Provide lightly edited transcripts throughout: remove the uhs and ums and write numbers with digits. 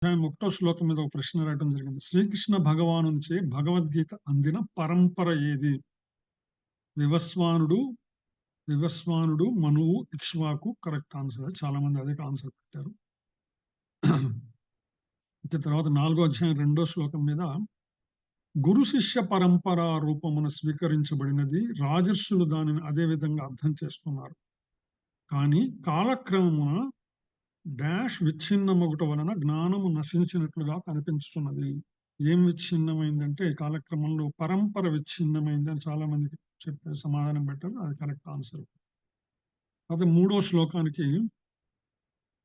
అధ్యాయం 1 శ్లోకం మీద ఒక ప్రశ్న రాయటం జరిగింది. శ్రీకృష్ణ భగవాను నుంచి భగవద్గీత అందిన పరంపర ఏది? వివస్వానుడు, మనువు, ఇక్ష్వాకు కరెక్ట్ ఆన్సర్. చాలా మంది అదే ఆన్సర్ పెట్టారు. ఇక తర్వాత 4వ అధ్యాయం 2వ శ్లోకం మీద గురు శిష్య పరంపర రూపమున స్వీకరించబడినది. రాజర్షులు దానిని అదే విధంగా అర్థం చేసుకున్నారు. కానీ కాలక్రమమున డాష్ విచ్ఛిన్నమొకట వలన జ్ఞానము నశించినట్లుగా కనిపించుతున్నది. ఏం విచ్ఛిన్నమైందంటే కాలక్రమంలో పరంపర విచ్ఛిన్నమైంది అని చాలా మందికి చెప్పే సమాధానం పెట్టారు. అది కరెక్ట్ ఆన్సర్. అయితే 3వ శ్లోకానికి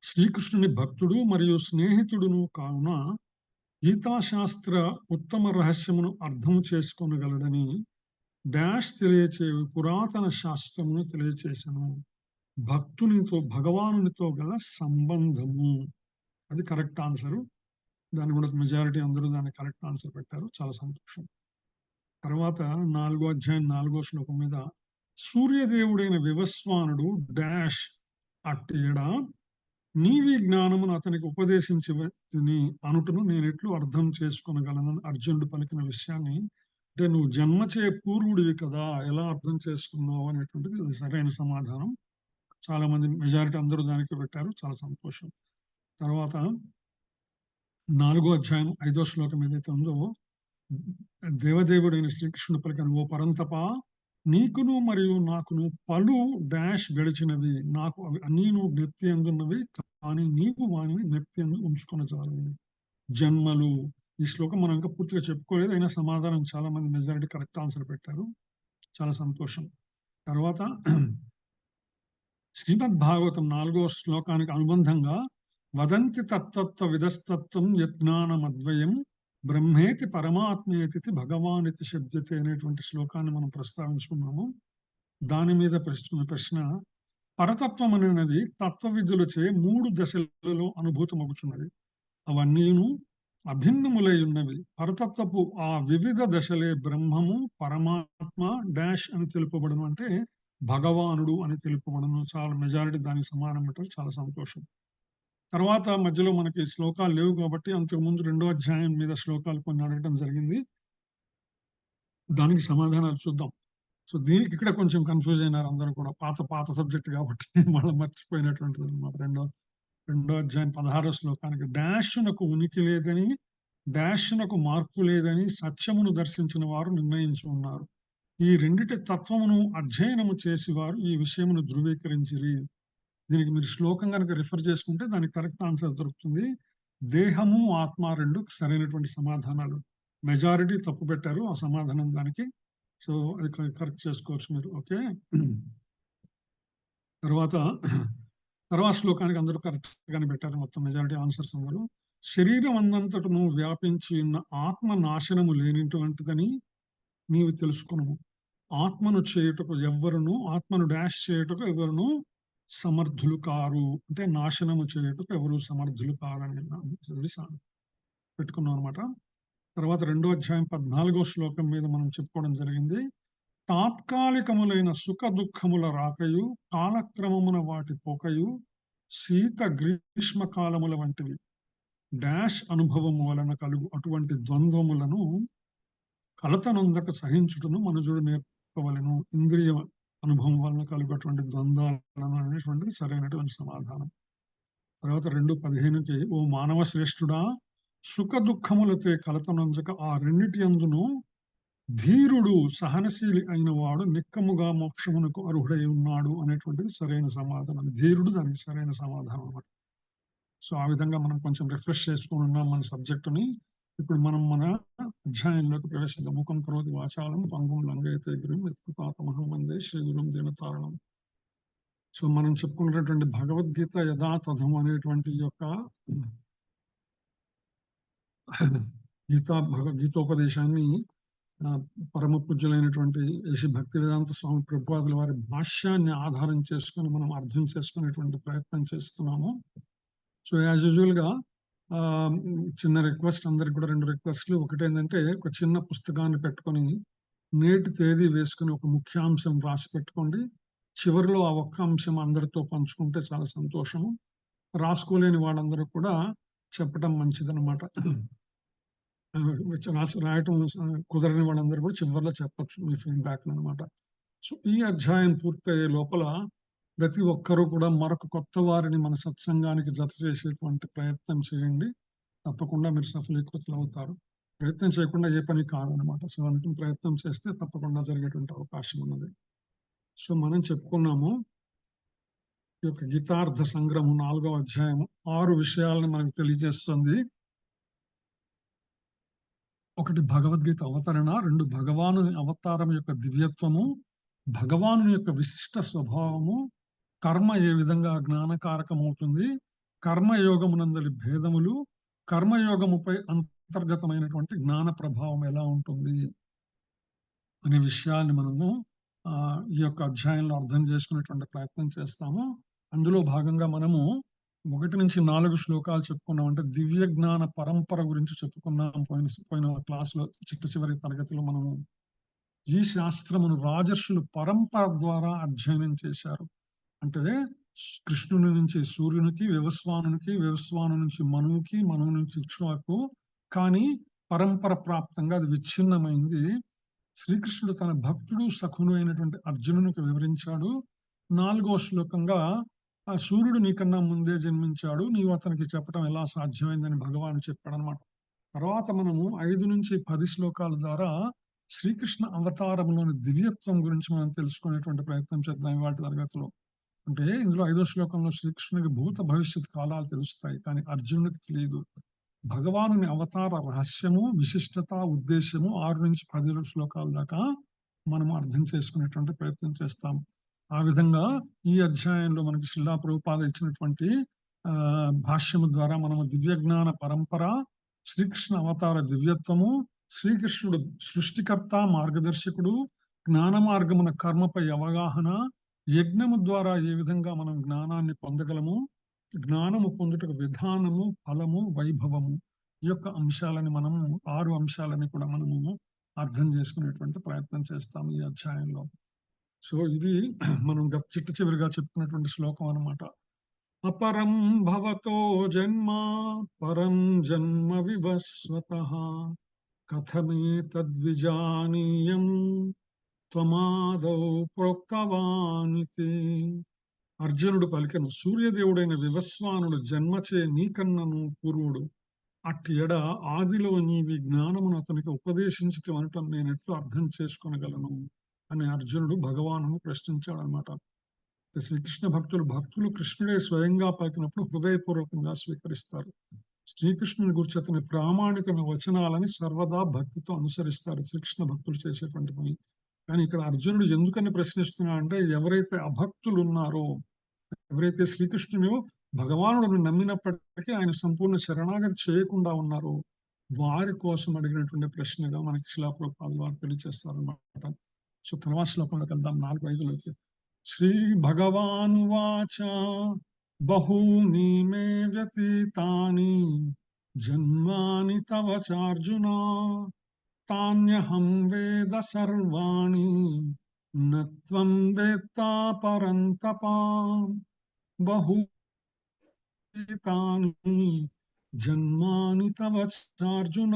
శ్రీకృష్ణుని భక్తుడు మరియు స్నేహితుడును కావున గీతాశాస్త్ర ఉత్తమ రహస్యమును అర్థం చేసుకొనగలడని డాష్ తెలియచే పురాతన శాస్త్రమును తెలియచేసను. భక్తునితో భగవానునితో గల సంబంధము. అది కరెక్ట్ ఆన్సరు. దాన్ని కూడా మెజారిటీ అందరూ దాన్ని కరెక్ట్ ఆన్సర్ పెట్టారు. చాలా సంతోషం. తర్వాత 4వ అధ్యాయం 4వ శ్లోకం మీద సూర్యదేవుడైన వివస్వానుడు డాష్ అట్టేడా నీవి జ్ఞానమును అతనికి ఉపదేశించి అనుటను నేను ఎట్లు అర్థం చేసుకొనగలను అర్జునుడు పలికిన విషయాన్ని, అంటే నువ్వు జన్మచే పూర్వుడివి కదా, ఎలా అర్థం చేసుకున్నావు అనేటువంటిది అది సరైన సమాధానం. చాలా మంది మెజారిటీ అందరూ దానికి పెట్టారు. చాలా సంతోషం. తర్వాత 4వ అధ్యాయం 5వ శ్లోకం ఏదైతే ఉందో దేవదేవుడైన శ్రీకృష్ణుడు పలికిన ఓ పరంతప నీకును మరియు నాకును పలు డాష్ గడిచినవి, నాకు అవి అన్నీను జ్ఞప్తి అందున్నవి, కానీ నీవు వానిని జ్ఞప్తి అందు ఉంచుకొనచాలు. జన్మలు. ఈ శ్లోకం మనం ఇంకా పూర్తిగా చెప్పుకోలేదు, అయినా సమాధానం చాలా మంది మెజారిటీ కరెక్ట్ ఆన్సర్ పెట్టారు. చాలా సంతోషం. తర్వాత శ్రీమద్ భాగవతం 4వ శ్లోకానికి అనుబంధంగా వదంతి తత్తత్వ విదస్తత్వం యజ్ఞానమద్వయం బ్రహ్మేతి పరమాత్మేతి భగవానితి శబ్దతే అనేటువంటి శ్లోకాన్ని మనం ప్రస్తావించుకున్నాము. దాని మీద ప్రశ్న పరతత్వం అనేది తత్వ విధులచే 3 దశలలో అనుభూతమగుచున్నది. అవన్నీను అభిన్నములై ఉన్నవి. పరతత్వపు ఆ వివిధ దశలే బ్రహ్మము, పరమాత్మ డాష్ అని తెలుపబడను, అంటే భగవానుడు అని తెలుపబడను. చాలా మెజారిటీ దానికి సమానం పెట్టారు. చాలా సంతోషం. తర్వాత మధ్యలో మనకి శ్లోకాలు లేవు కాబట్టి అంతకుముందు 2వ అధ్యాయం మీద శ్లోకాలు కొన్ని అడగడం జరిగింది. దానికి సమాధానాలు చూద్దాం. సో దీనికి ఇక్కడ కొంచెం కన్ఫ్యూజ్ అయినారు అందరూ కూడా. పాత సబ్జెక్ట్ కాబట్టి మళ్ళీ మర్చిపోయినటువంటిది అనమాట. రెండో అధ్యాయం 16వ శ్లోకానికి డాష్నకు ఉనికి లేదని, డాష్నకు మార్పు లేదని సత్యమును దర్శించిన వారు నిర్ణయించి ఉన్నారు. ఈ రెండిటి తత్వమును అధ్యయనము చేసి వారు ఈ విషయమును ధృవీకరించిరి. దీనికి మీరు శ్లోకం కనుక రిఫర్ చేసుకుంటే దానికి కరెక్ట్ ఆన్సర్ దొరుకుతుంది. దేహము, ఆత్మ రెండు సరైనటువంటి సమాధానాలు. మెజారిటీ తప్పు పెట్టారు ఆ సమాధానం దానికి. సో అది కరెక్ట్ చేసుకోవచ్చు మీరు. ఓకే. తర్వాత శ్లోకానికి అందరూ కరెక్ట్ గానే పెట్టారు, మొత్తం మెజారిటీ ఆన్సర్స్ అందరూ. శరీరం అందంతటను వ్యాపించి ఉన్న ఆత్మ నాశనము లేనిటువంటిదని నీవు తెలుసుకును. ఆత్మను చేయుటకు ఎవ్వరును, ఆత్మను డాష్ చేయుటకు ఎవరును సమర్థులు కారు, అంటే నాశనము చేయుటకు ఎవరు సమర్థులు కారని పెట్టుకున్నాం అనమాట. తర్వాత 2వ అధ్యాయం 14వ శ్లోకం మీద మనం చెప్పుకోవడం జరిగింది. తాత్కాలికములైన సుఖ దుఃఖముల రాకయు, కాలక్రమమున వాటి పోకయు, శీత గ్రీష్మ కాలముల వంటివి. డాష్ అనుభవము వలన కలుగు అటువంటి ద్వంద్వములను కలతనొందక సహించుటను మనుజుడు నేర్పవలెను. ఇంద్రియ అనుభవం వలన కలుగటువంటి ద్వంద్వాలను అనేటువంటిది సరైనటువంటి సమాధానం. తర్వాత 2:15కి ఓ మానవ శ్రేష్ఠుడా, సుఖ దుఃఖములతో కలతనంజక ఆ రెండిటి అందును ధీరుడు సహనశీలి అయిన వాడు నిక్కముగా మోక్షమునకు అర్హుడై ఉన్నాడు అనేటువంటిది సరైన సమాధానం. ధీరుడు దానికి సరైన సమాధానం అన్నమాట. సో ఆ విధంగా మనం కొంచెం రిఫ్రెష్ చేసుకుని ఉన్నాం మన సబ్జెక్టుని. ఇప్పుడు మనం మన అధ్యాయంలోకి ప్రవేశిద్దాం. ముఖం కరోతి వాచాలం పంగం లంగైతే గురుం యత్కృపాతమహం వందే శ్రీ గురుం దీనతారణం. సో మనం చెప్పుకున్నటువంటి భగవద్గీత యథాతథం అనేటువంటి యొక్క గీతోపదేశాన్ని పరమ పూజ్యులైనటువంటి శ్రీ భక్తి వేదాంత స్వామి ప్రభుపాదుల వారి భాష్యాన్ని ఆధారం చేసుకొని మనం అర్థం చేసుకునేటువంటి ప్రయత్నం చేస్తున్నాము. సో యాజ్ యూజువల్ గా చిన్న రిక్వెస్ట్, అందరికి కూడా 2 రిక్వెస్ట్లు. ఒకటి ఏంటంటే ఒక చిన్న పుస్తకాన్ని పెట్టుకొని నేటి తేదీ వేసుకుని ఒక ముఖ్యాంశం రాసి పెట్టుకోండి. చివరిలో ఆ ఒక్క అంశం అందరితో పంచుకుంటే చాలా సంతోషము. రాసుకోలేని వాళ్ళందరూ కూడా చెప్పడం మంచిదన్నమాట. రాయటం కుదరని వాళ్ళందరూ కూడా చివరిలో చెప్పొచ్చు మీ ఫీడ్‌బ్యాక్‌ని అన్నమాట. సో, ఈ అధ్యాయం పూర్తయ్యే లోపల ప్రతి ఒక్కరు కూడా మరొక కొత్త వారిని మన సత్సంగానికి జత చేసేటువంటి ప్రయత్నం చేయండి. తప్పకుండా మీరు సఫలీకృతులవుతారు. ప్రయత్నం చేయకుండా ఏ పని కాదనమాట. సో, అందుకని ప్రయత్నం చేస్తే తప్పకుండా జరిగేటువంటి అవకాశం ఉన్నది. సో, మనం చెప్పుకున్నాము ఈ యొక్క గీతార్థ సంగ్రహం 4వ అధ్యాయము 6 విషయాలను మనకు తెలియజేస్తుంది. 1 భగవద్గీత అవతరణ, 2 భగవానుని అవతారం యొక్క దివ్యత్వము, భగవానుని యొక్క విశిష్ట స్వభావము, కర్మ ఏ విధంగా జ్ఞానకారకమవుతుంది, కర్మయోగమునందలి భేదములు, కర్మయోగముపై అంతర్గతమైనటువంటి జ్ఞాన ప్రభావం ఎలా ఉంటుంది అనే విషయాన్ని మనము ఈ యొక్క అధ్యాయంలో అర్థం చేసుకునేటువంటి ప్రయత్నం చేస్తాము. అందులో భాగంగా మనము 1 నుంచి 4 శ్లోకాలు చెప్పుకున్నాం. అంటే దివ్య జ్ఞాన పరంపర గురించి చెప్పుకున్నాం పోయిన క్లాసులో, చివరి తరగతిలో మనము ఈ శాస్త్రమును రాజర్షులు పరంపర ద్వారా అధ్యయనం చేశారు. అంటే కృష్ణుని నుంచి సూర్యునికి, వివస్వాను నుంచి మనువుకి, మనువు నుంచి ఇక్ష్వాకు, కానీ పరంపర ప్రాప్తంగా అది విచ్ఛిన్నమైంది. శ్రీకృష్ణుడు తన భక్తుడు సఖును అయినటువంటి అర్జునునికి వివరించాడు. 4వ శ్లోకంగా ఆ సూర్యుడు నీకన్నా ముందే జన్మించాడు, నీవు అతనికి చెప్పడం ఎలా సాధ్యమైందని భగవాను చెప్పాడనమాట. తర్వాత మనము 5 నుంచి 10 శ్లోకాల ద్వారా శ్రీకృష్ణ అవతారంలోని దివ్యత్వం గురించి మనం తెలుసుకునేటువంటి ప్రయత్నం చేద్దాం వాటి తరగతిలో. అంటే ఇందులో 5వ శ్లోకంలో శ్రీకృష్ణునికి భూత భవిష్యత్ కాలాలు తెలుస్తాయి, కానీ అర్జునుడికి తెలియదు. భగవానుని అవతార రహస్యము, విశిష్టత, ఉద్దేశము 6 నుంచి 10 శ్లోకాల దాకా మనము అర్థం చేసుకునేటువంటి ప్రయత్నం చేస్తాం. ఆ విధంగా ఈ అధ్యాయంలో మనకి శ్రీలా ప్రభుపాద ఇచ్చినటువంటి భాష్యము ద్వారా మనము దివ్య జ్ఞాన పరంపర, శ్రీకృష్ణ అవతార దివ్యత్వము, శ్రీకృష్ణుడు సృష్టికర్త, మార్గదర్శకుడు, జ్ఞాన మార్గమున కర్మపై అవగాహన, యజ్ఞము ద్వారా ఏ విధంగా మనం జ్ఞానాన్ని పొందగలము, జ్ఞానము పొందుటకు విధానము, ఫలము, వైభవము, ఈ యొక్క అంశాలని మనము 6 అంశాలని కూడా మనము అర్థం చేసుకునేటువంటి ప్రయత్నం చేస్తాము ఈ అధ్యాయంలో. సో ఇది మనం చివరిగా చెప్పుకున్నటువంటి శ్లోకం అన్నమాట. అపరం భవతో జన్మ పరం జన్మ వివస్వతః కథమేతద్విజానీయం త్వమాదౌ ప్రోక్తవానితి. అర్జునుడు పలికెను, సూర్యదేవుడైన వివస్వానుడు జన్మచే నీకన్నను పూర్వుడు, అట్టి ఎడ ఆదిలో నీవి జ్ఞానమును అతనికి ఉపదేశించి అనటం నేను ఎట్లు అర్థం చేసుకొనగలను అని అర్జునుడు భగవాను ప్రశ్నించాడనమాట. శ్రీకృష్ణ భక్తులు కృష్ణుడే స్వయంగా పలికినప్పుడు హృదయపూర్వకంగా స్వీకరిస్తారు. శ్రీకృష్ణుని గురించి అతని ప్రామాణికమైన వచనాలని సర్వదా భక్తితో అనుసరిస్తారు శ్రీకృష్ణ భక్తులు చేసేటువంటి పని. కానీ ఇక్కడ అర్జునుడు ఎందుకని ప్రశ్నిస్తున్నా అంటే, ఎవరైతే అభక్తులు ఉన్నారో, ఎవరైతే శ్రీకృష్ణుని భగవానుడిని నమ్మినప్పటికీ ఆయన సంపూర్ణ శరణాగతి చేయకుండా ఉన్నారో వారి కోసం అడిగినటువంటి ప్రశ్నగా మనకి శిలా ప్రభుపాదుల వారు తెలియజేస్తారన్నమాట. సో తర్వాత శ్లోకంలోకి వెళ్దాం, 4-5లోకి. శ్రీ భగవానువాచ బహూని మే వ్యతీతాని జన్మాని తవ చార్జున తాన్యహం వేద సర్వాణి నత్వం వేత్తా పరంతప. బహూతాని జన్మాని తవ చార్జున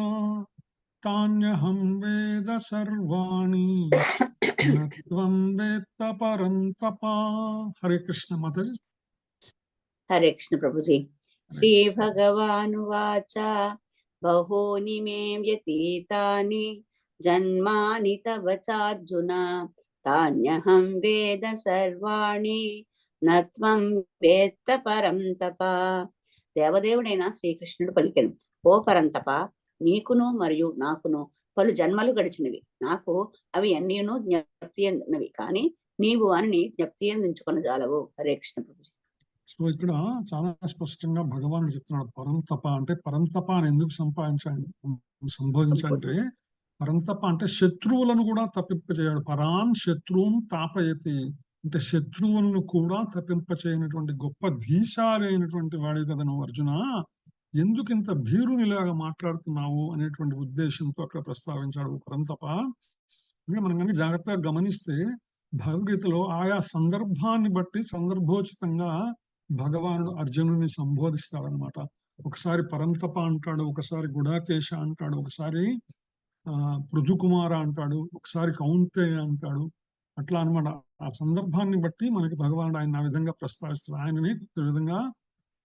తాన్యహం వేద సర్వాణి నత్వం వేత్త పరంతప. హరే కృష్ణ మాతాజీ. హరే కృష్ణ ప్రభుజీ. శ్రీ భగవానువాచ బహూని మే వ్యతీతాని జన్మాని తవ చార్జున తాన్యహం వేద సర్వాణి నత్వం వేత్త పరంతప. దేవదేవుడైన శ్రీకృష్ణుడు పలికెను, ఓ పరంతప, నీకును మరియు నాకును పలు జన్మలు గడిచినవి. నాకు అవి అన్నీను జ్ఞప్తి అన్నవి, కానీ నీవు అని జ్ఞప్తి అందించుకున్న జాలవు. హరే కృష్ణ ప్రభుజీ. సో ఇక్కడ చాలా స్పష్టంగా భగవానుడు చెప్తున్నాడు, పరంతప అంటే పరంతప అని ఎందుకు సంబోధించాలంటే, పరంతప అంటే శత్రువులను కూడా తప్పింపచేయడు. పరాన్ శత్రువును తాపయతి అంటే శత్రువులను కూడా తప్పింపచేయనటువంటి గొప్ప ధీశాలైనటువంటి వాడి కదా నువ్వు అర్జున, ఎందుకు ఇంత భీరునిలాగా మాట్లాడుతున్నావు అనేటువంటి ఉద్దేశంతో అక్కడ ప్రస్తావించాడు పరంతప. ఇంకా మనం కానీ జాగ్రత్తగా గమనిస్తే భగవద్గీతలో ఆయా సందర్భాన్ని బట్టి సందర్భోచితంగా భగవానుడు అర్జునుడిని సంబోధిస్తాడనమాట. ఒకసారి పరంతప అంటాడు, ఒకసారి గుడాకేశ అంటాడు, ఒకసారి పృథుకుమార అంటాడు, ఒకసారి కౌంతేయ అంటాడు. అట్లా అన్నమాట. ఆ సందర్భాన్ని బట్టి మనకి భగవానుడు ఆయన ఆ విధంగా ప్రస్తావిస్తారు. ఆయనని ఈ విధంగా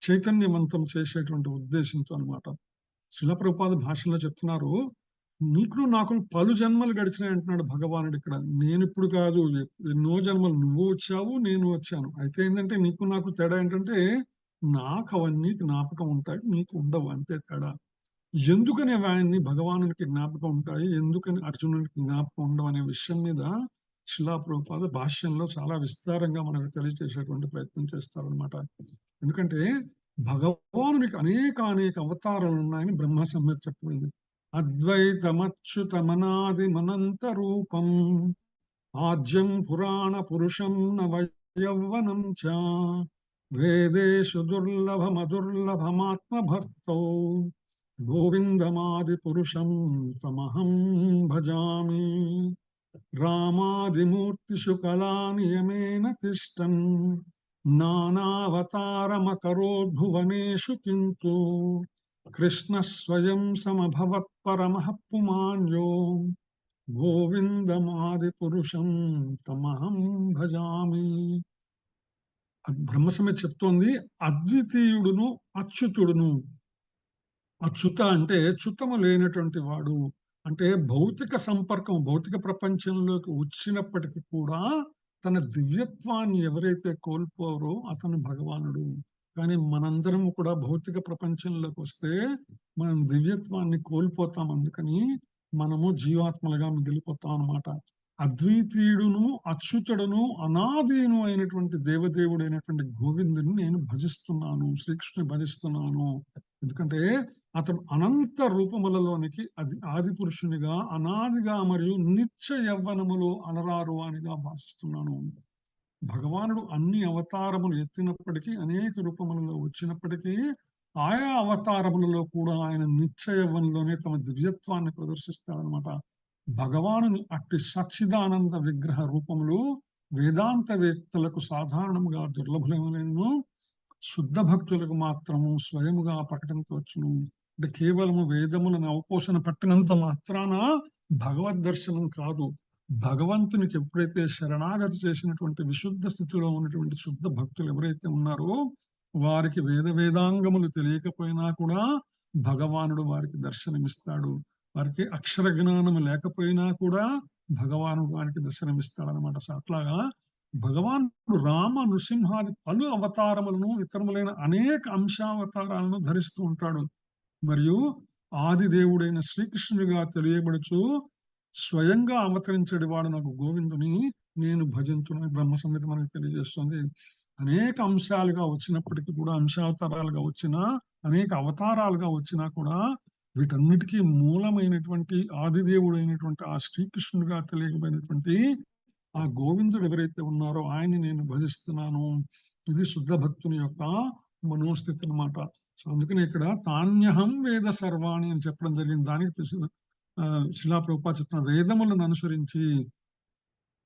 చైతన్యవంతం చేసేటువంటి ఉద్దేశంతో అన్నమాట. శిలా ప్రభుపాద భాషలో చెప్తున్నారు, నీకు నాకు పలు జన్మలు గడిచినాయి అంటున్నాడు భగవానుడు ఇక్కడ. నేను ఇప్పుడు కాదు, ఎన్నో జన్మలు నువ్వు వచ్చావు, నేను వచ్చాను. అయితే ఏంటంటే నీకు నాకు తేడా ఏంటంటే, నాకు అవన్నీ జ్ఞాపకం ఉంటాయి, నీకు ఉండవు, అంతే తేడా. ఎందుకని ఆయన్ని భగవానునికి జ్ఞాపకం ఉంటాయి, ఎందుకని అర్జునునికి జ్ఞాపకం ఉండవు అనే విషయం మీద శిలా ప్రభుపాద భాష్యంలో చాలా విస్తారంగా మనకు తెలియజేసేటువంటి ప్రయత్నం చేస్తారనమాట. ఎందుకంటే భగవానునికి అనేక అవతారాలు ఉన్నాయని బ్రహ్మ సంహిత చెప్పింది. అద్వైతమచ్యుతమనాది మనంత రూపం ఆజ్యం పురాణ పురుషం నవయౌవనం చ వేదేషు దుర్లభమదుర్లభమాత్మభర్తౌ గోవిందమాది పురుషం తమహం భజామి. రామాదిమూర్తిషు కళానియమేన తిష్టన్ నానావతారమకరోద్భువనేషు కింతు కృష్ణ స్వయం సమభవత్ పరమః పుమాన్యో గోవిందమాది పురుషం తమహం భజామి. బ్రహ్మసమితి చెప్తోంది, అద్వితీయుడును అచ్యుతుడును. అచ్యుత అంటే చ్యుతము లేనటువంటి వాడు, అంటే భౌతిక సంపర్కం, భౌతిక ప్రపంచంలోకి వచ్చినప్పటికీ కూడా తన దివ్యత్వాన్ని ఎవరైతే కోల్పోరో అతను భగవానుడు. కానీ మనందరం కూడా భౌతిక ప్రపంచంలోకి వస్తే మనం దివ్యత్వాన్ని కోల్పోతాం. అందుకని మనము జీవాత్మలుగా మిగిలిపోతాం అన్నమాట. అద్వితీయుడును అచ్యుతుడును అనాదీను అయినటువంటి దేవదేవుడు అయినటువంటి గోవిందుని నేను భజిస్తున్నాను, శ్రీకృష్ణుని భజిస్తున్నాను. ఎందుకంటే అతడు అనంత రూపములలోనికి ఆది పురుషునిగా, అనాదిగా మరియు నిత్య యవ్వనములో అనరారు అనిగా భాషిస్తున్నాను. భగవానుడు అన్ని అవతారములు ఎత్తినప్పటికీ, అనేక రూపములలో వచ్చినప్పటికీ, ఆయా అవతారములలో కూడా ఆయన నిత్య యవ్వనంలోనే తమ దివ్యత్వాన్ని ప్రదర్శిస్తాడనమాట. భగవానుని అట్టి సచ్చిదానంద విగ్రహ రూపములు వేదాంతవేత్తలకు సాధారణంగా దుర్లభులైనను, శుద్ధ భక్తులకు మాత్రము స్వయముగా ప్రకటించవచ్చును. అంటే కేవలము వేదములను అవపోషణ పట్టినంత మాత్రాన భగవద్ దర్శనం కాదు. భగవంతునికి ఎప్పుడైతే శరణాగతి చేసినటువంటి విశుద్ధ స్థితిలో ఉన్నటువంటి శుద్ధ భక్తులు ఎవరైతే ఉన్నారో వారికి వేదాంగములు తెలియకపోయినా కూడా భగవానుడు వారికి దర్శనమిస్తాడు. వారికి అక్షర జ్ఞానం లేకపోయినా కూడా భగవానుడు వారికి దర్శనమిస్తాడు అనమాట. అట్లాగా భగవానుడు రామ నృసింహాది పలు అవతారములను, ఇతరములైన అనేక అంశావతారాలను ధరిస్తూ ఉంటాడు. మరియు ఆది దేవుడైన శ్రీకృష్ణుడిగా తెలియబడుచు స్వయంగా అవతరించడి వాడు నాకు గోవిందుని నేను భజించుని బ్రహ్మ సంహిత మనకు తెలియజేస్తుంది. అనేక అంశాలుగా వచ్చినప్పటికీ కూడా, అంశావతారాలుగా వచ్చినా, అనేక అవతారాలుగా వచ్చినా కూడా వీటన్నిటికీ మూలమైనటువంటి ఆదిదేవుడు అయినటువంటి ఆ శ్రీకృష్ణుడిగా తెలియబడినటువంటి ఆ గోవిందుడు ఎవరైతే ఉన్నారో ఆయన్ని నేను భజిస్తున్నాను. ఇది శుద్ధ భక్తుని యొక్క మనోస్థితి అనమాట. సో అందుకని ఇక్కడ తాన్యహం వేద సర్వాణి అని చెప్పడం జరిగింది. దానికి శిలా ప్రభుపాద చెప్తున్న వేదములను అనుసరించి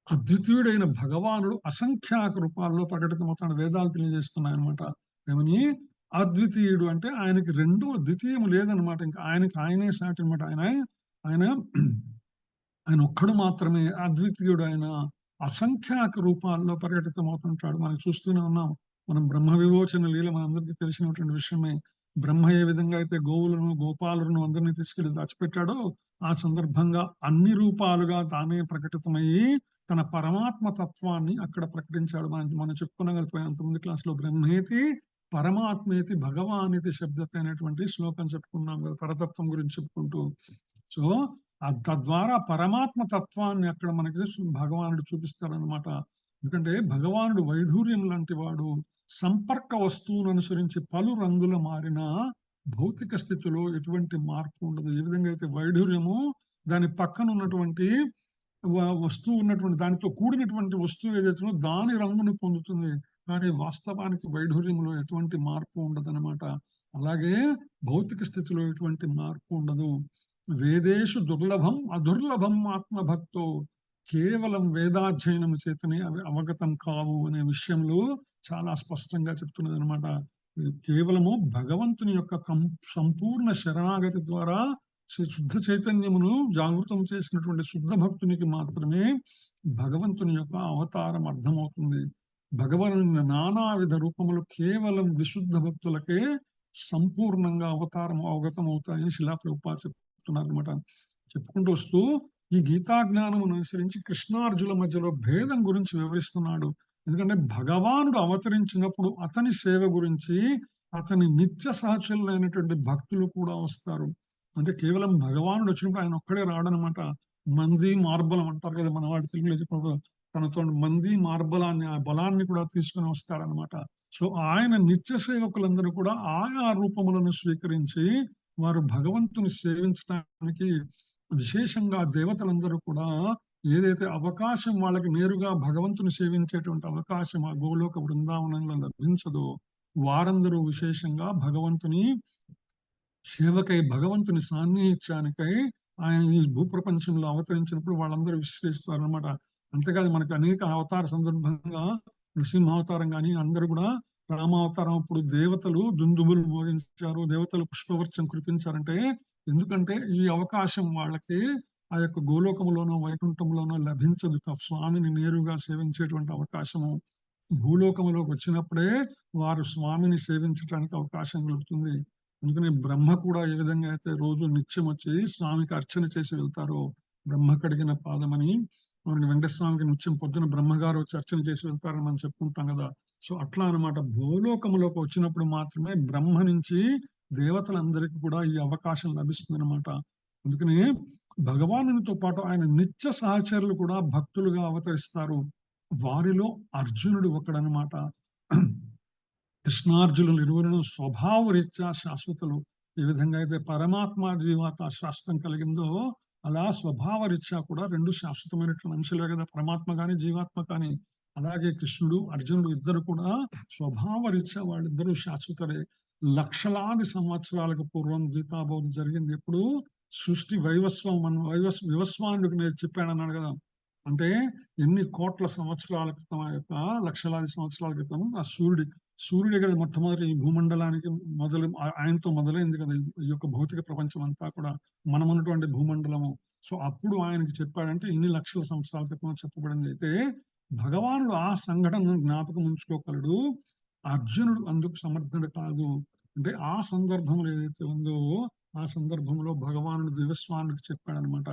అద్వితీయుడైన భగవానుడు అసంఖ్యాక రూపాల్లో ప్రకటితమవుతాడు. వేదాలు తెలియజేస్తున్నాయి అనమాట. ఏమని అద్వితీయుడు అంటే ఆయనకి రెండో ద్వితీయము లేదనమాట. ఇంకా ఆయనే సాటి అనమాట. ఆయన ఒక్కడు మాత్రమే అద్వితీయుడు. ఆయన అసంఖ్యాక రూపాల్లో ప్రకటితమవుతుంటాడు. మనం చూస్తూనే ఉన్నాం. మనం బ్రహ్మ విమోచన లీల మనందరికీ తెలిసినటువంటి విషయమే. బ్రహ్మ ఏ విధంగా అయితే గోవులను, గోపాలను అందరినీ తీసుకెళ్లి దాచిపెట్టాడో ఆ సందర్భంగా అన్ని రూపాలుగా తానే ప్రకటితమయ్యి తన పరమాత్మ తత్వాన్ని అక్కడ ప్రకటించాడు. మనం చెప్పుకోగలిపోయాం అంతకుముందు క్లాసులో. బ్రహ్మేతి పరమాత్మేతి భగవానితి శబ్దత అనేటువంటి శ్లోకం చెప్పుకున్నాం కదా, పరతత్వం గురించి చెప్పుకుంటూ. సో తద్వారా పరమాత్మ తత్వాన్ని అక్కడ మనకి భగవానుడు చూపిస్తాడనమాట. ఎందుకంటే భగవానుడు వైఢూర్యం లాంటి వాడు. సంపర్క వస్తువును అనుసరించి పలు రంగుల మారిన భౌతిక స్థితిలో ఎటువంటి మార్పు ఉండదు. ఏ విధంగా అయితే వైఢూర్యము దాని పక్కన ఉన్నటువంటి వస్తువు ఉన్నటువంటి దానితో కూడినటువంటి వస్తువు ఏదైతే దాని రంగును పొందుతుంది. కానీ వాస్తవానికి వైఢూర్యంలో ఎటువంటి మార్పు ఉండదన్నమాట. అలాగే భౌతిక స్థితిలో ఎటువంటి మార్పు ఉండదు. వేదేషు దుర్లభం అదుర్లభం ఆత్మభక్తో, కేవలం వేదాధ్యయనం చేతనే అవి అవగతం కావు అనే విషయంలో చాలా స్పష్టంగా చెప్తున్నది అనమాట. కేవలము భగవంతుని యొక్క సంపూర్ణ శరణాగతి ద్వారా శుద్ధ చైతన్యమును జాగృతం చేసినటువంటి శుద్ధ భక్తునికి మాత్రమే భగవంతుని యొక్క అవతారం అర్థమవుతుంది. భగవంతుని నానావిధ రూపములు కేవలం విశుద్ధ భక్తులకే సంపూర్ణంగా అవతారం అవగతం అవుతాయని శిలా ప్రభుపాద చెప్తున్నారు అనమాట. చెప్పుకుంటూ వస్తూ ఈ గీతా జ్ఞానమును అనుసరించి కృష్ణార్జుల మధ్యలో భేదం గురించి వివరిస్తున్నాడు. ఎందుకంటే భగవానుడు అవతరించినప్పుడు అతని సేవ గురించి అతని నిత్య సహచరులైనటువంటి భక్తులు కూడా వస్తారు. అంటే కేవలం భగవానుడు వచ్చినప్పుడు ఆయన ఒక్కడే రాడనమాట. మంది మార్బలం అంటారు కదా మన వాడి తెలుగులో చెప్పినప్పుడు, తనతో మంది మార్బలాన్ని ఆ బలాన్ని కూడా తీసుకుని వస్తాడనమాట. సో ఆయన నిత్య సేవకులందరూ కూడా ఆయా రూపములను స్వీకరించి వారు భగవంతుని సేవించడానికి, విశేషంగా దేవతలందరూ కూడా ఏదైతే అవకాశం వాళ్ళకి నేరుగా భగవంతుని సేవించేటువంటి అవకాశం ఆ గోలోక బృందావనంలో లభించదో వారందరూ విశేషంగా భగవంతుని సేవకై, భగవంతుని సాన్నిహిత్యానికై ఆయన ఈ భూప్రపంచంలో అవతరించినప్పుడు వాళ్ళందరూ విశ్లేషిస్తారు అనమాట. అంతేకాదు మనకి అనేక అవతార సందర్భంగా నృసింహ అవతారం కానీ అందరూ కూడా రామావతారం అప్పుడు దేవతలు దుందుబులు మోగించారు, దేవతలు పుష్పవర్షం కురిపించారంటే ఎందుకంటే ఈ అవకాశం వాళ్ళకి ఆ యొక్క గోలోకములోనో వైకుంఠంలోనో లభించదు. స్వామిని నేరుగా సేవించేటువంటి అవకాశము భూలోకములోకి వచ్చినప్పుడే వారు స్వామిని సేవించడానికి అవకాశం కలుగుతుంది. అందుకని బ్రహ్మ కూడా ఏ విధంగా అయితే రోజు నిత్యం వచ్చి స్వామికి అర్చన చేసి వెళ్తారో, బ్రహ్మ కడిగిన పాదమని మనకి వెంకటస్వామికి నిత్యం పొద్దున బ్రహ్మగారు వచ్చి అర్చన చేసి వెళ్తారని మనం చెప్పుకుంటాం కదా. సో అట్లా అనమాట, భూలోకములోకి వచ్చినప్పుడు మాత్రమే బ్రహ్మ నుంచి దేవతలందరికీ కూడా ఈ అవకాశం లభిస్తుంది అనమాట. అందుకని భగవానునితో పాటు ఆయన నిత్య సహచరులు కూడా భక్తులుగా అవతరిస్తారు. వారిలో అర్జునుడు ఒకడనమాట. కృష్ణార్జునులు ఇరువురు స్వభావరీత్యా శాశ్వతులు. ఏ విధంగా అయితే పరమాత్మ జీవాత్మ శాశ్వతం కలిగిందో అలా స్వభావరీత్యా కూడా రెండు శాశ్వతమైనటువంటి అంశాలే కదా, పరమాత్మ కానీ జీవాత్మ కానీ. అలాగే కృష్ణుడు అర్జునుడు ఇద్దరు కూడా స్వభావరీత్యా వాళ్ళిద్దరూ శాశ్వతులే. లక్షలాది సంవత్సరాలకు పూర్వం గీతాబోధ జరిగింది. ఎప్పుడు సృష్టి వివస్వానుడికి నేను చెప్పానన్నాడు కదా. అంటే ఎన్ని కోట్ల సంవత్సరాల క్రితం, ఆ యొక్క లక్షలాది సంవత్సరాల క్రితం ఆ సూర్యుడే కదా మొట్టమొదటి ఈ భూమండలానికి ఆయనతో మొదలైంది కదా ఈ యొక్క భౌతిక ప్రపంచం అంతా కూడా, మనం ఉన్నటువంటి భూమండలము. సో అప్పుడు ఆయనకి చెప్పాడంటే ఇన్ని లక్షల సంవత్సరాల క్రితం చెప్పబడింది. అయితే భగవానుడు ఆ సంఘటనను జ్ఞాపకం ఉంచుకోగలడు, అర్జునుడు అందుకు సమర్థుడు కాదు. అంటే ఆ సందర్భంలో ఏదైతే ఉందో ఆ సందర్భంలో భగవానుడు వివస్వానుడికి చెప్పాడనమాట.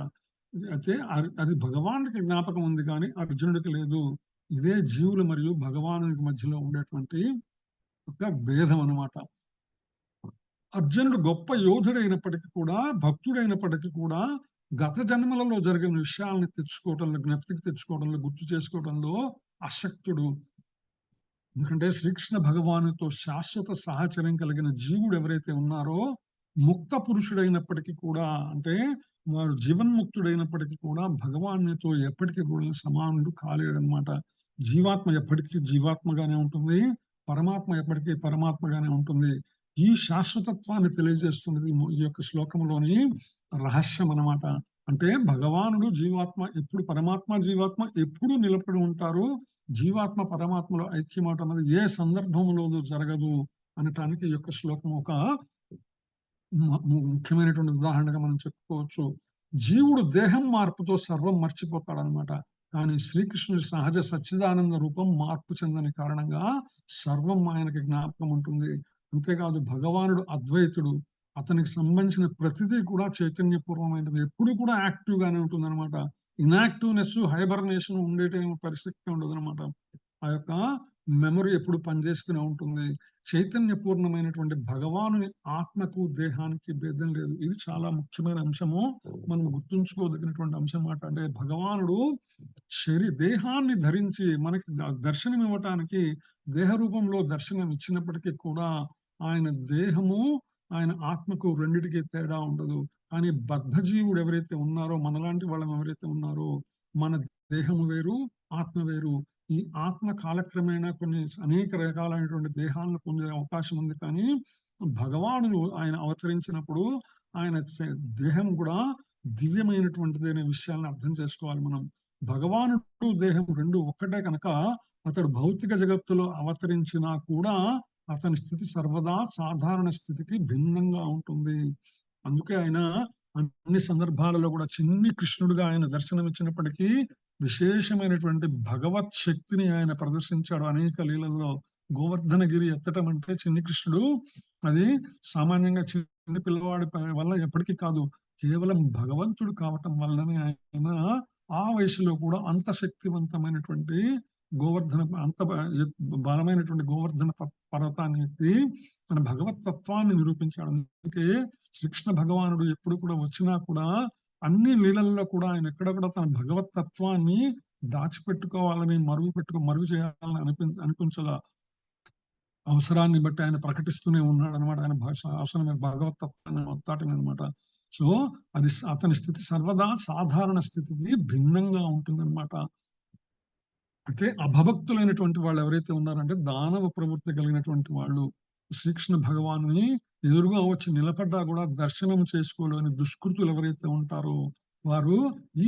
అయితే అది భగవానుడికి జ్ఞాపకం ఉంది కానీ అర్జునుడికి లేదు. ఇదే జీవులు మరియు భగవానుడికి మధ్యలో ఉండేటువంటి ఒక భేదం అనమాట. అర్జునుడు గొప్ప యోధుడైనప్పటికీ కూడా, భక్తుడైనప్పటికీ కూడా గత జన్మలలో జరిగిన విషయాలను తెచ్చుకోవడంలో, జ్ఞప్తికి తెచ్చుకోవడంలో, గుర్తు చేసుకోవడంలో అశక్తుడు. ఎందుకంటే శ్రీకృష్ణ భగవానుతో శాశ్వత సహచర్యం కలిగిన జీవుడు ఎవరైతే ఉన్నారో, ముక్త పురుషుడైనప్పటికీ కూడా, అంటే వారు జీవన్ముక్తుడైనప్పటికీ కూడా భగవానుతో ఎప్పటికీ కూడా సమానుడు కాలేడనమాట. జీవాత్మ ఎప్పటికీ జీవాత్మగానే ఉంటుంది, పరమాత్మ ఎప్పటికీ పరమాత్మగానే ఉంటుంది. ఈ శాశ్వతత్వాన్ని తెలియజేస్తున్నది ఈ యొక్క శ్లోకంలోని రహస్యం అన్నమాట. అంటే భగవానుడు జీవాత్మ ఎప్పుడు, పరమాత్మ జీవాత్మ ఎప్పుడు నిలబడి ఉంటారు. జీవాత్మ పరమాత్మలో ఐక్యమాట అన్నది ఏ సందర్భంలో జరగదు అనటానికి ఈ యొక్క శ్లోకం ఒక ముఖ్యమైనటువంటి ఉదాహరణగా మనం చెప్పుకోవచ్చు. జీవుడు దేహం మార్పుతో సర్వం మర్చిపోతాడనమాట. కానీ శ్రీకృష్ణుడి సహజ సచ్చిదానంద రూపం మార్పు చెందని కారణంగా సర్వం ఆయనకి జ్ఞాపకం ఉంటుంది. అంతేకాదు భగవానుడు అద్వైతుడు, అతనికి సంబంధించిన ప్రతిదీ కూడా చైతన్యపూర్వమైనది, ఎప్పుడు కూడా యాక్టివ్ గానే ఉంటుంది అనమాట. ఇన్యాక్టివ్నెస్, హైబర్నేషన్ ఉండేట పరిస్థితి ఉండదు అనమాట. ఆ యొక్క మెమరీ ఎప్పుడు పనిచేస్తూనే ఉంటుంది. చైతన్యపూర్ణమైనటువంటి భగవానుని ఆత్మకు దేహానికి భేదం లేదు. ఇది చాలా ముఖ్యమైన అంశము, మనం గుర్తుంచుకోదగినటువంటి అంశం మాట. అంటే భగవానుడు దేహాన్ని ధరించి మనకి దర్శనం ఇవ్వటానికి దేహ రూపంలో దర్శనం ఇచ్చినప్పటికీ కూడా ఆయన దేహము ఆయన ఆత్మకు రెండిటికి తేడా ఉండదు. కానీ బద్ధజీవుడు ఎవరైతే ఉన్నారో, మనలాంటి వాళ్ళం ఎవరైతే ఉన్నారో, మన దేహము వేరు, ఆత్మ వేరు. ఈ ఆత్మ కాలక్రమేణా అనేక రకాలైనటువంటి దేహాలను పొందే అవకాశం ఉంది. కానీ భగవానుడు ఆయన అవతరించినప్పుడు ఆయన దేహం కూడా దివ్యమైనటువంటిది అనే విషయాన్ని అర్థం చేసుకోవాలి మనం. భగవానుడు దేహం రెండు ఒక్కటే కనుక అతడు భౌతిక జగత్తులో అవతరించినా కూడా అతని స్థితి సర్వదా సాధారణ స్థితికి భిన్నంగా ఉంటుంది. అందుకే ఆయన అన్ని సందర్భాలలో కూడా చిన్ని కృష్ణుడిగా ఆయన దర్శనమిచ్చినప్పటికీ విశేషమైనటువంటి భగవత్ శక్తిని ఆయన ప్రదర్శించాడు అనేక లీలల్లో. గోవర్ధనగిరి ఎత్తటం అంటే చిన్ని కృష్ణుడు అది సామాన్యంగా చిన్న పిల్లవాడి వల్ల ఎప్పటికీ కాదు, కేవలం భగవంతుడు కావటం వల్లనే ఆయన ఆ వయసులో కూడా అంత శక్తివంతమైనటువంటి అంత బలమైనటువంటి గోవర్ధన పర్వతాన్ని ఎత్తి తన భగవత్ తత్వాన్ని నిరూపించాడు. అందుకే శ్రీకృష్ణ భగవానుడు ఎప్పుడు కూడా వచ్చినా కూడా అన్ని లీలల్లో కూడా ఆయన ఎక్కడ కూడా తన భగవత్ తత్వాన్ని దాచిపెట్టుకోవాలని మరుగు చేయాలని అనిపించల అవసరాన్ని బట్టి ఆయన ప్రకటిస్తూనే ఉన్నాడు అనమాట. ఆయన భాష అవసరమైన భగవత్ తత్వాన్ని మొత్తాటని అనమాట. సో అది అతని స్థితి సర్వదా సాధారణ స్థితికి భిన్నంగా ఉంటుందన్నమాట. అయితే అభభక్తులైనటువంటి వాళ్ళు ఎవరైతే ఉన్నారంటే దానవ ప్రవృత్తి కలిగినటువంటి వాళ్ళు శ్రీకృష్ణ భగవానుని ఎదురుగా వచ్చి నిలబడ్డా కూడా దర్శనం చేసుకోలేని దుష్కృతులు ఎవరైతే ఉంటారో వారు ఈ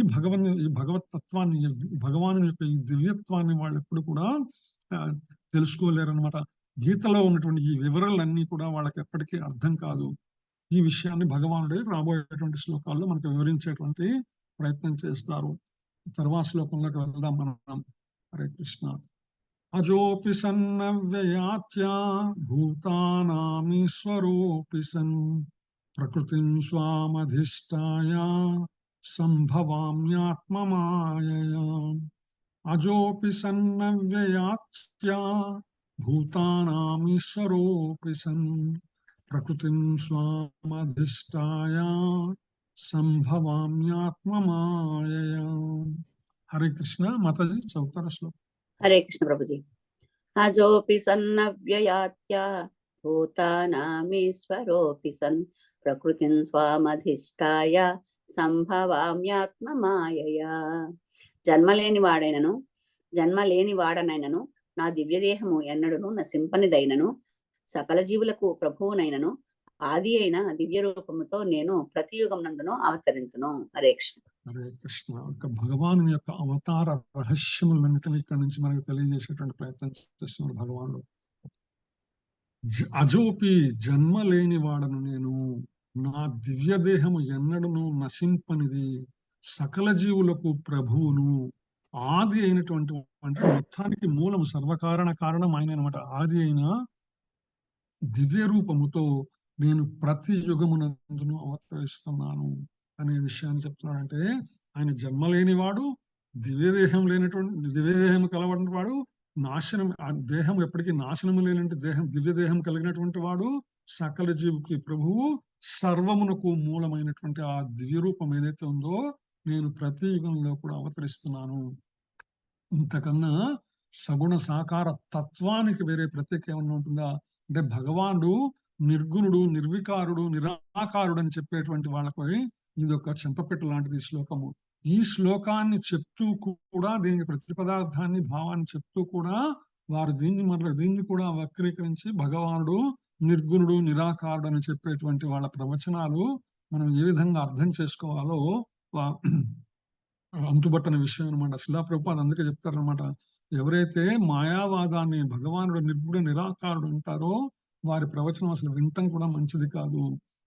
భగవత్ తత్వాన్ని, భగవాను యొక్క ఈ దివ్యత్వాన్ని వాళ్ళు ఎప్పుడు కూడా తెలుసుకోలేరు అనమాట. గీతలో ఉన్నటువంటి ఈ వివరాలన్నీ కూడా వాళ్ళకి ఎప్పటికీ అర్థం కాదు. ఈ విషయాన్ని భగవానుడే రాబోయేటువంటి శ్లోకాల్లో మనకు వివరించేటువంటి ప్రయత్నం చేస్తారు. తర్వాత శ్లోకంలోకి వెళ్దాం మనం. హరే కృష్ణ. అజోపి సన్నవ్యయాత్యా భూతానామీశ్వరోపి సన్ ప్రకృతిం స్వామధిష్టాయ సంభవామ్యాత్మమాయయా. అజోపి సన్నవ్యయాత్యా భూతానామీశ్వరోపి సన్ ప్రకృతిం స్వామధిష్టాయ సంభవామ్యాత్మమాయయా. హరే కృష్ణ. మాతాజీ చదువుతారా శ్లోకం? హరే కృష్ణ ప్రభుజీ. అజోపి సన్నవ్యయాత్యా భూతానామీశ్వరోపి సన్ ప్రకృతిం స్వామధిష్టాయ సంభవామ్యాత్మమాయయా. జన్మలేని వాడనైనను నా దివ్యదేహము ఎన్నడును నశింపనిదైనను సకల జీవులకు ప్రభువునైనను ఆది అయిన దివ్య రూపముతో నేను ప్రతి యుగం నందును అవతరించును. హరే కృష్ణ. హరే కృష్ణ. భగవాను యొక్క అవతార రహస్యములన్నిటిని ఇక్కడ నుంచి మనకు తెలియజేసేటువంటి ప్రయత్నం చేస్తున్నారు భగవానుడు. అజోపి జన్మ లేని వాడను నేను, నా దివ్య దేహము ఎన్నడను నశింపనిది, సకల జీవులకు ప్రభువును, ఆది అయినటువంటి అంటే మొత్తానికి మూలం సర్వకారణ కారణం ఆయన అనమాట. ఆది అయిన దివ్య రూపముతో నేను ప్రతి యుగమునందును అవతరిస్తున్నాను అనే విషయాన్ని చెప్తున్నాడంటే ఆయన జన్మ లేనివాడు, దివ్యదేహం కలవటువంటి వాడు, నాశనం ఆ దేహం ఎప్పటికీ నాశనము లేనంటే దివ్యదేహం కలిగినటువంటి వాడు, సకల జీవుకి ప్రభువు, సర్వమునకు మూలమైనటువంటి ఆ దివ్య రూపం ఏదైతే ఉందో నేను ప్రతి యుగంలో కూడా అవతరిస్తున్నాను. ఇంతకన్నా సగుణ సాకార తత్వానికి వేరే ప్రత్యేక ఏమన్నా ఉంటుందా అంటే భగవానుడు నిర్గుణుడు, నిర్వికారుడు, నిరాకారుడు అని చెప్పేటువంటి వాళ్ళకి ఇది ఒక చెంపపెట్టు లాంటిది శ్లోకము. ఈ శ్లోకాన్ని చెప్తూ కూడా దీనికి ప్రతిపదార్థాన్ని భావాన్ని చెప్తూ కూడా వారు దీన్ని కూడా వక్రీకరించి భగవానుడు నిర్గుణుడు, నిరాకారుడు అని చెప్పేటువంటి వాళ్ళ ప్రవచనాలు మనం ఏ విధంగా అర్థం చేసుకోవాలో అంతుబట్టని విషయం అనమాట. శిలా ప్రభుపాద అందుకే చెప్తారనమాట, ఎవరైతే మాయావాదాన్ని భగవానుడు నిర్గుణ నిరాకారుడు అంటారో వారి ప్రవచనం అసలు వినటం కూడా మంచిది కాదు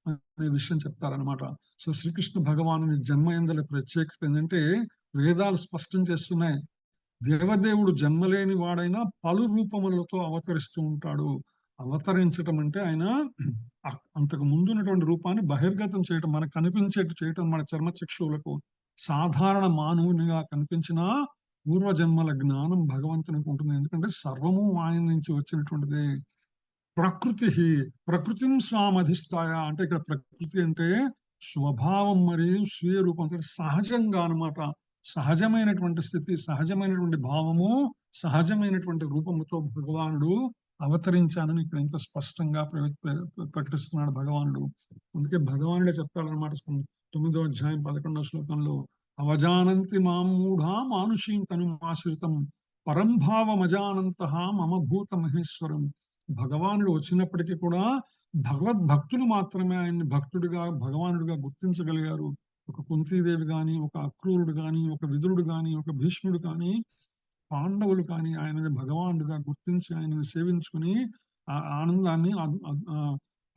అనే విషయం చెప్తారనమాట. సో శ్రీకృష్ణ భగవాను జన్మ యందలి ప్రత్యేకత ఏంటంటే వేదాలు స్పష్టం చేస్తున్నాయి, దేవదేవుడు జన్మలేని వాడైనా పలు రూపములతో అవతరిస్తూ ఉంటాడు. అవతరించటం అంటే ఆయన అంతకు ముందు ఉన్నటువంటి రూపాన్ని బహిర్గతం చేయటం, మనకు కనిపించేట్టు చేయటం, మన చర్మచక్షువులకు సాధారణ మానవునిగా కనిపించిన పూర్వజన్మల జ్ఞానం భగవంతునికి ఉంటుంది. ఎందుకంటే సర్వము ఆయన నుంచి వచ్చినటువంటిదే. ప్రకృతిని స్వామధిష్టాయ అంటే ఇక్కడ ప్రకృతి అంటే స్వభావం మరియు స్వీయ రూపం, సహజంగా అనమాట. సహజమైనటువంటి స్థితి, సహజమైనటువంటి భావము, సహజమైనటువంటి రూపముతో భగవానుడు అవతరించానని ఇక్కడ ఎంత స్పష్టంగా ప్రకటిస్తున్నాడు భగవానుడు. అందుకే భగవానుడే చెప్తాడనమాట 9వ అధ్యాయం 11వ శ్లోకంలో, అవజానంతి మాం మూఢా మానుషీం తనుమాశ్రితం పరంభావమజానంత మమ భూత మహేశ్వరం. భగవానుడు వచ్చినప్పటికీ కూడా భగవద్భక్తులు మాత్రమే ఆయన్ని భగవానుడిగా గుర్తించగలిగారు. ఒక కుంతీదేవి గాని, ఒక అక్రూరుడు గాని, ఒక విదురుడు గాని, ఒక భీష్ముడు కానీ, పాండవులు కానీ ఆయనని భగవానుడిగా గుర్తించి ఆయనని సేవించుకుని ఆ ఆనందాన్ని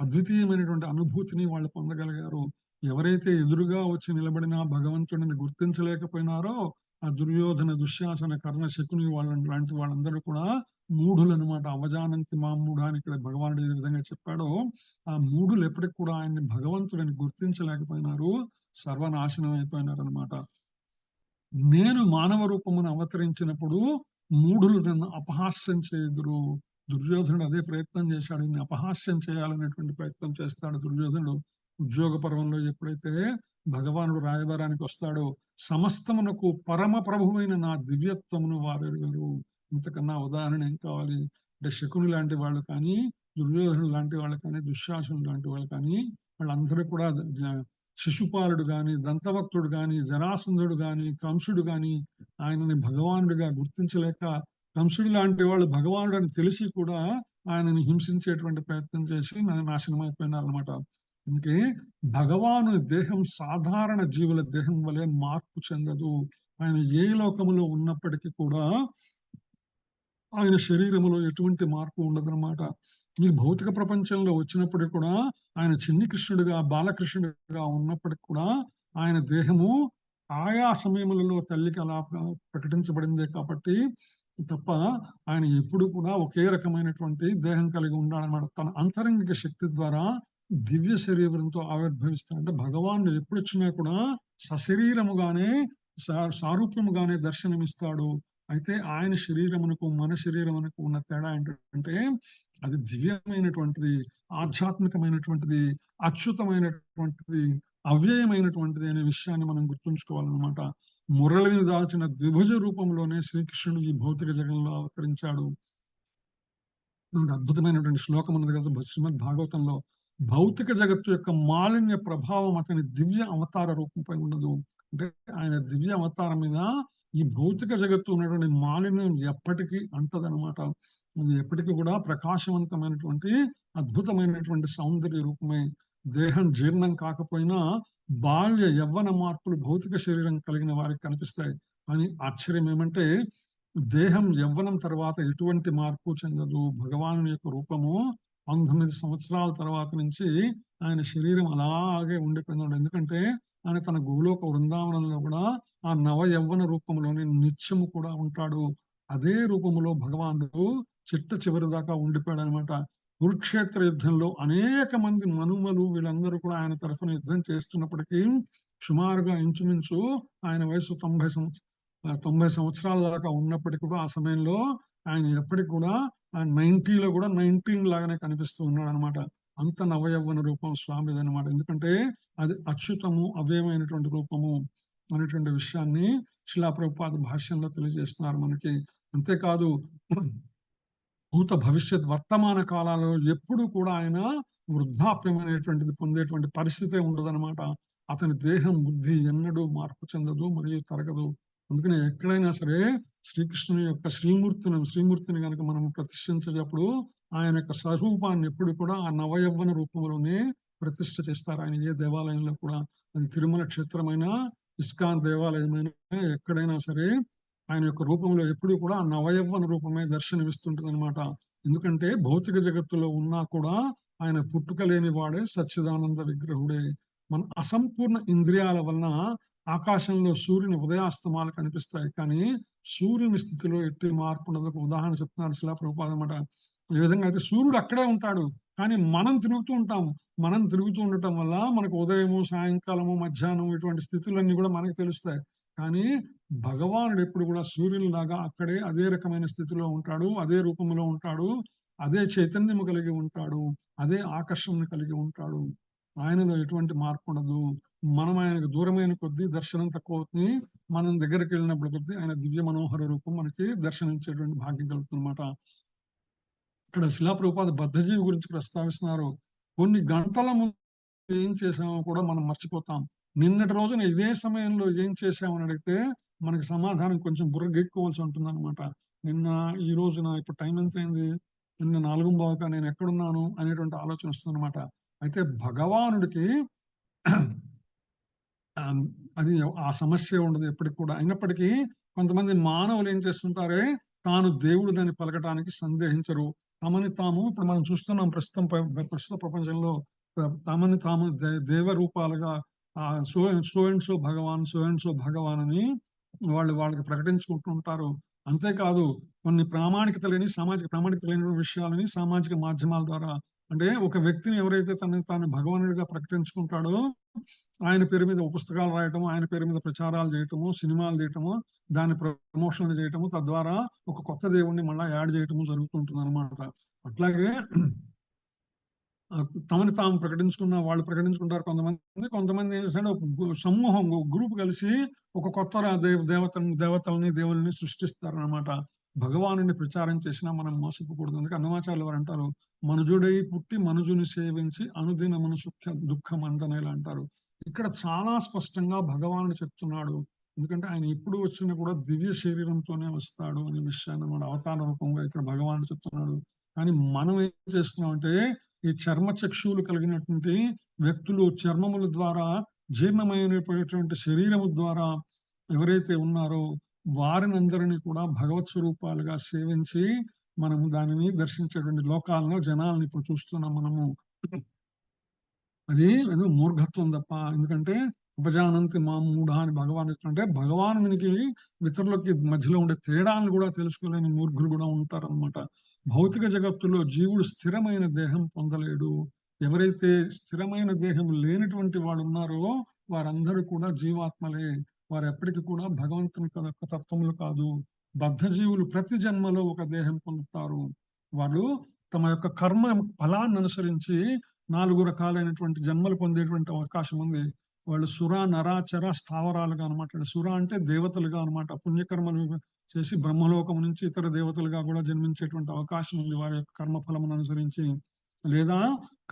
అద్వితీయమైనటువంటి అనుభూతిని వాళ్ళు పొందగలిగారు. ఎవరైతే ఎదురుగా వచ్చి నిలబడినా భగవంతుడిని గుర్తించలేకపోయినారో ఆ దుర్యోధన, దుశ్శాసన, కర్ణ, శకుని లాంటి వాళ్ళందరూ కూడా మూఢులు అనమాట. అవజానంతి మామూఢ అని ఇక్కడ భగవానుడు ఏ విధంగా చెప్పాడో ఆ మూఢులు ఎప్పటికి కూడా ఆయన్ని భగవంతుడిని గుర్తించలేకపోయినారు, సర్వనాశనం అయిపోయినారు అనమాట. నేను మానవ రూపమును అవతరించినప్పుడు మూఢులు నన్ను అపహాస్యం చేయుదురు. దుర్యోధనుడు అదే ప్రయత్నం చేశాడు, ఈయన్ని అపహాస్యం చేయాలనేటువంటి ప్రయత్నం చేస్తాడు దుర్యోధనుడు. ఉద్యోగ పర్వంలో ఎప్పుడైతే భగవానుడు రాయబారానికి వస్తాడో సమస్తమునకు పరమ ప్రభువైన నా దివ్యత్వమును వారెరుగరు. ఇంతకన్నా ఉదాహరణ ఏం కావాలి? అంటే శకుని లాంటి వాళ్ళు కానీ, దుర్యోధనుడు లాంటి వాళ్ళు కానీ, దుశ్శాసనుడు లాంటి వాళ్ళు కానీ వాళ్ళందరూ కూడా శిశుపాలుడు గాని, దంతభక్తుడు గాని, జరాసంధుడు గాని, కంసుడు గాని ఆయనని భగవానుడిగా గుర్తించలేక, కంసుడు లాంటి వాళ్ళు భగవానుడు అని తెలిసి కూడా ఆయనని హింసించేటువంటి ప్రయత్నం చేసి నాశనం అయిపోయినారు అనమాట. అందుకే భగవాను దేహం సాధారణ జీవుల దేహం వలె మార్పు చెందదు. ఆయన ఏ లోకములో ఉన్నప్పటికీ కూడా ఆయన శరీరములో ఎటువంటి మార్పు ఉండదన్నమాట. ఈ భౌతిక ప్రపంచంలో వచ్చినప్పటికీ కూడా ఆయన చిన్ని కృష్ణుడిగా, బాలకృష్ణుడిగా ఉన్నప్పటికి కూడా ఆయన దేహము ఆయా సమయములలో తల్లికి అలా ప్రకటించబడిందే కాబట్టి తప్ప ఆయన ఎప్పుడు కూడా ఒకే రకమైనటువంటి దేహం కలిగి ఉండాలన్నమాట. తన అంతరంగిక శక్తి ద్వారా దివ్య శరీరంతో ఆవిర్భవిస్తాడు. అంటే భగవానుడు ఎప్పుడు వచ్చినా కూడా సశరీరముగానే సారూప్యముగానే దర్శనమిస్తాడు. అయితే ఆయన శరీరమునకు మన శరీరమునకు ఉన్న తేడా ఏంటంటే అది దివ్యమైనటువంటిది, ఆధ్యాత్మికమైనటువంటిది, అచ్యుతమైనటువంటిది, అవ్యయమైనటువంటిది అనే విషయాన్ని మనం గుర్తుంచుకోవాలన్నమాట. మురళిని దాల్చిన ద్విభుజ రూపంలోనే శ్రీకృష్ణుడు ఈ భౌతిక జగంలో అవతరించాడు. మనకు అద్భుతమైనటువంటి శ్లోకం ఉన్నది కదా శ్రీమద్ భాగవతంలో, భౌతిక జగత్తు యొక్క మాలిన్య ప్రభావం అతని దివ్య అవతార రూపంపై ఉండదు. అంటే ఆయన దివ్య అవతారం మీద ఈ భౌతిక జగత్తు ఉన్నటువంటి మాలిన్యం ఎప్పటికీ అంటదనమాట. అది ఎప్పటికీ కూడా ప్రకాశవంతమైనటువంటి అద్భుతమైనటువంటి సౌందర్య రూపమే. దేహం జీర్ణం కాకపోయినా బాల్య యవ్వన మార్పులు భౌతిక శరీరం కలిగిన వారికి కనిపిస్తాయి. కానీ ఆశ్చర్యం ఏమంటే దేహం యవ్వనం తర్వాత ఎటువంటి మార్పు చెందదు. భగవాను యొక్క రూపము 19 సంవత్సరాల తర్వాత నుంచి ఆయన శరీరం అలాగే ఉండిపోయింది. ఎందుకంటే ఆయన తన గోలోక వృందావనంలో కూడా ఆ నవ యవ్వన రూపంలోనే నిత్యము కూడా ఉంటాడు. అదే రూపంలో భగవానుడు చిట్ట చివరి దాకా ఉండిపోయాడు అనమాట. కురుక్షేత్ర యుద్ధంలో అనేక మంది మనుమలు వీళ్ళందరూ కూడా ఆయన తరఫున యుద్ధం చేస్తున్నప్పటికీ సుమారుగా ఇంచుమించు ఆయన వయసు 90 సంవత్సరాల దాకా ఉన్నప్పటికీ కూడా ఆ సమయంలో ఆయన ఎప్పటికి కూడా 90లో కూడా 19 లాగానే కనిపిస్తూ ఉన్నాడు అనమాట. అంత నవయవ్వన రూపం స్వామిది అనమాట. ఎందుకంటే అది అచ్యుతము, అవ్యయమైనటువంటి రూపము అనేటువంటి విషయాన్ని శిలా ప్రభుపాద భాష్యంలో తెలియజేస్తున్నారు మనకి. అంతేకాదు భూత భవిష్యత్ వర్తమాన కాలాలలో ఎప్పుడు కూడా ఆయన వృద్ధాప్యం అనేటువంటిది పొందేటువంటి పరిస్థితే ఉండదన్నమాట. అతని దేహం, బుద్ధి ఎన్నడూ మార్పు చెందదు మరియు తరగదు. అందుకనే ఎక్కడైనా సరే శ్రీకృష్ణుని యొక్క శ్రీమూర్తిని కనుక మనం ప్రతిష్ఠించేటప్పుడు ఆయన యొక్క స్వరూపాన్ని ఎప్పుడు కూడా ఆ నవయవ్వన రూపంలోనే ప్రతిష్ఠ చేస్తారు. ఆయన ఏ దేవాలయంలో కూడా, అది తిరుమల క్షేత్రమైన, ఇస్కాన్ దేవాలయమైన ఎక్కడైనా సరే ఆయన యొక్క రూపంలో ఎప్పుడు కూడా ఆ నవయవ్వన రూపమే దర్శనమిస్తుంటది అనమాట. ఎందుకంటే భౌతిక జగత్తులో ఉన్నా కూడా ఆయన పుట్టుక లేని వాడే సచ్చిదానంద విగ్రహుడే. మన అసంపూర్ణ ఇంద్రియాల వలన ఆకాశంలో సూర్యుని ఉదయాస్తమాలు కనిపిస్తాయి, కానీ సూర్యుని స్థితిలో ఎట్టి మార్పు ఉండదు. ఉదాహరణ చెప్తున్నారు శిలా ప్రభుపాద అన్నమాట. ఈ విధంగా అయితే సూర్యుడు అక్కడే ఉంటాడు, కానీ మనం తిరుగుతూ ఉంటాం. మనం తిరుగుతూ ఉండటం వల్ల మనకు ఉదయము, సాయంకాలము, మధ్యాహ్నం ఇటువంటి స్థితులన్నీ కూడా మనకు తెలుస్తాయి. కానీ భగవానుడు ఎప్పుడు కూడా సూర్యునిలాగా అక్కడే అదే రకమైన స్థితిలో ఉంటాడు, అదే రూపంలో ఉంటాడు, అదే చైతన్యము కలిగి ఉంటాడు, అదే ఆకర్షణను కలిగి ఉంటాడు. ఆయనలో ఎటువంటి మార్పు ఉండదు. మనం ఆయనకు దూరమైన కొద్దీ దర్శనం తక్కువ అవుతుంది. మనం దగ్గరికి వెళ్ళినప్పుడు కొద్దీ ఆయన దివ్య మనోహర రూపం మనకి దర్శనించేటువంటి భాగ్యం కలుగుతుంది అనమాట. ఇక్కడ శిలా ప్రభుపాద బద్ధజీవి గురించి ప్రస్తావిస్తున్నారు. కొన్ని గంటల ముందు ఏం చేసామో కూడా మనం మర్చిపోతాం. నిన్నటి రోజున ఇదే సమయంలో ఏం చేసామని అడిగితే మనకి సమాధానం కొంచెం బుర్రగెక్కువలసి ఉంటుంది అనమాట. నిన్న ఈ రోజున ఇప్పుడు టైం ఎంత అయింది, నిన్న 4:15 నేను ఎక్కడున్నాను అనేటువంటి ఆలోచన వస్తుంది అనమాట. అయితే భగవానుడికి అది ఆ సమస్య ఉండదు ఎప్పటికి కూడా. అయినప్పటికీ కొంతమంది మానవులు ఏం చేస్తుంటారే, తాను దేవుడిదని పలకటానికి సందేహించరు. తమని తాము ఇప్పుడు మనం చూస్తున్నాం ప్రస్తుత ప్రపంచంలో తమని తాము దేవ రూపాలుగా so and so Bhagwan, so and so Bhagwan అని వాళ్ళకి ప్రకటించుకుంటుంటారు. అంతేకాదు కొన్ని సామాజిక ప్రామాణికత లేని విషయాలని సామాజిక మాధ్యమాల ద్వారా, అంటే ఒక వ్యక్తిని ఎవరైతే తాను భగవానుడిగా ప్రకటించుకుంటాడో ఆయన పేరు మీద పుస్తకాలు రాయటము, ఆయన పేరు మీద ప్రచారాలు చేయటము, సినిమాలు చేయటము, దాని ప్రమోషన్లు చేయటము, తద్వారా ఒక కొత్త దేవుణ్ణి మళ్ళా యాడ్ చేయటము జరుగుతుంటుంది అనమాట. అట్లాగే తమని తాము వాళ్ళు ప్రకటించుకుంటారు కొంతమంది ఏం చేస్తారంటే ఒక సమూహం గ్రూప్ కలిసి ఒక కొత్త దేవతల్ని దేవుల్ని సృష్టిస్తారు అనమాట. భగవానుని ప్రచారం చేసినా మనం మోసపోకూడదు. అందుకే అన్నమాచార్యులు వారు అంటారు, మనుజుడై పుట్టి మనుజుని సేవించి అనుదినమును దుఃఖం అంతనేలా అంటారు. ఇక్కడ చాలా స్పష్టంగా భగవానుడు చెప్తున్నాడు. ఎందుకంటే ఆయన ఎప్పుడు వచ్చినా కూడా దివ్య శరీరంతోనే వస్తాడు అనే విషయాన్ని మన అవతార రూపంగా ఇక్కడ భగవానుడు చెప్తున్నాడు. కానీ మనం ఏం చేస్తున్నాం అంటే ఈ చర్మ చక్షువులు కలిగినటువంటి వ్యక్తులు చర్మముల ద్వారా జీర్ణమైనటువంటి శరీరము ద్వారా ఎవరైతే ఉన్నారో వారిని అందరినీ కూడా భగవత్ స్వరూపాలుగా సేవించి మనము దానిని దర్శించేటువంటి లోకాలను జనాలను ఇప్పుడు చూస్తున్నాం మనము. అది ఏదో మూర్ఘత్వం తప్ప. ఎందుకంటే ఉపజానంతి మా మూఢ అని భగవాన్ చెప్తుంటే భగవానునికి ఇతరులకి మధ్యలో ఉండే తేడాలను కూడా తెలుసుకోలేని మూర్ఖులు కూడా ఉంటారన్నమాట. భౌతిక జగత్తులో జీవుడు స్థిరమైన దేహం పొందలేడు. ఎవరైతే స్థిరమైన దేహం లేనటువంటి వాడు ఉన్నారో వారందరూ కూడా జీవాత్మలే. వారు ఎప్పటికీ కూడా భగవంతుని యొక్క తత్వములు కాదు. బద్ధజీవులు ప్రతి జన్మలో ఒక దేహం పొందుతారు. వాళ్ళు తమ యొక్క కర్మ ఫలాన్ని అనుసరించి 4 రకాలైనటువంటి జన్మలు పొందేటువంటి అవకాశం ఉంది. వాళ్ళు సుర, నరాచర, స్థావరాలుగా అనమాట. సుర అంటే దేవతలుగా అనమాట. పుణ్యకర్మలు చేసి బ్రహ్మలోకం నుంచి ఇతర దేవతలుగా కూడా జన్మించేటువంటి అవకాశం ఉంది వారి యొక్క కర్మఫలమును అనుసరించి. లేదా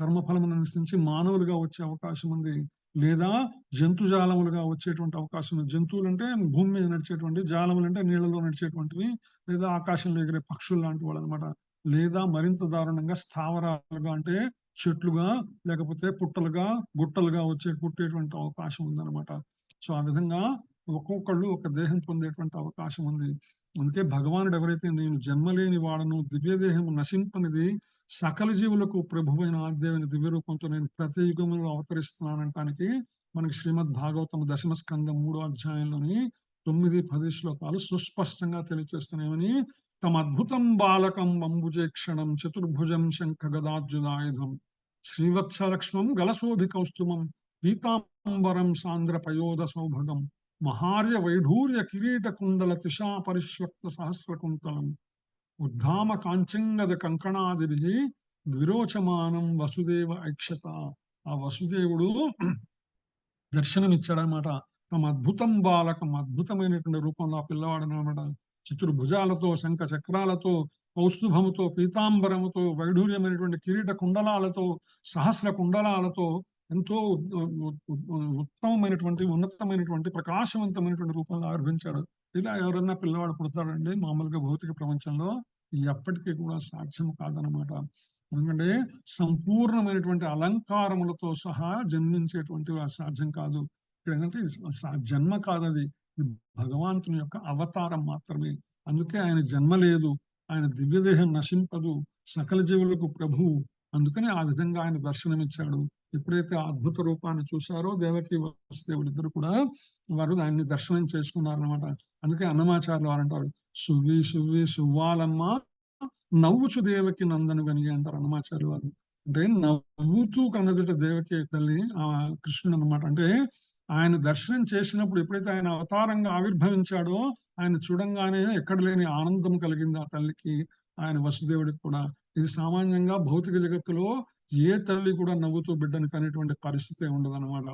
కర్మఫలమును అనుసరించి మానవులుగా వచ్చే అవకాశం ఉంది. లేదా జంతుజాలములుగా వచ్చేటువంటి అవకాశం ఉంది. జంతువులు అంటే భూమి మీద నడిచేటువంటి, జాలములు అంటే నీళ్ళలో నడిచేటువంటివి, లేదా ఆకాశంలో ఎగిరే పక్షులు లాంటి వాళ్ళు అనమాట. లేదా మరింత దారుణంగా స్థావరాలుగా అంటే చెట్లుగా, లేకపోతే పుట్టలుగా, గుట్టలుగా పుట్టేటువంటి అవకాశం ఉందన్నమాట. సో ఆ విధంగా ఒక్కొక్కళ్ళు ఒక దేహం పొందేటువంటి అవకాశం ఉంది. అందుకే భగవానుడు ఎవరైతే నేను జన్మలేని వాడను, దివ్య దేహం నశింపనిది, సకల జీవులకు ప్రభువైన ఆదిదేవుని దివ్య రూపంతో నేను ప్రతి యుగంలో అవతరిస్తున్నానంటానికి మనకి శ్రీమద్ భాగవతం 10వ స్కందం 3వ అధ్యాయంలోని 9-10 శ్లోకాలు సుస్పష్టంగా తెలియజేస్తున్నాయని. తమ అద్భుతం బాలకం అంబుజేక్షణం చతుర్భుజం శంఖ గదార్జునాయుధం శ్రీవత్సలక్ష్మం గలశోభి కౌస్తుమం పీతాంబరం సాంద్ర పయోధ సౌభగం మహార్య వైఢూర్య కిరీట కుండల తిషా పరిశ్వక్త సహస్రకుంతలం ఉద్ధామ కాంచంగద కంకణాదిభి విరోచమానం వసుదేవ ఐక్షత. ఆ వసుదేవుడు దర్శనమిచ్చాడనమాట. తమ అద్భుతం బాలకం, అద్భుతమైనటువంటి రూపంలో ఆ పిల్లవాడు అనమాట. చతుర్భుజాలతో, శంఖ చక్రాలతో, కౌస్తుభముతో, పీతాంబరముతో, వైఢూర్యమైనటువంటి కిరీట కుండలాలతో, సహస్ర కుండలాలతో ఎంతో ఉత్తమమైనటువంటి, ఉన్నతమైనటువంటి, ప్రకాశవంతమైనటువంటి రూపంలో ఆవిర్భించాడు. ఇలా ఎవరన్నా పిల్లవాడు పుడతాడండి మామూలుగా భౌతిక ప్రపంచంలో ఎప్పటికీ కూడా సాధ్యం కాదనమాట. ఎందుకంటే సంపూర్ణమైనటువంటి అలంకారములతో సహా జన్మించేటువంటి సాధ్యం కాదు. ఇక్కడ ఏంటంటే జన్మ కాదది, భగవంతుని యొక్క అవతారం మాత్రమే. అందుకే ఆయన జన్మ లేదు, ఆయన దివ్యదేహం నశింపదు, సకల జీవులకు ప్రభువు. అందుకని ఆ విధంగా ఆయన దర్శనమిచ్చాడు. ఎప్పుడైతే ఆ అద్భుత రూపాన్ని చూశారో దేవకి వసుదేవుడు ఇద్దరు కూడా వారు ఆయన్ని దర్శనం చేసుకున్నారనమాట. అందుకే అన్నమాచార్యులు వారు అంటారు, సువ్వి సువ్వి సువ్వాలమ్మ నవ్వుచు దేవకి నందను కనిగి అంటారు అన్నమాచార్యులు వారు. అంటే నవ్వుతూ కన్నదట దేవకి తల్లి ఆ కృష్ణుడు అనమాట. అంటే ఆయన దర్శనం చేసినప్పుడు ఎప్పుడైతే ఆయన అవతారంగా ఆవిర్భవించాడో ఆయన చూడంగానే ఎక్కడ లేని ఆనందం కలిగింది ఆ తల్లికి, ఆయన వసుదేవుడికి కూడా. ఇది సామాన్యంగా భౌతిక జగత్తులో ఏ తల్లి కూడా నవ్వుతూ బిడ్డను కనేటువంటి పరిస్థితి ఉండదన్నమాట.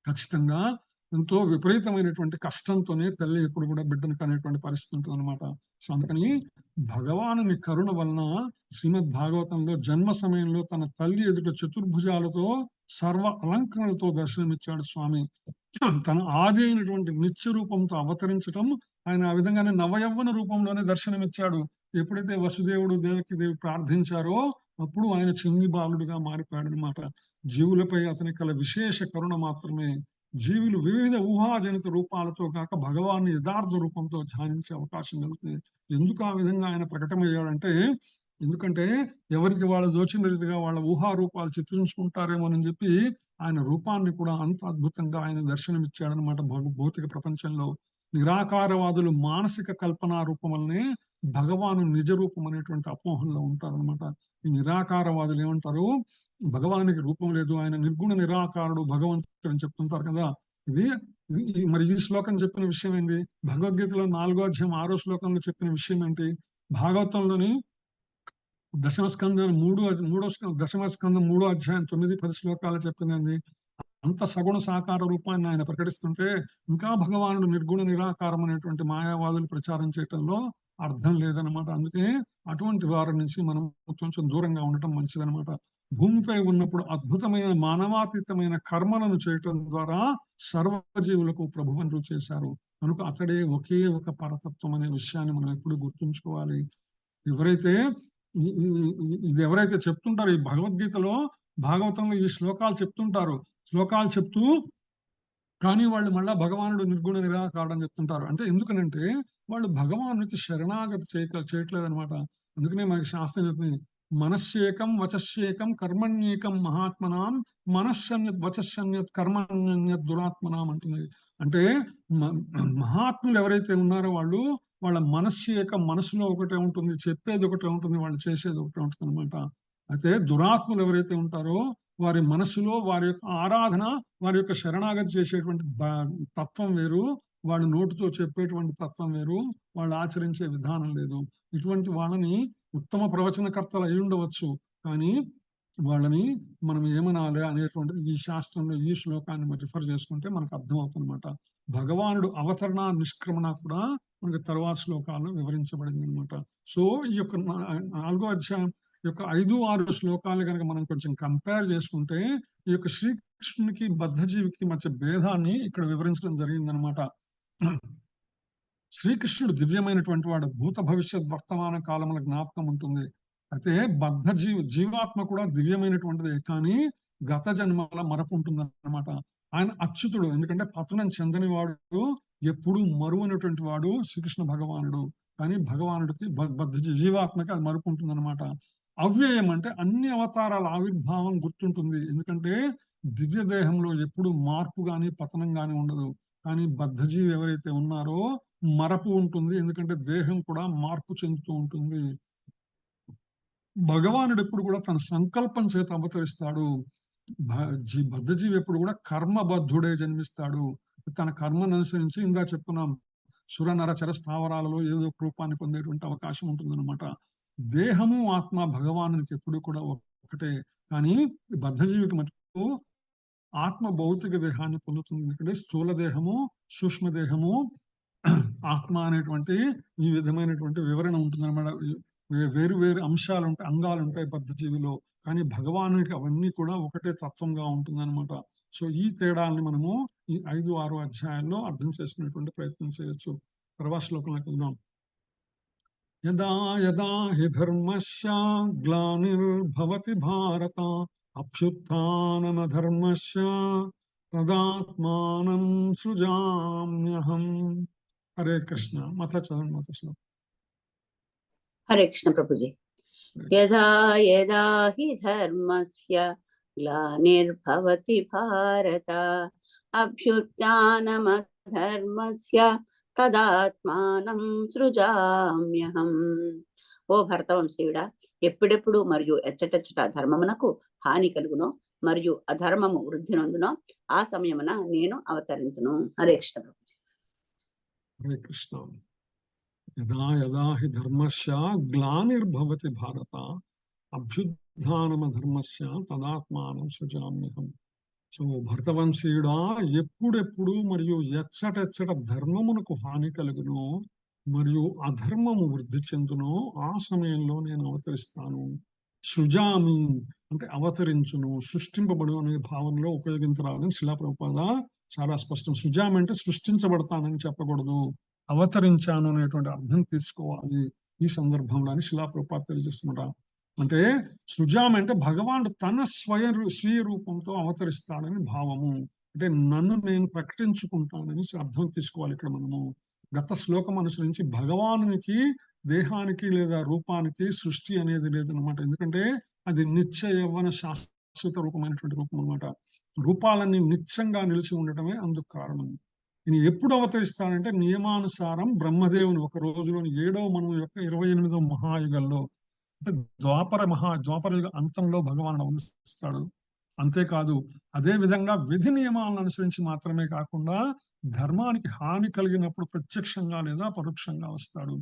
ఖచ్చితంగా ఎంతో విపరీతమైనటువంటి కష్టంతోనే తల్లి ఎప్పుడు కూడా బిడ్డను కనేటువంటి పరిస్థితి ఉంటుంది అనమాట. సో అందుకని భగవానుని కరుణ వలన శ్రీమద్ భాగవతంలో జన్మ సమయంలో తన తల్లి ఎదుట చతుర్భుజాలతో సర్వ అలంకరణలతో దర్శనమిచ్చాడు స్వామి. తన ఆది అయినటువంటి నిత్య రూపంతో అవతరించటం, ఆయన ఆ విధంగానే నవయవ్వన రూపంలోనే దర్శనమిచ్చాడు. ఎప్పుడైతే వసుదేవుడు దేవకి దేవి ప్రార్థించారో అప్పుడు ఆయన చిన్ని బాలుడిగా మారిపోయాడు అనమాట. జీవులపై అతని కల విశేష కరుణ మాత్రమే జీవులు వివిధ ఊహాజనిత రూపాలతో కాక భగవాన్ని యథార్థ రూపంతో ధ్యానించే అవకాశం కలుగుతుంది. ఎందుకు ఆ విధంగా ఆయన ప్రకటమయ్యాడంటే, ఎందుకంటే ఎవరికి వాళ్ళు దోచిన రీతిగా వాళ్ళ ఊహా రూపాలు చిత్రించుకుంటారేమోనని చెప్పి ఆయన రూపాన్ని కూడా అంత అద్భుతంగా ఆయన దర్శనమిచ్చాడనమాట. భౌతిక ప్రపంచంలో నిరాకారవాదులు మానసిక కల్పనా రూపం వల్లనే భగవాను నిజ రూపం అనేటువంటి అపోహంలో ఉంటారనమాట. ఈ నిరాకారవాదులు ఏమంటారు, భగవానికి రూపం లేదు, ఆయన నిర్గుణ నిరాకారుడు భగవంతుడు అని చెప్తుంటారు కదా. ఇది మరి ఈ శ్లోకం చెప్పిన విషయం ఏంటి? భగవద్గీతలో 4వ అధ్యాయం 6వ శ్లోకంలో చెప్పిన విషయం ఏంటి? భాగవతంలోని దశమ స్కందం 3వ అధ్యాయం 9-10 శ్లోకాలు చెప్పింది. అంత సగుణ సాకార రూపాన్ని ఆయన ప్రకటిస్తుంటే ఇంకా భగవానుడు నిర్గుణ నిరాకారం అనేటువంటి మాయావాదులు ప్రచారం చేయటంలో అర్థం లేదనమాట. అందుకే అటువంటి వారి నుంచి మనం కొంచెం దూరంగా ఉండటం మంచిదనమాట. భూమిపై ఉన్నప్పుడు అద్భుతమైన మానవాతీతమైన కర్మలను చేయటం ద్వారా సర్వజీవులకు ప్రభువును చేశారు కనుక అతడే ఒకే ఒక పరతత్వం అనే విషయాన్ని మనం ఎప్పుడు గుర్తుంచుకోవాలి. ఇది ఎవరైతే చెప్తుంటారో ఈ భగవద్గీతలో, భాగవతంలో ఈ శ్లోకాలు చెప్తూ కానీ వాళ్ళు మళ్ళా భగవానుడు నిర్గుణ నిరాకారుడు అని చెప్తుంటారు. అంటే ఎందుకనంటే వాళ్ళు భగవానుడికి శరణాగతి చేయట్లేదు అనమాట. అందుకనే మనకి శాస్త్రం చెప్తుంది, మనస్యేకం వచస్యేకం కర్మణ్యేకం మహాత్మనాం మనశ్శన్యత్ వచస్సన్యత్ కర్మణ్యత్ దురాత్మనాం అంటుంది. అంటే మహాత్ములు ఎవరైతే ఉన్నారో వాళ్ళ మనసులో ఒకటే ఉంటుంది, చెప్పేది ఒకటే ఉంటుంది, వాళ్ళు చేసేది ఒకటే ఉంటుంది అనమాట. అయితే దురాత్ములు ఎవరైతే ఉంటారో వారి మనసులో వారి యొక్క ఆరాధన, వారి యొక్క శరణాగతి చేసేటువంటి తత్వం వేరు, వాళ్ళు నోటితో చెప్పేటువంటి తత్వం వేరు, వాళ్ళు ఆచరించే విధానం లేదు. ఇటువంటి వాళ్ళని ఉత్తమ ప్రవచనకర్తలు అయి ఉండవచ్చు, కానీ వాళ్ళని మనం ఏమనాలి అనేటువంటిది ఈ శాస్త్రంలో ఈ శ్లోకాన్ని రిఫర్ చేసుకుంటే మనకు అర్థమవుతుంది అనమాట. భగవానుడు అవతరణ నిష్క్రమణ కూడా మనకి తర్వాత శ్లోకాల్లో వివరించబడింది అనమాట. సో ఈ యొక్క 4వ అధ్యాయం యొక్క 5-6 శ్లోకాలు కనుక మనం కొంచెం కంపేర్ చేసుకుంటే ఈ యొక్క శ్రీకృష్ణునికి బద్ధజీవికి మధ్య భేదాన్ని ఇక్కడ వివరించడం జరిగిందనమాట. శ్రీకృష్ణుడు దివ్యమైనటువంటి వాడు, భూత భవిష్యత్ వర్తమాన కాలముల జ్ఞాపకం ఉంటుంది. అయితే జీవాత్మ కూడా దివ్యమైనటువంటిదే, కానీ గత జన్మల మరపు ఉంటుంది అన్నమాట. ఆయన అచ్యుతుడు, ఎందుకంటే పతనం చెందని వాడు, ఎప్పుడు మరువైనటువంటి వాడు శ్రీకృష్ణ భగవానుడు. కానీ భగవానుడికి జీవాత్మకి అది మరుపు ఉంటుంది అనమాట. అవ్యయం అంటే అన్ని అవతారాల ఆవిర్భావం గుర్తుంటుంది, ఎందుకంటే దివ్య దేహంలో ఎప్పుడు మార్పు గాని పతనం గాని ఉండదు. కానీ బద్ధజీవి ఎవరైతే ఉన్నారో మరపు ఉంటుంది, ఎందుకంటే దేహం కూడా మార్పు చెందుతూ ఉంటుంది. భగవానుడు ఎప్పుడు కూడా తన సంకల్పం చేత అవతరిస్తాడు. బద్ధజీవి ఎప్పుడు కూడా కర్మబద్ధుడే జన్మిస్తాడు. తన కర్మను అనుసరించి ఇందా చెప్పుకున్నాం, సుర నరచర స్థావరాలలో ఏదో ఒక రూపాన్ని పొందేటువంటి అవకాశం ఉంటుందన్నమాట. దేహము ఆత్మ భగవానునికి ఎప్పుడు కూడా ఒకటే, కానీ బద్ధజీవికి మటుకు ఆత్మ భౌతిక దేహాన్ని పొందుతుంది. ఎందుకంటే స్థూల దేహము, సూక్ష్మ దేహము, ఆత్మ అనేటువంటి ఈ విధమైనటువంటి వివరణ ఉంటుందన్నమాట. వేరు వేరు అంశాలు ఉంటాయి, అంగాలు ఉంటాయి బద్ధజీవిలో, కానీ భగవానునికి అవన్నీ కూడా ఒకటే తత్వంగా ఉంటుందన్నమాట. సో ఈ తేడాన్ని మనము ఈ 5-6 అధ్యాయాల్లో అర్థం చేసుకునేటువంటి ప్రయత్నం చేయొచ్చు. తర్వాత శ్లోకంలోకి వెళ్దాం. యదా యదా హి ధర్మస్య గ్లానిర్భవతి భారత అభ్యుత్థానమధర్మస్య తదాత్మానం సృజామ్యహం. హరే కృష్ణ. మత చదవండి, మత శ్లోకం. హరే కృష్ణ ప్రభుజీ. యదా యదా హి ధర్మస్య గ్లానిర్భవతి భారత అభ్యుత్థానమధర్మస్య తదాత్మానం సృజామ్యహం. ఓ భరతవంశీయుడా, ఎప్పుడెప్పుడు మరియు ఎచ్చటెచ్చట ధర్మమునకు హాని కలుగునో మరియు అధర్మము వృద్ధి నొందునో ఆ సమయమున నేను అవతరింతును. హరే కృష్ణ ప్రభుజీ. హరే కృష్ణ. యదా యదా హి ధర్మస్య గ్లానిర్భవతి భారత అభ్యుత్థానమధర్మస్య తదాత్మానం సృజామ్యహం. సో భరతవంశీయుడా, ఎప్పుడెప్పుడు మరియు ఎచ్చటెచ్చట ధర్మమునకు హాని కలుగునో మరియు అధర్మము వృద్ధి చెందునో ఆ సమయంలో నేను అవతరిస్తాను. సృజామి అంటే అవతరించును, సృష్టింపబడు అనే భావనలో ఉపయోగించరాలని శిలా ప్రభుపాద చాలా స్పష్టం. సృజామి అంటే సృష్టించబడతానని చెప్పకూడదు, అవతరించాను అనేటువంటి అర్థం తీసుకోవాలి ఈ సందర్భంలో అని శిలా ప్రభుపాద తెలియజేస్తున్నట. అంటే సృజామి అంటే భగవానుడు తన స్వీయ రూపంతో అవతరిస్తాడని భావము. అంటే నన్ను నేను ప్రకటించుకుంటానని అర్థం తీసుకోవాలి ఇక్కడ మనము. గత శ్లోకం అనుసరించి భగవానునికి దేహానికి లేదా రూపానికి సృష్టి అనేది లేదనమాట. ఎందుకంటే అది నిత్య యవ్వన శాశ్వత రూపమైనటువంటి రూపం అనమాట. రూపాలన్నీ నిత్యంగా నిలిచి ఉండటమే అందుకు కారణం. ఈయన ఎప్పుడు అవతరిస్తాడంటే నియమానుసారం బ్రహ్మదేవుని ఒక రోజులోని 7వ మనము యొక్క 28వ మహాయుగంలో, అంటే ద్వాపర యుగ అంతంలో భగవానుడు అవతరిస్తాడు. అంతేకాదు అదే విధంగా విధి నియమాలను అనుసరించి మాత్రమే కాకుండా ధర్మానికి హాని కలిగినప్పుడు ప్రత్యక్షంగా లేదా పరోక్షంగా వస్తాడు.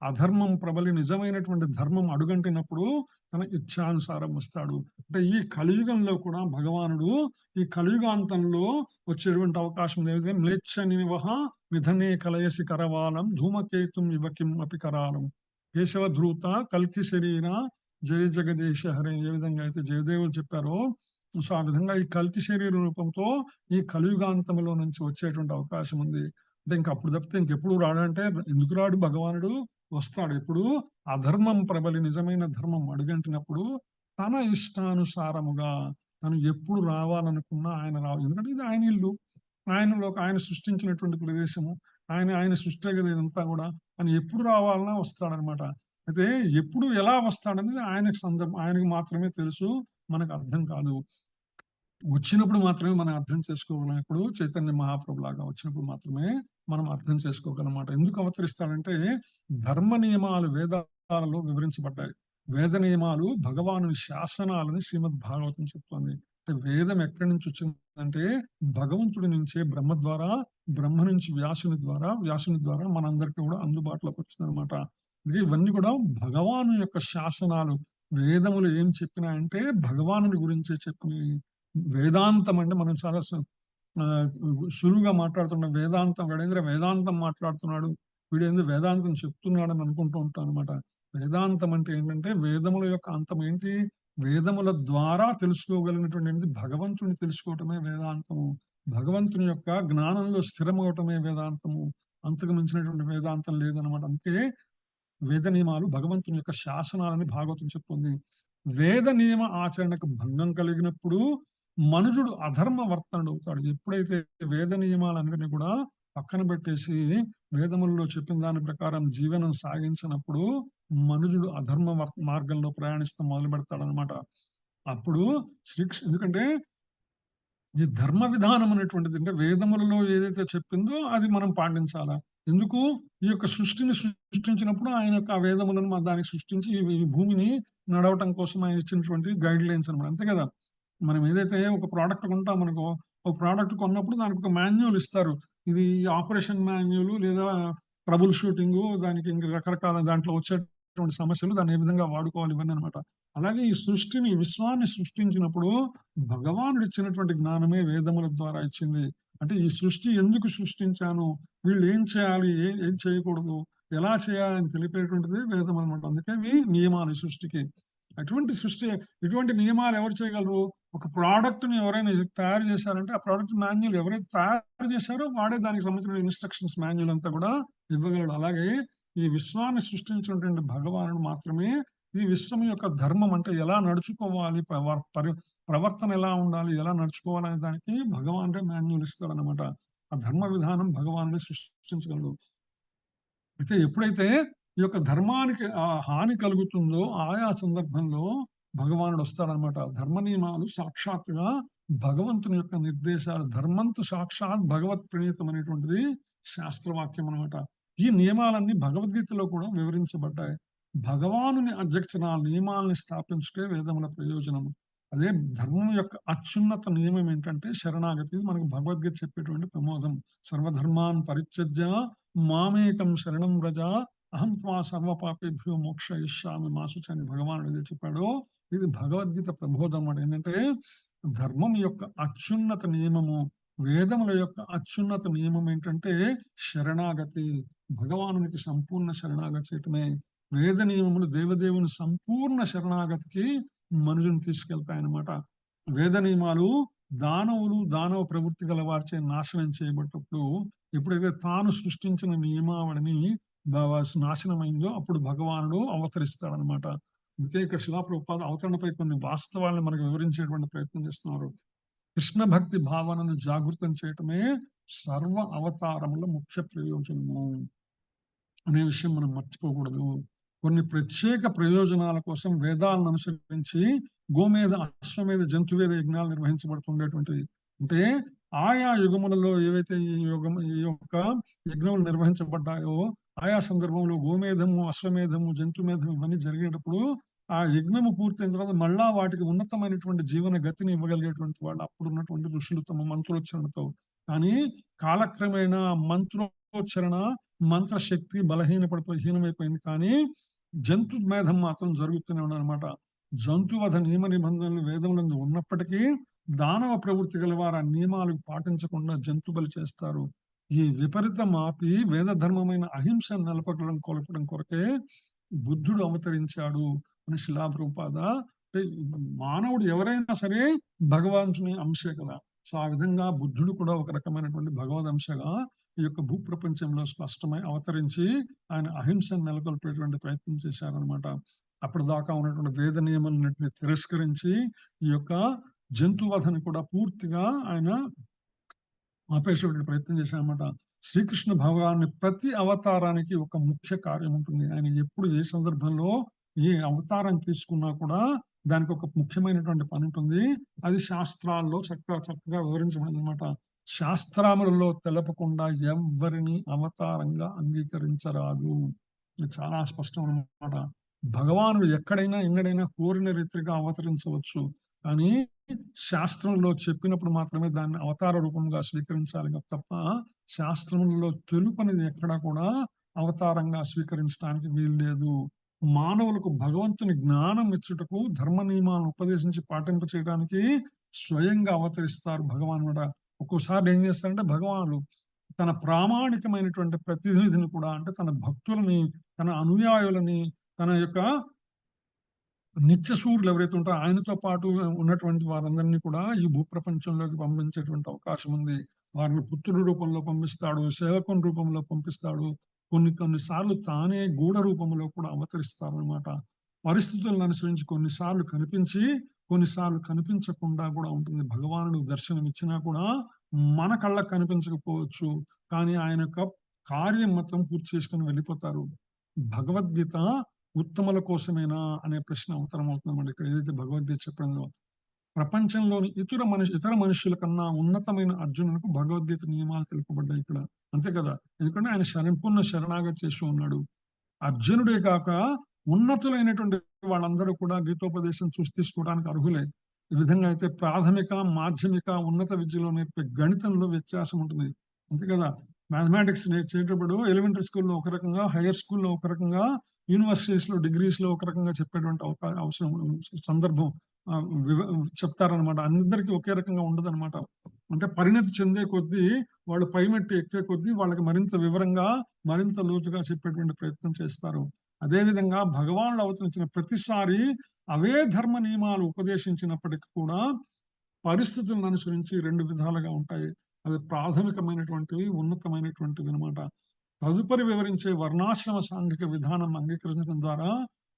అధర్మం ప్రబలి నిజమైనటువంటి ధర్మం అడుగంటినప్పుడు తన ఇచ్ఛానుసారం వస్తాడు. అంటే ఈ కలియుగంలో కూడా భగవానుడు ఈ కలియుగాంతంలో వచ్చేటువంటి అవకాశం ఏదైతే మ్లేచ్ఛ నివహ విధనే కలయసి కరవాలం ధూమకేతుం ఇవకిం అపి కరాలం కేశవ ధృత కల్కి శరీర జయ జగదీశ హరే, ఏ విధంగా అయితే జయదేవులు చెప్పారో సో ఆ విధంగా ఈ కల్కి శరీర రూపంతో ఈ కలియుగాంతంలో నుంచి వచ్చేటువంటి అవకాశం ఉంది. అంటే ఇంక అప్పుడు తప్పితే ఇంకెప్పుడు రాడంటే ఎందుకు రాడు భగవానుడు? వస్తాడు. ఎప్పుడు అధర్మం ప్రబలి నిజమైన ధర్మం అడుగంటినప్పుడు తన ఇష్టానుసారముగా తను ఎప్పుడు రావాలనుకున్నా ఆయన రావు. ఎందుకంటే ఇది ఆయన ఇల్లు, ఆయన సృష్టించినటువంటి ప్రదేశము, ఆయన సృష్టి కదా ఇదంతా కూడా. ఆయన ఎప్పుడు రావాలన్నా వస్తాడనమాట. అయితే ఎప్పుడు ఎలా వస్తాడనేది ఆయనకు మాత్రమే తెలుసు, మనకు అర్థం కాదు. వచ్చినప్పుడు మాత్రమే మనం అర్థం చేసుకోగలం. ఇప్పుడు చైతన్య మహాప్రభు లాగా వచ్చినప్పుడు మాత్రమే మనం అర్థం చేసుకోగలమాట. ఎందుకు అవతరిస్తాడంటే ధర్మ నియమాలు వేదాలలో వివరించబడ్డాయి. వేద నియమాలు భగవానుని శాసనాలని శ్రీమద్ భాగవతం చెప్తోంది. అంటే వేదం ఎక్కడి నుంచి వచ్చిందంటే భగవంతుడి నుంచే బ్రహ్మ ద్వారా, బ్రహ్మ నుంచి వ్యాసుని ద్వారా మనందరికీ కూడా అందుబాటులోకి వచ్చిందనమాట. ఇవన్నీ కూడా భగవాను యొక్క శాసనాలు. వేదములు ఏం చెప్పినాయంటే భగవానుని గురించే చెప్పినవి. వేదాంతం అంటే మనం చాలా సులువుగా మాట్లాడుతున్నాం. వేదాంతం వీడేంద్ర వేదాంతం మాట్లాడుతున్నాడు, వీడేంద్ర వేదాంతం చెప్తున్నాడు అని అనుకుంటూ ఉంటాం అనమాట. వేదాంతం అంటే ఏంటంటే వేదముల యొక్క అంతం ఏంటి? వేదముల ద్వారా తెలుసుకోగలిగినటువంటి భగవంతుని తెలుసుకోవటమే వేదాంతము. భగవంతుని యొక్క జ్ఞానంలో స్థిరమవటమే వేదాంతము. అంతకు మించినటువంటి వేదాంతం లేదనమాట. అందుకే వేద నియమాలు భగవంతుని యొక్క శాసనాలని భాగవతం చెప్తుంది. వేద నియమ ఆచరణకు భంగం కలిగినప్పుడు మనుషుడు అధర్మ వర్తనుడు అవుతాడు. ఎప్పుడైతే వేద నియమాలన్నిటిని కూడా పక్కన పెట్టేసి వేదములలో చెప్పిన దాని ప్రకారం జీవనం సాగించినప్పుడు మనుషుడు అధర్మ మార్గంలో ప్రయాణిస్తూ మొదలు పెడతాడు అనమాట. అప్పుడు ఎందుకంటే ఈ ధర్మ విధానం అనేటువంటిది అంటే వేదములలో ఏదైతే చెప్పిందో అది మనం పాటించాలా. ఎందుకు? ఈ యొక్క సృష్టిని సృష్టించినప్పుడు ఆయన యొక్క వేదములను దానికి సృష్టించి ఈ భూమిని నడవటం కోసం ఆయన ఇచ్చినటువంటి గైడ్ లైన్స్ అనమాట. అంతే కదా. మనం ఏదైతే ఒక ప్రోడక్ట్ కొంటాం మనకు, ఒక ప్రోడక్ట్ కొన్నప్పుడు దానికి ఒక మాన్యువల్ ఇస్తారు. ఇది ఆపరేషన్ మాన్యువల్ లేదా ట్రబుల్ షూటింగ్, దానికి ఇంకా రకరకాల దాంట్లో వచ్చేటువంటి సమస్యలు దాన్ని ఏ విధంగా వాడుకోవాలి ఇవన్నీ అనమాట. అలాగే ఈ విశ్వాన్ని సృష్టించినప్పుడు భగవానుడు ఇచ్చినటువంటి జ్ఞానమే వేదముల ద్వారా ఇచ్చింది. అంటే ఈ సృష్టి ఎందుకు సృష్టించాను, వీళ్ళు ఏం చేయాలి, ఏం చేయకూడదు, ఎలా చేయాలని తెలిపేటువంటిది వేదం అనమాట. అందుకే ఇవి నియమాలు సృష్టికి. ఇటువంటి నియమాలు ఎవరు చేయగలరు? ఒక ప్రోడక్ట్ ని ఎవరైనా తయారు చేశారంటే ఆ ప్రోడక్ట్ మాన్యువల్ ఎవరైతే తయారు చేశారో వాడే దానికి సంబంధించిన ఇన్స్ట్రక్షన్స్ మాన్యువల్ అంతా కూడా ఇవ్వగలడు. అలాగే ఈ విశ్వాన్ని సృష్టించినటువంటి భగవానుడు మాత్రమే ఈ విశ్వం యొక్క ధర్మం అంటే ఎలా నడుచుకోవాలి, ప్రవర్తన ఎలా ఉండాలి, ఎలా నడుచుకోవాలి అనే దానికి భగవానుడే మాన్యువల్ ఇస్తాడు అనమాట. ఆ ధర్మ విధానం భగవానుడే సృష్టించగలడు. అయితే ఎప్పుడైతే ఈ యొక్క ధర్మానికి హాని కలుగుతుందో ఆయా సందర్భంలో భగవానుడు వస్తాడనమాట. ధర్మ నియమాలు సాక్షాత్తుగా భగవంతుని యొక్క నిర్దేశాలు. ధర్మంతు సాక్షాత్ భగవత్ ప్రణీతం అనేటువంటిది శాస్త్రవాక్యం అనమాట. ఈ నియమాలన్నీ భగవద్గీతలో కూడా వివరించబడ్డాయి. భగవానుని అధ్యక్షన నియమాలని స్థాపించుటే వేదముల ప్రయోజనం. అదే ధర్మం యొక్క అత్యున్నత నియమం ఏంటంటే శరణాగతి. మనకు భగవద్గీత చెప్పేటువంటి ప్రమోదం. సర్వధర్మాన్ పరిత్యజ్య మామేకం శరణం వ్రజ అహం త్వా సర్వపాపేభ్యో మోక్షయిష్యామి మా శుచి అని భగవానుడు ఏదో చెప్పాడో ఇది భగవద్గీత ప్రబోధం. అంటే ఏంటంటే ధర్మం యొక్క అత్యున్నత నియమము, వేదముల యొక్క అత్యున్నత నియమం ఏంటంటే శరణాగతి. భగవానునికి సంపూర్ణ శరణాగతి చేయటమే. వేద నియమములు దేవదేవుని సంపూర్ణ శరణాగతికి మనుషుని తీసుకెళ్తాయన్నమాట. వేద నియమాలు దానవ ప్రవృత్తి గల వారిచే నాశనం చేయబడ్డప్పుడు ఎప్పుడైతే తాను సృష్టించిన నియమావళిని నాశనమైందో అప్పుడు భగవానుడు అవతరిస్తాడనమాట. అందుకే ఇక్కడ శిలా ప్రభుపాద అవతరణపై కొన్ని వాస్తవాలను మనకు వివరించేటువంటి ప్రయత్నం చేస్తున్నారు. కృష్ణ భక్తి భావనను జాగృతం చేయటమే సర్వ అవతారముల ముఖ్య ప్రయోజనము అనే విషయం మనం మర్చిపోకూడదు. కొన్ని ప్రత్యేక ప్రయోజనాల కోసం వేదాలను అనుసరించి గోమేధ, అశ్వమేధ, జంతువేద యజ్ఞాలు నిర్వహించబడుతుండేటువంటివి. అంటే ఆయా యుగములలో ఏవైతే ఈ యొక్క యజ్ఞములు నిర్వహించబడ్డాయో ఆయా సందర్భంలో గోమేధము, అశ్వమేధము, జంతుమేధము ఇవన్నీ జరిగేటప్పుడు ఆ యజ్ఞము పూర్తయిన తర్వాత మళ్ళా వాటికి ఉన్నతమైనటువంటి జీవన గతిని ఇవ్వగలిగేటువంటి వాళ్ళు అప్పుడు ఉన్నటువంటి ఋషులు తమ మంత్రోచ్చరణతో. కానీ కాలక్రమేణా మంత్రోచ్చరణ మంత్రశక్తి హీనమైపోయింది. కానీ జంతు మేధం మాత్రం జరుగుతూనే ఉన్నదన్నమాట. జంతువధ నియమ నిబంధనలు వేదములందు ఉన్నప్పటికీ దానవ ప్రవృత్తి గల వారు ఆ నియమాలు పాటించకుండా జంతు బలి చేస్తారు. ఈ విపరీతం ఆపి వేద ధర్మమైన అహింసను కొలపడం కొరకే బుద్ధుడు అవతరించాడు అని శిలా ప్రభుపాద. మానవుడు ఎవరైనా సరే భగవంతుని అంశే కదా. సో ఆ విధంగా బుద్ధుడు కూడా ఒక రకమైనటువంటి భగవద్ అంశగా ఈ యొక్క భూప్రపంచంలో స్పష్టమై అవతరించి ఆయన అహింసను నెలకొల్పేటువంటి ప్రయత్నం చేశారనమాట. అప్పటిదాకా ఉన్నటువంటి వేద నియమాలన్నింటినీ తిరస్కరించి ఈ యొక్క జంతువధని కూడా పూర్తిగా ఆయన ఆపేసేటువంటి ప్రయత్నం చేశారనమాట. శ్రీకృష్ణ భగవాన్ని ప్రతి అవతారానికి ఒక ముఖ్య కార్యం ఉంటుంది. ఆయన ఎప్పుడు ఏ సందర్భంలో ఏ అవతారం తీసుకున్నా కూడా దానికి ఒక ముఖ్యమైనటువంటి పని ఉంటుంది. అది శాస్త్రాల్లో చక్కగా వివరించబడింది అనమాట. శాస్త్రాములలో తెలపకుండా ఎవ్వరిని అవతారంగా అంగీకరించరాదు. ఇది చాలా స్పష్టం అనమాట. భగవానుడు ఎక్కడైనా ఎన్నడైనా కోరిన రీతిగా అవతరించవచ్చు, కానీ శాస్త్రంలో చెప్పినప్పుడు మాత్రమే దాన్ని అవతార రూపంగా స్వీకరించాలి తప్ప శాస్త్రంలో తెలుపనిది ఎక్కడా కూడా అవతారంగా స్వీకరించడానికి వీలు లేదు. మానవులకు భగవంతుని జ్ఞానం ఇచ్చుటకు ధర్మ నియమాలను ఉపదేశించి పాటింప చేయడానికి స్వయంగా అవతరిస్తారు భగవానుడు. ఒక్కోసారి ఏం చేస్తారంటే భగవానుడు తన ప్రామాణికమైనటువంటి ప్రతినిధిని కూడా, అంటే తన భక్తులని, తన అనుయాయులని, తన యొక్క నిత్య సూర్యులు ఎవరైతే ఉంటారో ఆయనతో పాటు ఉన్నటువంటి వారందరినీ కూడా ఈ భూప్రపంచంలోకి పంపించేటువంటి అవకాశం ఉంది. వారిని పుత్రుడి రూపంలో పంపిస్తాడు, సేవకుని రూపంలో పంపిస్తాడు. కొన్నిసార్లు తానే గూఢ రూపంలో కూడా అవతరిస్తారు అనమాట. పరిస్థితులను అనుసరించి కొన్నిసార్లు కనిపించి కొన్నిసార్లు కనిపించకుండా కూడా ఉంటుంది. భగవానుడు దర్శనం ఇచ్చినా కూడా మన కళ్ళకు కనిపించకపోవచ్చు, కానీ ఆయన యొక్క కార్యం మాత్రం పూర్తి చేసుకుని వెళ్ళిపోతారు. భగవద్గీత ఉత్తముల కోసమేనా అనే ప్రశ్న అవతరం అవుతుందన్నమాట. ఇక్కడ ఏదైతే భగవద్గీత చెప్పడంలో ప్రపంచంలోని ఇతర మనుషుల కన్నా ఉన్నతమైన అర్జునులకు భగవద్గీత నియమాలు తెలుపబడ్డాయి ఇక్కడ. అంతే కదా, ఎందుకంటే ఆయన సంపూర్ణ శరణాగతి చేసి ఉన్నాడు. అర్జునుడే కాక ఉన్నతులైనటువంటి వాళ్ళందరూ కూడా గీతోపదేశం తీసుకోవడానికి అర్హులే. ఈ విధంగా అయితే ప్రాథమిక, మాధ్యమిక, ఉన్నత విద్యలో నేర్పే గణితంలో వ్యత్యాసం ఉంటుంది. అంతే కదా, మ్యాథమెటిక్స్ నేర్చేటప్పుడు ఎలిమెంటరీ స్కూల్లో ఒక రకంగా, హైయర్ స్కూల్లో ఒక రకంగా, యూనివర్సిటీస్ లో డిగ్రీస్ లో ఒక రకంగా చెప్పేటువంటి అవసరం సందర్భం చెప్తారనమాట. అందరికీ ఒకే రకంగా ఉండదు అనమాట. అంటే పరిణతి చెందే కొద్దీ వాళ్ళు పైమెట్టు ఎక్కే కొద్దీ వాళ్ళకి మరింత వివరంగా, మరింత లోతుగా చెప్పేటువంటి ప్రయత్నం చేస్తారు. అదేవిధంగా భగవానుడు అవతరించిన ప్రతిసారి అవే ధర్మ నియమాలు ఉపదేశించినప్పటికీ కూడా పరిస్థితులను అనుసరించి రెండు విధాలుగా ఉంటాయి. అవి ప్రాథమికమైనటువంటివి, ఉన్నతమైనటువంటివి అనమాట. తదుపరి వివరించే వర్ణాశ్రమ సాంఘిక విధానం అంగీకరించడం ద్వారా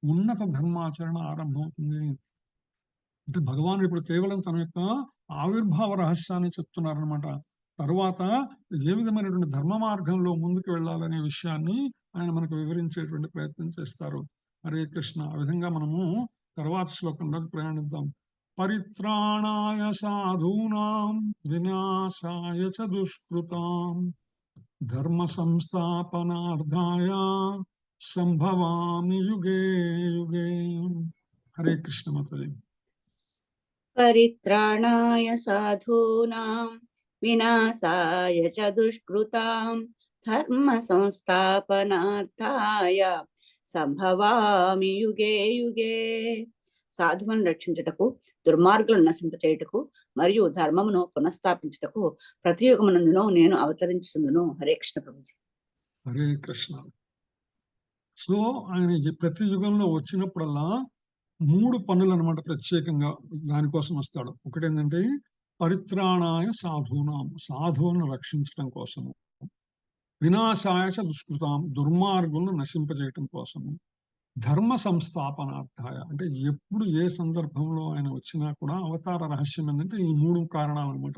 ఉన్నత ధర్మాచరణ ఆరంభమవుతుంది. అంటే భగవానుడు ఇప్పుడు కేవలం తన యొక్క ఆవిర్భావ రహస్యాన్ని చెప్తున్నారనమాట. తరువాత ఏ విధమైనటువంటి ధర్మ మార్గంలో ముందుకు వెళ్ళాలనే విషయాన్ని ఆయన మనకు వివరించేటువంటి ప్రయత్నం చేస్తారు. హరే కృష్ణ. ఆ విధంగా మనము తర్వాత శ్లోకంలోకి ప్రయాణిద్దాం. పరిత్రాణాయ సాధూనాం వినాశాయ చ దుష్కృతాం ధర్మ సంస్థాపనార్థాయ సంభవామి యుగే యుగే. హరే కృష్ణ మాతాజీ. పరిత్రాణాయ సాధూనాం వినాశాయ చ దుష్కృతాం ధర్మ సంస్థాపనార్థాయ సంభవామి యుగే యుగే. సాధువులను రక్షించుటకు, దుర్మార్గులను నశింపచేయుటకు మరియు ధర్మమును పునఃస్థాపించుటకు ప్రతి యుగమునందును నేను అవతరించుదును. హరే కృష్ణ ప్రభుజీ. హరే కృష్ణ. సో ఆయన ప్రతి యుగంలో వచ్చినప్పుడల్లా 3 పనులు అనమాట ప్రత్యేకంగా దానికోసం వస్తాడు. ఒకటి ఏంటంటే పరిత్రాణాయ సాధూనాం, సాధువులను రక్షించడం కోసము, వినాశాయ చ దుష్కృతాం, దుర్మార్గులను నశింపజేయటం కోసము, ధర్మ సంస్థాపనార్థాయ. అంటే ఎప్పుడు ఏ సందర్భంలో ఆయన వచ్చినా కూడా అవతార రహస్యం ఏంటంటే ఈ 3 కారణాలు అన్నమాట.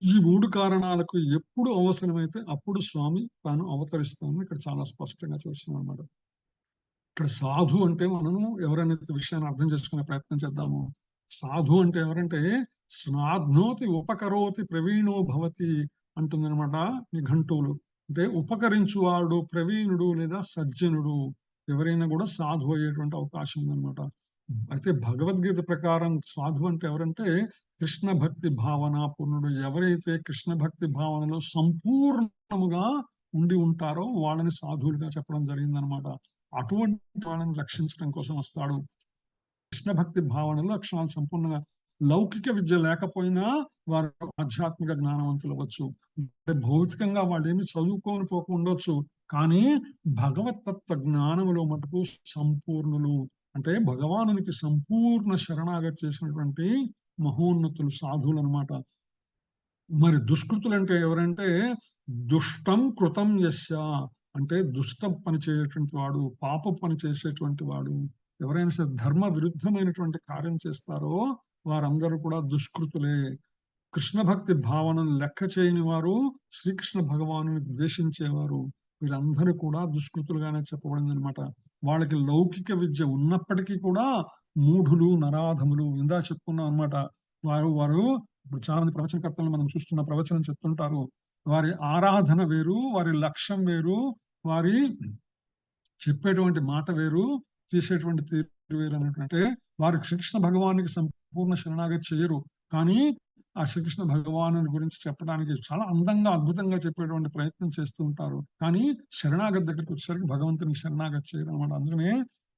ఈ 3 కారణాలకు ఎప్పుడు అవసరమైతే అప్పుడు స్వామి తాను అవతరిస్తానని ఇక్కడ చాలా స్పష్టంగా చూస్తున్నామన్నమాట. ఇక్కడ సాధు అంటే మనము ఎవరనే విషయాన్ని అర్థం చేసుకునే ప్రయత్నం చేద్దాము. సాధు అంటే ఎవరంటే స్నాధ్నోతి ఉపకరోతి ప్రవీణో భవతి అంటుందన్నమాట నిఘంటువులు. అంటే ఉపకరించువాడు ప్రవీణుడు లేదా సజ్జనుడు ఎవరైనా కూడా సాధు అయ్యేటువంటి అవకాశం ఉందన్నమాట. అయితే భగవద్గీత ప్రకారం సాధు అంటే ఎవరంటే కృష్ణ భక్తి భావన పూర్ణుడు. ఎవరైతే కృష్ణ భక్తి భావనలో సంపూర్ణముగా ఉండి ఉంటారో వాళ్ళని సాధువులుగా చెప్పడం జరిగిందనమాట. అటువంటి వాళ్ళని రక్షించడం కోసం వస్తాడు. కృష్ణ భక్తి భావనలో లక్షణాలు సంపూర్ణంగా లౌకిక విద్య లేకపోయినా వారు ఆధ్యాత్మిక జ్ఞానవంతులు అవ్వచ్చు. భౌతికంగా వాళ్ళు ఏమి చదువుకొని పోకుండొచ్చు, కానీ భగవతత్వ జ్ఞానములో మటుకు సంపూర్ణులు. అంటే భగవానునికి సంపూర్ణ శరణాగతి చేసినటువంటి మహోన్నతులు సాధువులు అనమాట. మరి దుష్కృతులు అంటే ఎవరంటే దుష్టం కృతం యస్య, అంటే దుష్టం పని చేయటువంటి వాడు, పాప పని చేసేటువంటి వాడు, ఎవరైనా సరే ధర్మ విరుద్ధమైనటువంటి కార్యం చేస్తారో వారందరూ కూడా దుష్కృతులే. కృష్ణ భక్తి భావనను లెక్క చేయని వారు, శ్రీకృష్ణ భగవాను ద్వేషించేవారు, వీళ్ళందరూ కూడా దుష్కృతులుగానే చెప్పబడింది అనమాట. వాళ్ళకి లౌకిక విద్య ఉన్నప్పటికీ కూడా మూఢులు, నరాధములు ఇందా చెప్పుకున్నాం అనమాట. వారు వారు ఇప్పుడు చాలా మంది ప్రవచనకర్తలను మనం చూస్తున్న ప్రవచనం చెప్తుంటారు. వారి ఆరాధన వేరు, వారి లక్ష్యం వేరు, వారి చెప్పేటువంటి మాట వేరు, చేసేటువంటి తీరు వేరు అన్నట్టు. వారు శ్రీకృష్ణ భగవానికి సంపూర్ణ శరణాగతి చేయరు, కానీ ఆ శ్రీకృష్ణ భగవాను గురించి చెప్పడానికి చాలా అందంగా అద్భుతంగా చెప్పేటువంటి ప్రయత్నం చేస్తూ ఉంటారు. కానీ శరణాగతి దగ్గరికి వచ్చేసరికి భగవంతునికి శరణాగతి చేయరు అనమాట. అందుకనే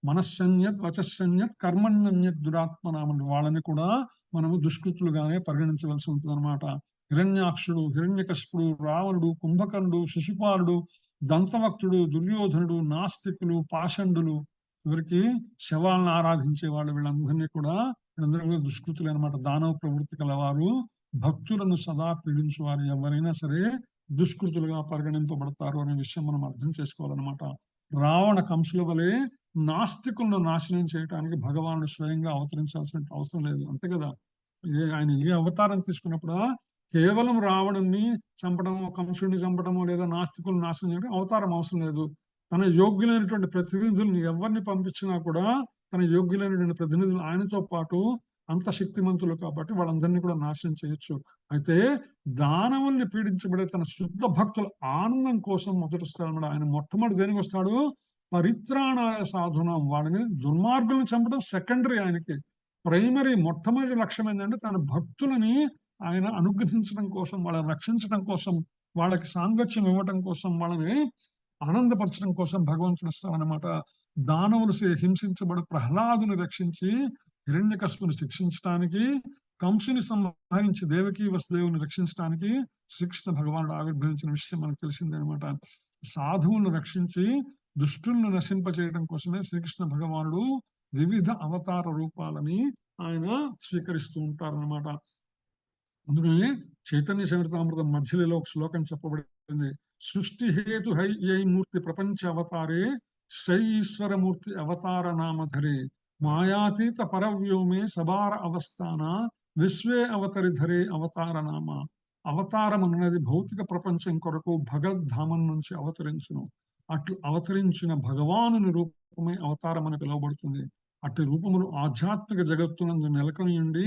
మనస్సన్యత్ వచస్సన్యత్ కర్మణ్యన్యత్ దురాత్మనామని వాళ్ళని కూడా మనము దుష్కృతులుగానే పరిగణించవలసి ఉంటుంది అనమాట. హిరణ్యాక్షుడు, హిరణ్యకశిపుడు, రావణుడు, కుంభకర్ణుడు, శిశుపాలుడు, దంతవక్తుడు, దుర్యోధనుడు, నాస్తికులు, పాషండులు, ఎవరికి శవాలను ఆరాధించే వాళ్ళు, వీళ్ళందరినీ కూడా వీళ్ళందరూ కూడా దుష్కృతులు అనమాట. దానవ ప్రవృత్తి కలవారు, భక్తులను సదా పీడించువారు ఎవరైనా సరే దుష్కృతులుగా పరిగణింపబడతారు అనే విషయం మనం అర్థం చేసుకోవాలన్నమాట. రావణ కంసుల వలె నాస్తికులను నాశనం చేయడానికి భగవానుడు స్వయంగా అవతరించాల్సిన అవసరం లేదు, అంతే కదా. ఆయన ఏ అవతారం తీసుకున్నప్పుడు కేవలం రావణుని చంపడము, కంసుడిని చంపడము, లేదా నాస్తికులను నాశనం చేయడం అవతారం అవసరం లేదు. తన యోగ్యులైనటువంటి ప్రతినిధులను ఎవరిని పంపించినా కూడా తన యోగ్యులైనటువంటి ప్రతినిధులు ఆయనతో పాటు అంత శక్తిమంతులు కాబట్టి వాళ్ళందరినీ కూడా నాశనం చేయొచ్చు. అయితే దానవుల్ని పీడించబడే తన శుద్ధ భక్తుల ఆనందం కోసం మొదటి వస్తాడు ఆయన. మొట్టమొదటి దేనికి వస్తాడు? పరిత్రాణాయ సాధునం. వాళ్ళని దుర్మార్గులను చంపడం సెకండరీ ఆయనకి. ప్రైమరీ మొట్టమొదటి లక్ష్యం ఏంటంటే తన భక్తులని ఆయన అనుగ్రహించడం కోసం, వాళ్ళని రక్షించడం కోసం, వాళ్ళకి సాంగత్యం ఇవ్వటం కోసం, వాళ్ళని ఆనందపరచడం కోసం భగవంతుడు వస్తామన్నమాట. దానవులు హింసించబడు ప్రహ్లాదుని రక్షించి హిరణ్యకశిపుని శిక్షించడానికి, కంసుని సంహరించి దేవకీ వసుదేవుని రక్షించడానికి శ్రీకృష్ణ భగవానుడు ఆవిర్భవించిన విషయం మనకు తెలిసిందే అనమాట. సాధువులను రక్షించి దుష్టులను నశింపచేయడం కోసమే శ్రీకృష్ణ భగవానుడు వివిధ అవతార రూపాలని ఆయన స్వీకరిస్తూ ఉంటారన్నమాట. అందుకని చైతన్య చరితామృతం మధ్యలో ఒక శ్లోకం చెప్పబడింది. సృష్టి హేతు హై మూర్తి ప్రపంచ అవతారే శ్రై ఈశ్వరమూర్తి అవతార నామధరే మాయాతీత పరవ్యోమే సబార అవస్థాన విశ్వే అవతరిధరే అవతార నామ. అవతారం అన్నది భౌతిక ప్రపంచం కొరకు భగవద్ధామం నుంచి అవతరించును. అట్లు అవతరించిన భగవానుని రూపమే అవతారం అని పిలువబడుతుంది. అట్టి రూపములు ఆధ్యాత్మిక జగత్తునందు నెలకొని ఉండి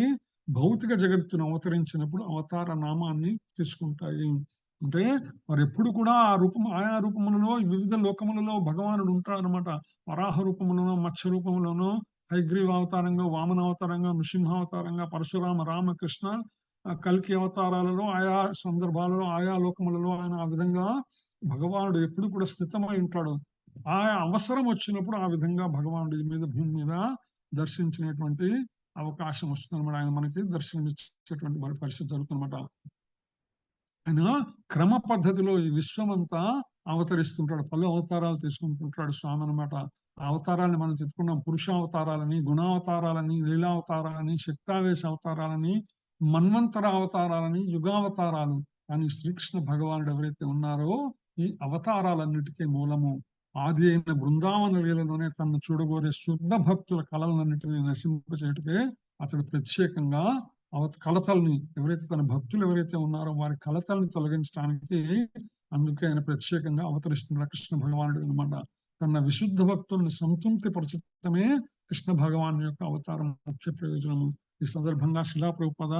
భౌతిక జగత్తును అవతరించినప్పుడు అవతార నామాన్ని తీసుకుంటాయి. అంటే మరి ఎప్పుడు కూడా ఆ రూపం, ఆయా రూపములలో వివిధ లోకములలో భగవానుడు ఉంటాడనమాట. వరాహ రూపములోనో, మత్స్య రూపంలోనో, హైగ్రీవ అవతారంగా, వామన అవతారంగా, నృసింహావతారంగా, పరశురామ, రామకృష్ణ, కల్కి అవతారాలలో ఆయా సందర్భాలలో ఆయా లోకములలో ఆయన ఆ విధంగా భగవానుడు ఎప్పుడు కూడా స్థితమై ఉంటాడు. ఆయా అవసరం వచ్చినప్పుడు ఆ విధంగా భగవానుడి మీద భూమి మీద దర్శించినటువంటి అవకాశం వస్తుంది అనమాట. ఆయన మనకి దర్శనమిచ్చేటువంటి పరిస్థితి జరుగుతుందన్నమాట. ఆయన క్రమ పద్ధతిలో ఈ విశ్వమంతా అవతరిస్తుంటాడు. పలు అవతారాలు తీసుకుంటుంటాడు స్వామి అనమాట. ఆ అవతారాలని మనం చెప్పుకున్నాం. పురుషావతారాలని, గుణావతారాలని, లీలావతారాలని, శక్తావేశ అవతారాలని, మన్వంతర అవతారాలని, యుగావతారాలు. కానీ శ్రీకృష్ణ భగవానుడు ఎవరైతే ఉన్నారో ఈ అవతారాలన్నిటికీ మూలము. ఆది అయిన బృందావన లీలలోనే తనను చూడగోరే శుద్ధ భక్తుల కళలన్నింటినీ నశింపచేయటకే అతడు ప్రత్యేకంగా కలతల్ని ఎవరైతే తన భక్తులు ఎవరైతే ఉన్నారో వారి కలతల్ని తొలగించడానికి అందుకే ఆయన ప్రత్యేకంగా అవతరిస్తున్న కృష్ణ భగవానుడు అనమాట. తన విశుద్ధ భక్తుల్ని సంతృప్తి పరచడమే కృష్ణ భగవాన్ యొక్క అవతారం ముఖ్య ప్రయోజనము. ఈ సందర్భంగా శిలా ప్రభుపాద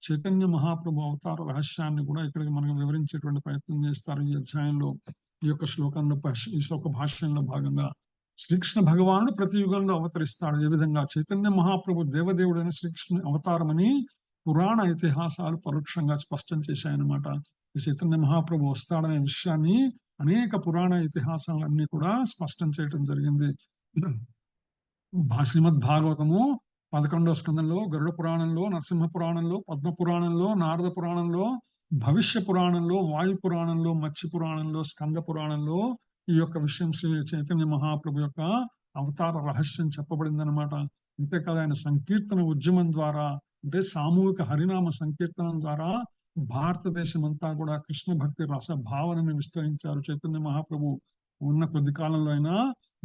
చైతన్య మహాప్రభు అవతార రహస్యాన్ని కూడా ఇక్కడికి మనకు వివరించేటువంటి ప్రయత్నం చేస్తారు ఈ అధ్యాయంలో, ఈ యొక్క శ్లోకంలో, ఈ శ్లోక భాష్యంలో భాగంగా. శ్రీకృష్ణ భగవానుడు ప్రతి యుగంలో అవతరిస్తాడు. ఏ విధంగా చైతన్య మహాప్రభు దేవదేవుడైన శ్రీకృష్ణ అవతారమని పురాణ ఇతిహాసాలు పరోక్షంగా స్పష్టం చేశాయన్నమాట. ఈ చైతన్య మహాప్రభు వస్తాడనే విషయాన్ని అనేక పురాణ ఇతిహాసాలన్నీ కూడా స్పష్టం చేయటం జరిగింది. శ్రీమద్ భాగవతము 11వ స్కందంలో, గరుడ పురాణంలో, నరసింహ పురాణంలో, పద్మ పురాణంలో, నారద పురాణంలో, భవిష్య పురాణంలో, వాయు పురాణంలో, మత్స్య పురాణంలో, స్కంద పురాణంలో ఈ యొక్క విషయం శ్రీ చైతన్య మహాప్రభు యొక్క అవతార రహస్యం చెప్పబడింది అనమాట. అంతేకాదు ఆయన సంకీర్తన ఉద్యమం ద్వారా, అంటే సామూహిక హరినామ సంకీర్తనం ద్వారా భారతదేశం అంతా కూడా కృష్ణ భక్తి రస భావనని విస్తరించారు. చైతన్య మహాప్రభు ఉన్న కొద్ది కాలంలో అయినా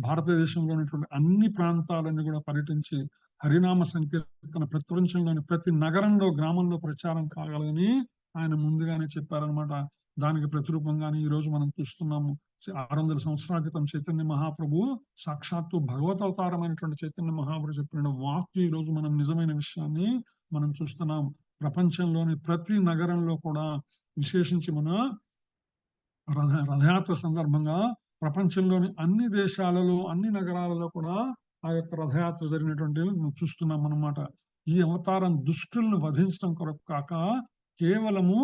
భారతదేశంలో ఉన్నటువంటి అన్ని ప్రాంతాలన్నీ కూడా పర్యటించి హరినామ సంకీర్తన ప్రపంచంలోని ప్రతి నగరంలో, గ్రామంలో ప్రచారం కాగలని ఆయన ముందుగానే చెప్పారనమాట. దానికి ప్రతిరూపంగానే ఈ రోజు మనం చూస్తున్నాము. 600 సంవత్సరాల క్రితం చైతన్య మహాప్రభు సాక్షాత్తు భగవతవతారమైనటువంటి చైతన్య మహాప్రభు చెప్పిన వాక్కు ఈ రోజు మనం నిజమైన విషయాన్ని మనం చూస్తున్నాం. ప్రపంచంలోని ప్రతి నగరంలో కూడా, విశేషించి మన రథయాత్ర సందర్భంగా ప్రపంచంలోని అన్ని దేశాలలో, అన్ని నగరాలలో కూడా ఆ యొక్క రథయాత్ర జరిగినటువంటి చూస్తున్నాం అన్నమాట. ఈ అవతారం దుష్టులను వధించడం కొరకు కాక కేవలము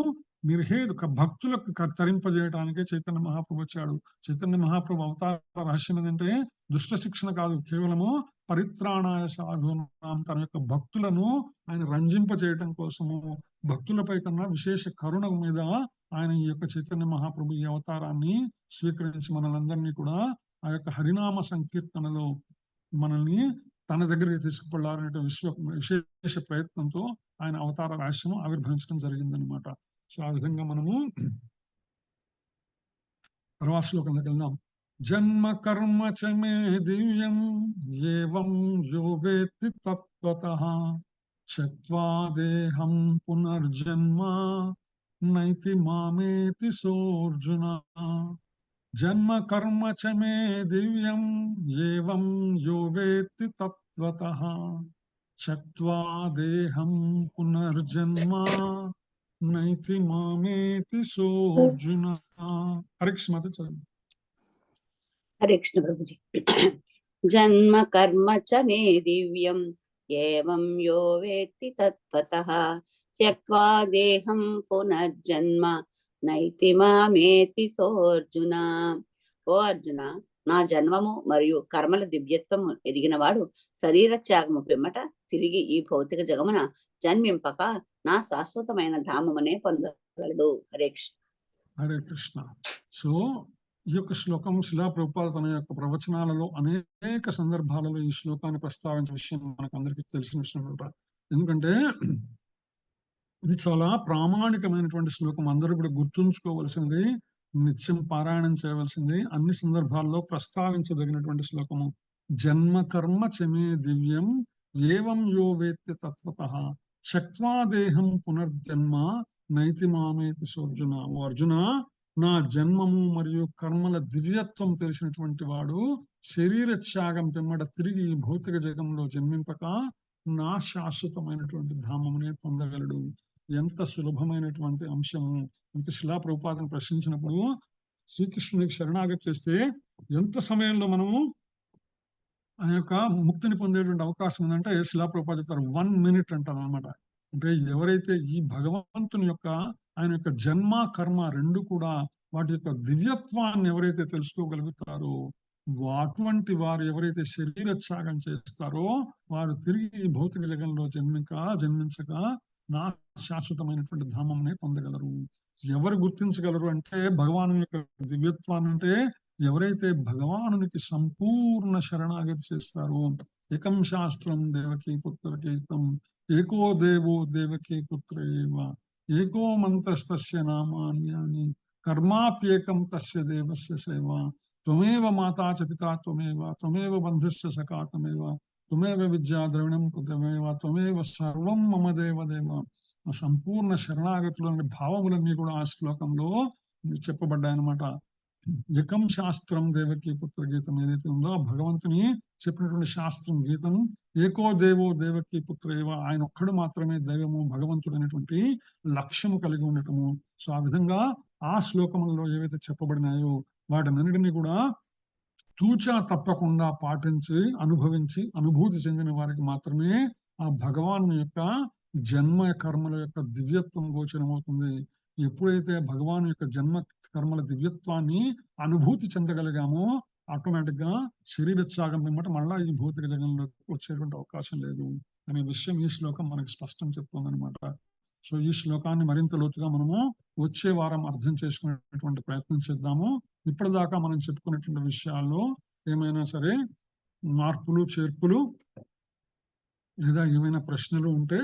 నిర్హేతుక భక్తులకు తరింపజేయడానికే చైతన్య మహాప్రభు వచ్చాడు. చైతన్య మహాప్రభు అవతార రహస్యం ఏంటంటే దుష్ట శిక్షణ కాదు, కేవలము పరిత్రాణాయ సాధూనాం, తన యొక్క భక్తులను ఆయన రంజింపజేయటం కోసము, భక్తులపై కన్నా విశేష కరుణ మీద ఆయన ఈ యొక్క చైతన్య మహాప్రభు ఈ అవతారాన్ని స్వీకరించి మనలందరినీ కూడా ఆ యొక్క హరినామ సంకీర్తనలో మనల్ని తన దగ్గరికి తీసుకుపడాలనే విశేష ప్రయత్నంతో ఆయన అవతార రహస్యం ఆవిర్భవించడం జరిగిందనమాట. సో ఆ విధంగా మనము తర్వాత శ్లోకంలోకి వెళ్దాం. జన్మ కర్మ చ మే దివ్యం ఏవం యో వేత్తి తత్వతః త్యక్త్వా దేహం పునర్జన్మ నైతి మామేతి సోర్జున. జన్మ కర్మ చ మే దివ్యం ఏవం యో వేత్తి తత్వతః త్యక్త్వా దేహం పునర్జన్మ నైతి మామేతి సోర్జున. హరే కృష్ణ మాత చదువు. హరే కృష్ణ ప్రభుజీ. జన్మ కర్మ చ మే దివ్యం ఏవం యో వేత్తి తత్వతః త్యక్త్వా దేహం పునర్జన్మ నైతి మామేతి సోర్జున. ఓ అర్జున, నా జన్మము మరియు కర్మల దివ్యత్వము ఎరిగినవాడు శరీర త్యాగము పిమ్మట తిరిగి ఈ భౌతిక జగమున జన్మింపక నా శాశ్వతమైన ధామమనే పొందగలడు. హరే కృష్ణ. హరే కృష్ణ. సో ఈ యొక్క శ్లోకం శిలా ప్రభుపాద తన యొక్క ప్రవచనాలలో అనేక సందర్భాలలో ఈ శ్లోకాన్ని ప్రస్తావించిన విషయం మనకు అందరికీ తెలిసిన విషయం. ఎందుకంటే ఇది చాలా ప్రామాణికమైనటువంటి శ్లోకం, అందరూ కూడా గుర్తుంచుకోవలసింది, నిత్యం పారాయణం చేయవలసింది, అన్ని సందర్భాల్లో ప్రస్తావించదగినటువంటి శ్లోకము. జన్మ కర్మ చమే దివ్యం ఏవం యో వేత్తి తత్వతః త్యక్త్వా దేహం పునర్జన్మ నైతి మామేతి సోర్జున. ఓ అర్జున, నా జన్మము మరియు కర్మల దివ్యత్వం తెలిసినటువంటి వాడు శరీర త్యాగం పిమ్మట తిరిగి ఈ భౌతిక జగంలో జన్మింపక నా శాశ్వతమైనటువంటి ధామమునే పొందగలడు. ఎంత సులభమైనటువంటి అంశము. ఇంత శిలా ప్రభుపాదను ప్రశ్నించినప్పుడు శ్రీకృష్ణునికి శరణాగతి చేస్తే ఎంత సమయంలో మనము ఆ యొక్క ముక్తిని పొందేటువంటి అవకాశం ఉందంటే శిలా ప్రభుపాద చెప్తారు 1 minute అంటారు అనమాట. అంటే ఎవరైతే ఈ భగవంతుని యొక్క ఆయన యొక్క జన్మ కర్మ రెండు కూడా వాటి యొక్క దివ్యత్వాన్ని ఎవరైతే తెలుసుకోగలుగుతారో, అటువంటి వారు ఎవరైతే శరీర త్యాగం చేస్తారో వారు తిరిగి భౌతిక జగంలో జన్మించక నా శాశ్వతమైనటువంటి ధామంనే పొందగలరు. ఎవరు గుర్తించగలరు అంటే భగవాను యొక్క దివ్యత్వాన్ని, అంటే ఎవరైతే భగవానునికి సంపూర్ణ శరణాగతి చేస్తారో. ఏకం శాస్త్రం దేవకీ పుత్రకేతం ఏకో దేవో దేవకీ పుత్ర ఏవ ఏకో మంత్రస్తస్య నామాన్యాని కర్మాప్యేకం తస్య దేవస్య సేవ త్వమేవ మాతా చ పితా త్వమేవ, త్వమేవ బంధుశ్చ సఖా త్వమేవ, త్వమేవ విద్యా ద్రవిణం త్వమేవ, త్వమేవ సర్వం మమ దేవదేవ. సంపూర్ణ శరణాగతులోని భావములన్నీ కూడా ఆ శ్లోకంలో చెప్పబడ్డాయన్నమాట. యకం శాస్త్రం దేవకి పుత్ర గీతం ఏదైతే ఉందో ఆ భగవంతుని చెప్పినటువంటి శాస్త్రం గీతం, ఏకో దేవో దేవకి పుత్ర ఏవ, ఆయన ఒక్కడు మాత్రమే దైవము భగవంతుడు అనేటువంటి లక్ష్యము కలిగి ఉండటము. సో ఆ విధంగా ఆ శ్లోకములలో ఏవైతే చెప్పబడినాయో వాటినన్నిటినీ కూడా తూచా తప్పకుండా పాటించి అనుభవించి అనుభూతి చెందిన వారికి మాత్రమే ఆ భగవాన్ యొక్క జన్మ కర్మల యొక్క దివ్యత్వం గోచరమవుతుంది. ఎప్పుడైతే భగవాన్ యొక్క జన్మ కర్మల దివ్యత్వాన్ని అనుభూతి చెందగలిగామో ఆటోమేటిక్ గా శరీర త్యాగం పిమ్మట మళ్ళా ఈ భౌతిక జగంలోకి వచ్చేటువంటి అవకాశం లేదు అనే విషయం ఈ శ్లోకం మనకి స్పష్టం చెప్తుంది అనమాట. సో ఈ శ్లోకాన్ని మరింత లోతుగా మనము వచ్చే వారం అర్థం చేసుకునేటువంటి ప్రయత్నం చేద్దాము. ఇప్పటిదాకా మనం చెప్పుకునేటువంటి విషయాల్లో ఏమైనా సరే మార్పులు చేర్పులు లేదా ఏమైనా ప్రశ్నలు ఉంటే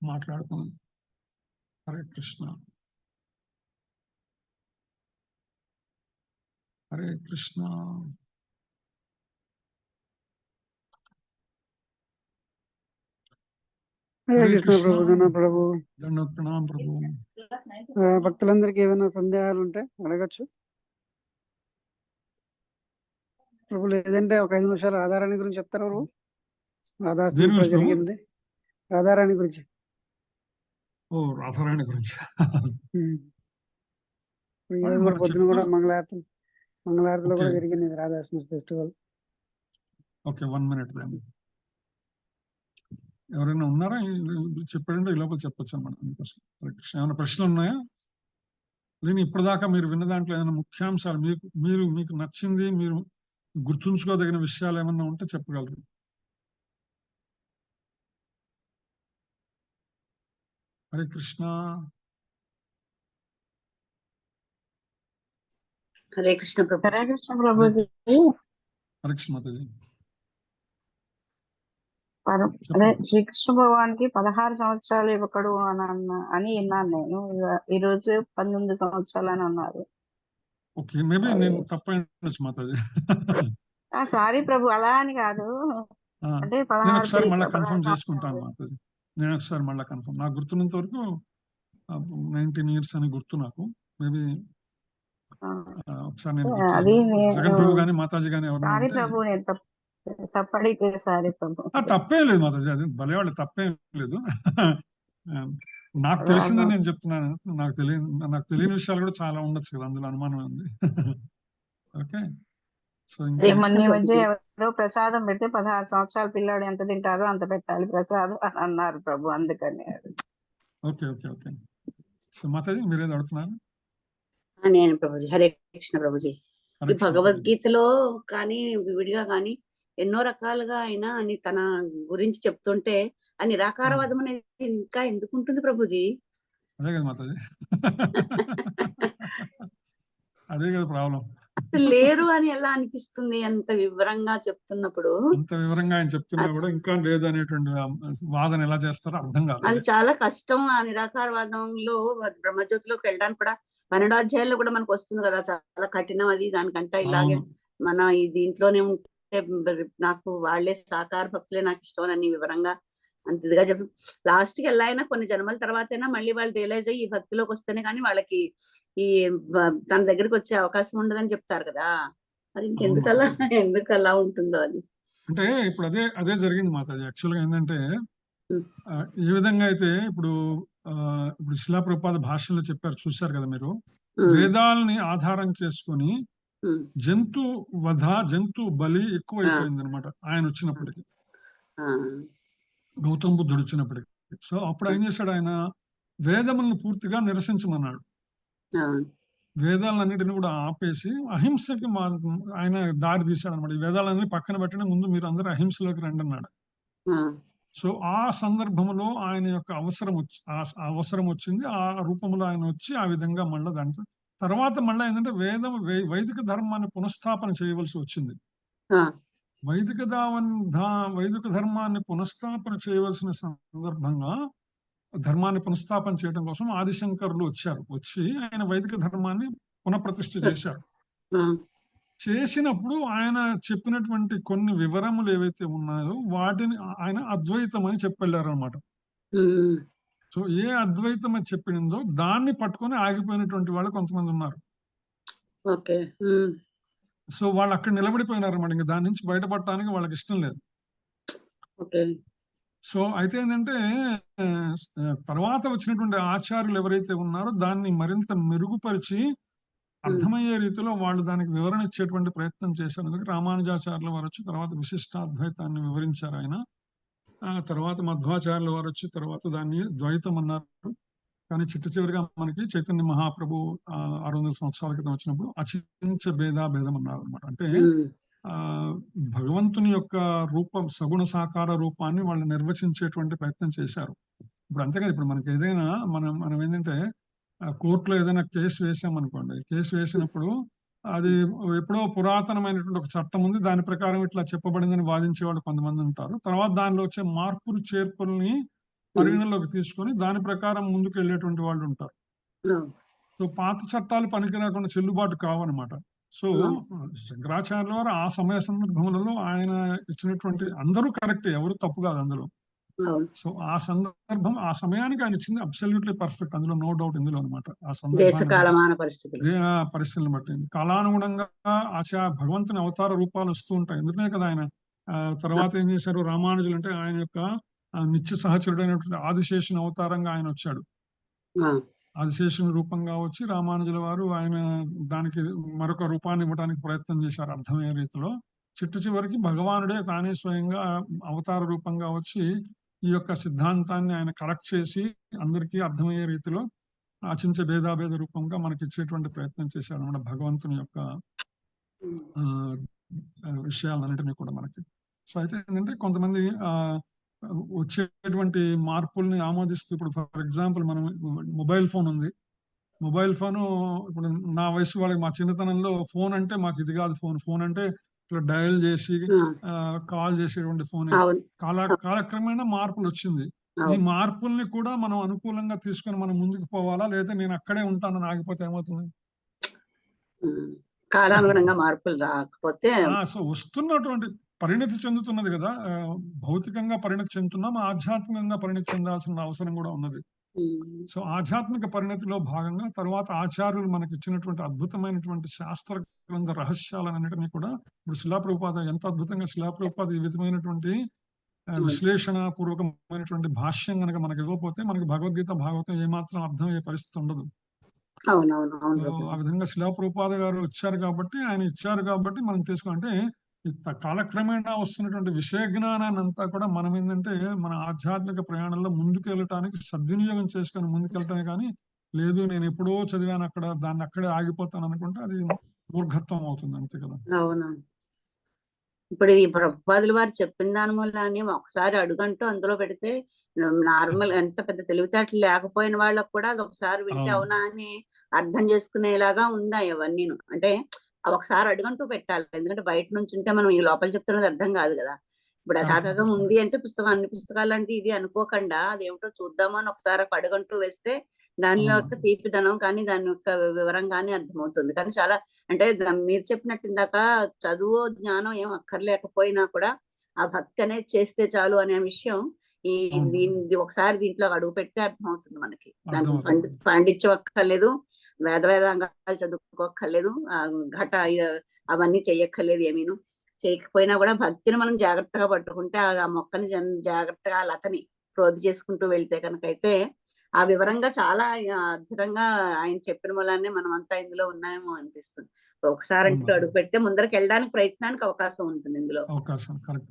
మాట్లాడుకుందాం. హరే కృష్ణ. హరే కృష్ణ. హరే కృష్ణ ప్రభు. ధన్యవాదాలు ప్రభు. దండవత్ ప్రణామం ప్రభు. భక్తులందరికీ ఏమైనా సందేహాలు ఉంటే అడగచ్చు ప్రభు. లేదంటే ఒక 5 నిమిషాలు రాధారాణి గురించి చెప్తారా ప్రభు? రాధాష్టమి జరిగింది, రాధారాణి గురించి. ఓ రాధారాణి గురించి ఈ రోజు కూడా పొద్దున కూడా మంగళారతిలో కూడా జరిగింది రాధాష్టమి ఫెస్టివల్. ఓకే, 1 minute దాన్ని ఎవరైనా ఉన్నారా చెప్పండి, ఈ లోపల చెప్పొచ్చు అన్నమాట. అందుకోసం ఏమైనా ప్రశ్నలు ఉన్నాయా? నేను ఇప్పటిదాకా మీరు విన్న దాంట్లో ఏదైనా ముఖ్యాంశాలు మీకు నచ్చింది, మీరు గుర్తుంచుకోదగిన విషయాలు ఏమన్నా ఉంటే చెప్పగలరు. హరే కృష్ణ. హరే కృష్ణ ప్రభు. హరే కృష్ణ ప్రభుజీ. హరే కృష్ణ మాతాజీ. అదే శ్రీకృష్ణ భగవానికి 16 సంవత్సరాలు యువకుడు అని విన్నాను నేను. ఈ రోజు 19 సంవత్సరాలు అని అన్నారు. ఓకే, మేబీ నేను తప్పైండొచ్చు మాతాజీ. సారీ ప్రభు, అలా అని కాదు. అంటే నేను ఒకసారి మళ్ళీ కన్ఫర్మ్ చేసుకుంటాను మాతాజీ. నేను ఒకసారి మళ్ళీ కన్ఫర్మ్, నాకు గుర్తున్నంత వరకు 19 years అని గుర్తు నాకు. మేబీ ఒకసారి నేను జగన్ ప్రభు గానీ మాతాజీ గానీ సారీ ప్రభు, నేను తప్పడితే సారీ ప్రభు. తప్పేం లేదు మాతాజీ, అది భలేవాళ్ళు తప్పేం లేదు. నాకు తెలిసిందని నేను చెప్తున్నాను. నాకు తెలియని విషయాలు కూడా చాలా ఉండొచ్చు కదా, అందులో అనుమానం ఉంది. ఓకే. సో మొన్న మధ్య ఎవరో ప్రసాదం పెడితే 16 సంవత్సరాల పిల్లాడు ఎంత తింటారో అంత పెట్టాలి ప్రసాదం అని అన్నారు ప్రభు, అందుకని. Okay okay okay. సో మాతాజీ మీరేది అడుగుతున్నారు? నేను ప్రభుజీ. హరే కృష్ణ ప్రభుజీ. ఈ భగవద్గీతలో కానీ విడిగా కానీ ఎన్నో రకాలుగా అయినా అని తన గురించి చెప్తుంటే ఆ నిరాకారవాదం అనేది ఇంకా ఎందుకు ఉంటుంది ప్రభుజీ? అదే కదా మాతాజీ, అదే కదా ప్రాబ్లం. లేరు అని ఎలా అనిపిస్తుంది అంత వివరంగా చెప్తున్నప్పుడు? అంత వివరంగా ఆయన చెప్తున్నా కూడా ఇంకా లేదు అనేటువంటి వాదన ఎలా చేస్తారో అర్థం కాదు. అది చాలా కష్టం. ఆ నిరాకారవాదంలో బ్రహ్మజ్యోతిలోకి వెళ్ళడానికి కూడా 12 అధ్యాయాల్లో కూడా మనకు వస్తుంది కదా, చాలా కఠినం అది. దానికంటే ఇలాగే మన ఈ దీంట్లోనే ఉంటే నాకు వాళ్ళే సాకార భక్తులే నాకు ఇష్టం అని వివరంగా అంత ఇదిగా చెప్పి లాస్ట్ కి ఎలా అయినా కొన్ని జన్మల తర్వాతైనా మళ్ళీ వాళ్ళు రియలైజ్ అయ్యి ఈ భక్తిలోకి వస్తేనే కానీ వాళ్ళకి ఈ తన దగ్గరికి వచ్చే అవకాశం ఉండదని చెప్తారు కదా. మరి ఎందుకు అలా ఉంటుందో అది. అంటే ఇప్పుడు అదే జరిగింది మాతాజీ. యాక్చువల్ గా ఏంటంటే ఏ విధంగా అయితే ఇప్పుడు శిలా ప్రభుపాద భాషలో చెప్పారు, చూశారు కదా మీరు. వేదాలని ఆధారం చేసుకొని జంతు బలి ఎక్కువైపోయింది అనమాట ఆయన వచ్చినప్పటికి, గౌతమ్ బుద్ధుడు వచ్చినప్పటికి. సో అప్పుడు ఏం చేశాడు ఆయన, వేదములను పూర్తిగా నిరసించమన్నాడు. వేదాలన్నిటిని కూడా ఆపేసి అహింసకి ఆయన దారి తీశాడు అనమాట. ఈ వేదాలన్నీ పక్కన పెట్టిన ముందు మీరు అందరూ అహింసలోకి రండి అన్నాడు. సో ఆ సందర్భంలో ఆయన యొక్క అవసరం వచ్చింది. ఆ రూపంలో ఆయన వచ్చి ఆ విధంగా మళ్ళీ దాని తర్వాత మళ్ళీ ఏంటంటే వైదిక ధర్మాన్ని పునఃస్థాపన చేయవలసి వచ్చింది. వైదిక ధర్మాన్ని పునఃస్థాపన చేయవలసిన సందర్భంగా ధర్మాన్ని పునఃస్థాపన చేయడం కోసం ఆదిశంకరులు వచ్చి ఆయన వైదిక ధర్మాన్ని పునఃప్రతిష్ఠ చేశారు. చేసినప్పుడు ఆయన చెప్పినటువంటి కొన్ని వివరములు ఏవైతే ఉన్నాయో వాటిని ఆయన అద్వైతం అని చెప్పెళ్ళారనమాట. ఉమ్, సో ఏ అద్వైతం అని చెప్పిందో దాన్ని పట్టుకొని ఆగిపోయినటువంటి వాళ్ళు కొంతమంది ఉన్నారు. ఓకే. ఉమ్, సో వాళ్ళు అక్కడ నిలబడిపోయినారు అన్నమాట. ఇంకా దాని నుంచి బయటపడటానికి వాళ్ళకి ఇష్టం లేదు. ఓకే. సో అయితే ఏంటంటే తర్వాత వచ్చినటువంటి ఆచార్యులు ఎవరైతే ఉన్నారో దాన్ని మరింత మెరుగుపరిచి అర్థమయ్యే రీతిలో వాళ్ళు దానికి వివరణ ఇచ్చేటువంటి ప్రయత్నం చేశారు. అందుకే రామానుజాచార్యుల వారు వచ్చి తర్వాత విశిష్టాద్వైతాన్ని వివరించారు ఆయన. తర్వాత మధ్వాచార్యుల వారు వచ్చి తర్వాత దాన్ని ద్వైతం అన్నారు. కానీ చిట్ట చివరిగా మనకి చైతన్య మహాప్రభు 600 సంవత్సరాల క్రితం వచ్చినప్పుడు అచించ భేదం అన్నారు అనమాట. అంటే ఉమ్, భగవంతుని యొక్క రూపం, సగుణ సాకార రూపాన్ని వాళ్ళు నిర్వచించేటువంటి ప్రయత్నం చేశారు. ఇప్పుడు అంతేకాదు, ఇప్పుడు మనకి ఏదైనా మనం ఏంటంటే కోర్టులో ఏదైనా కేసు వేసామనుకోండి, కేసు వేసినప్పుడు అది ఎప్పుడో పురాతనమైనటువంటి ఒక చట్టం ఉంది, దాని ప్రకారం ఇట్లా చెప్పబడిందని వాదించే వాళ్ళు కొంతమంది ఉంటారు. తర్వాత దానిలో వచ్చే మార్పులు చేర్పుల్ని పరిగణలోకి తీసుకొని దాని ప్రకారం ముందుకు వెళ్ళేటువంటి వాళ్ళు ఉంటారు. ఉమ్, సో పాత చట్టాలు పనికి రాకుండా చెల్లుబాటు కావన్నమాట. సో శంకరాచార్యుల వారు ఆ సమయ సందర్భములలో ఆయన ఇచ్చినటువంటి అందరూ కరెక్ట్, ఎవరు తప్పు కాదు అందులో. అవును. సో ఆ సందర్భం, ఆ సమయానికి ఆయన ఇచ్చింది అబ్సల్యూట్లీ పర్ఫెక్ట్, అందులో నో డౌట్ ఇందులో అనమాట. ఆ దేశ సందర్భాన్ని కాలమాన పరిస్థితులు. పరిస్థితులను బట్టి కాలానుగుణంగా భగవంతుని అవతార రూపాలు వస్తూ ఉంటాయి. ఎందుకనే కదా ఆయన తర్వాత ఏం చేశారు, రామానుజులు అంటే ఆయన యొక్క నిత్య సహచరుడైనటువంటి ఆదిశేషుని అవతారంగా ఆయన వచ్చాడు. ఆ, ఆదిశేషుని రూపంగా వచ్చి రామానుజుల వారు ఆయన దానికి మరొక రూపాన్ని ఇవ్వడానికి ప్రయత్నం చేశారు అర్థమయ్యే రీతిలో. చిట్ట చివరికి భగవానుడే తానే స్వయంగా అవతార రూపంగా వచ్చి ఈ యొక్క సిద్ధాంతాన్ని ఆయన కరెక్ట్ చేసి అందరికీ అర్థమయ్యే రీతిలో ఆచించే భేదాభేద రూపంగా మనకి ఇచ్చేటువంటి ప్రయత్నం చేశారు అన్నమాట. భగవంతుని యొక్క విషయాలన్నింటినీ కూడా మనకి. సో అయితే ఏంటంటే కొంతమంది వచ్చేటువంటి మార్పుల్ని ఆమోదిస్తూ, ఇప్పుడు ఫర్ ఎగ్జాంపుల్ మనం మొబైల్ ఫోన్ ఉంది, మొబైల్ ఫోను ఇప్పుడు నా వయసు వాళ్ళకి, మా చిన్నతనంలో ఫోన్ అంటే మాకు ఇది కాదు, ఫోన్ అంటే ఇట్లా డయల్ చేసి కాల్ చేసేటువంటి ఫోన్. కాలక్రమేణా మార్పులు వచ్చింది. ఈ మార్పుల్ని కూడా మనం అనుకూలంగా తీసుకొని మనం ముందుకు పోవాలా, లేదా నేను అక్కడే ఉంటానని ఆగిపోతే ఏమవుతుంది? కాలానుగుణంగా మార్పులు రాకపోతే సో వస్తున్నటువంటి పరిణతి చెందుతున్నది కదా, భౌతికంగా పరిణతి చెందుతున్నాం, ఆధ్యాత్మికంగా పరిణతి చెందాల్సిన అవసరం కూడా ఉన్నది. సో ఆధ్యాత్మిక పరిణతిలో భాగంగా తర్వాత ఆచార్యులు మనకి ఇచ్చినటువంటి అద్భుతమైనటువంటి శాస్త్ర గ్రంథ రహస్యాలన్నింటినీ కూడా ఇప్పుడు శిలాప్రభుపాద ఎంత అద్భుతంగా శిలాప్రభుపాద ఈ విధమైనటువంటి విశ్లేషణ పూర్వకమైనటువంటి భాష్యం కనుక మనకి ఇవ్వకపోతే మనకి భగవద్గీత భాగవతం ఏమాత్రం అర్థమయ్యే పరిస్థితి ఉండదు. ఆ విధంగా శిలాప్రభుపాద గారు వచ్చారు కాబట్టి, ఆయన ఇచ్చారు కాబట్టి మనం తీసుకుంటే కాలక్రమేణా వస్తున్నటువంటి విషయ జ్ఞానాన్ని అంతా కూడా మనం ఏంటంటే మన ఆధ్యాత్మిక ప్రయాణంలో ముందుకు వెళ్ళటానికి సద్వినియోగం చేసుకొని ముందుకెళ్ళటమే కానీ, లేదు నేను ఎప్పుడో చదివాను అక్కడ దాన్ని అక్కడే ఆగిపోతాను అనుకుంటే అది మూర్ఘత్వం అవుతుంది, అంతే కదా. అవునా, ఇప్పుడు ఈ ప్రభుపాదుల వారు చెప్పిన దాని వల్ల ఒకసారి అడుగంటూ అందులో పెడితే నార్మల్ ఎంత పెద్ద తెలివితేటలు లేకపోయిన వాళ్ళకు కూడా అది ఒకసారి వింటే అవునా అని అర్థం చేసుకునేలాగా ఉన్నాయి అవన్నీ. అంటే ఒకసారి అడుగంటూ పెట్టాలి, ఎందుకంటే బయట నుంచి ఉంటే మనం ఈ లోపల చెప్తున్నది అర్థం కాదు కదా. ఇప్పుడు అథాతథం ఉంది అంటే పుస్తకం, అన్ని పుస్తకాలు అంటే ఇది అనుకోకుండా అదేమిటో చూద్దామో అని ఒకసారి అడుగంటూ వేస్తే దానిలో యొక్క తీపిదనం కానీ దాని యొక్క వివరం కానీ అర్థమవుతుంది. కానీ చాలా అంటే మీరు చెప్పినట్టు ఇందాక చదువు జ్ఞానం ఏం అక్కర్లేకపోయినా కూడా ఆ భక్తి అనేది చేస్తే చాలు అనే విషయం ఈ దీన్ని ఒకసారి దీంట్లో అడుగు పెడితే అర్థమవుతుంది మనకి. దాన్ని పండించక్కర్లేదు, వేదాంగాలు చదువుకోక్కర్లేదు, ఘట అవన్నీ చెయ్యక్కర్లేదు, ఏమీను చేయకపోయినా కూడా భక్తిని మనం జాగ్రత్తగా పట్టుకుంటే ఆ మొక్కని జాగ్రత్తగా లతని ప్రోధి చేసుకుంటూ వెళ్తే కనుకైతే ఆ వివరంగా చాలా అద్భుతంగా ఆయన చెప్పిన వల్లనే మనం అంతా ఇందులో ఉన్నాయేమో అనిపిస్తుంది. ఒకసారి అంటూ అడుగు పెడితే ముందరికి వెళ్ళడానికి ప్రయత్నానికి అవకాశం ఉంటుంది ఇందులో. అవకాశం కరెక్ట్.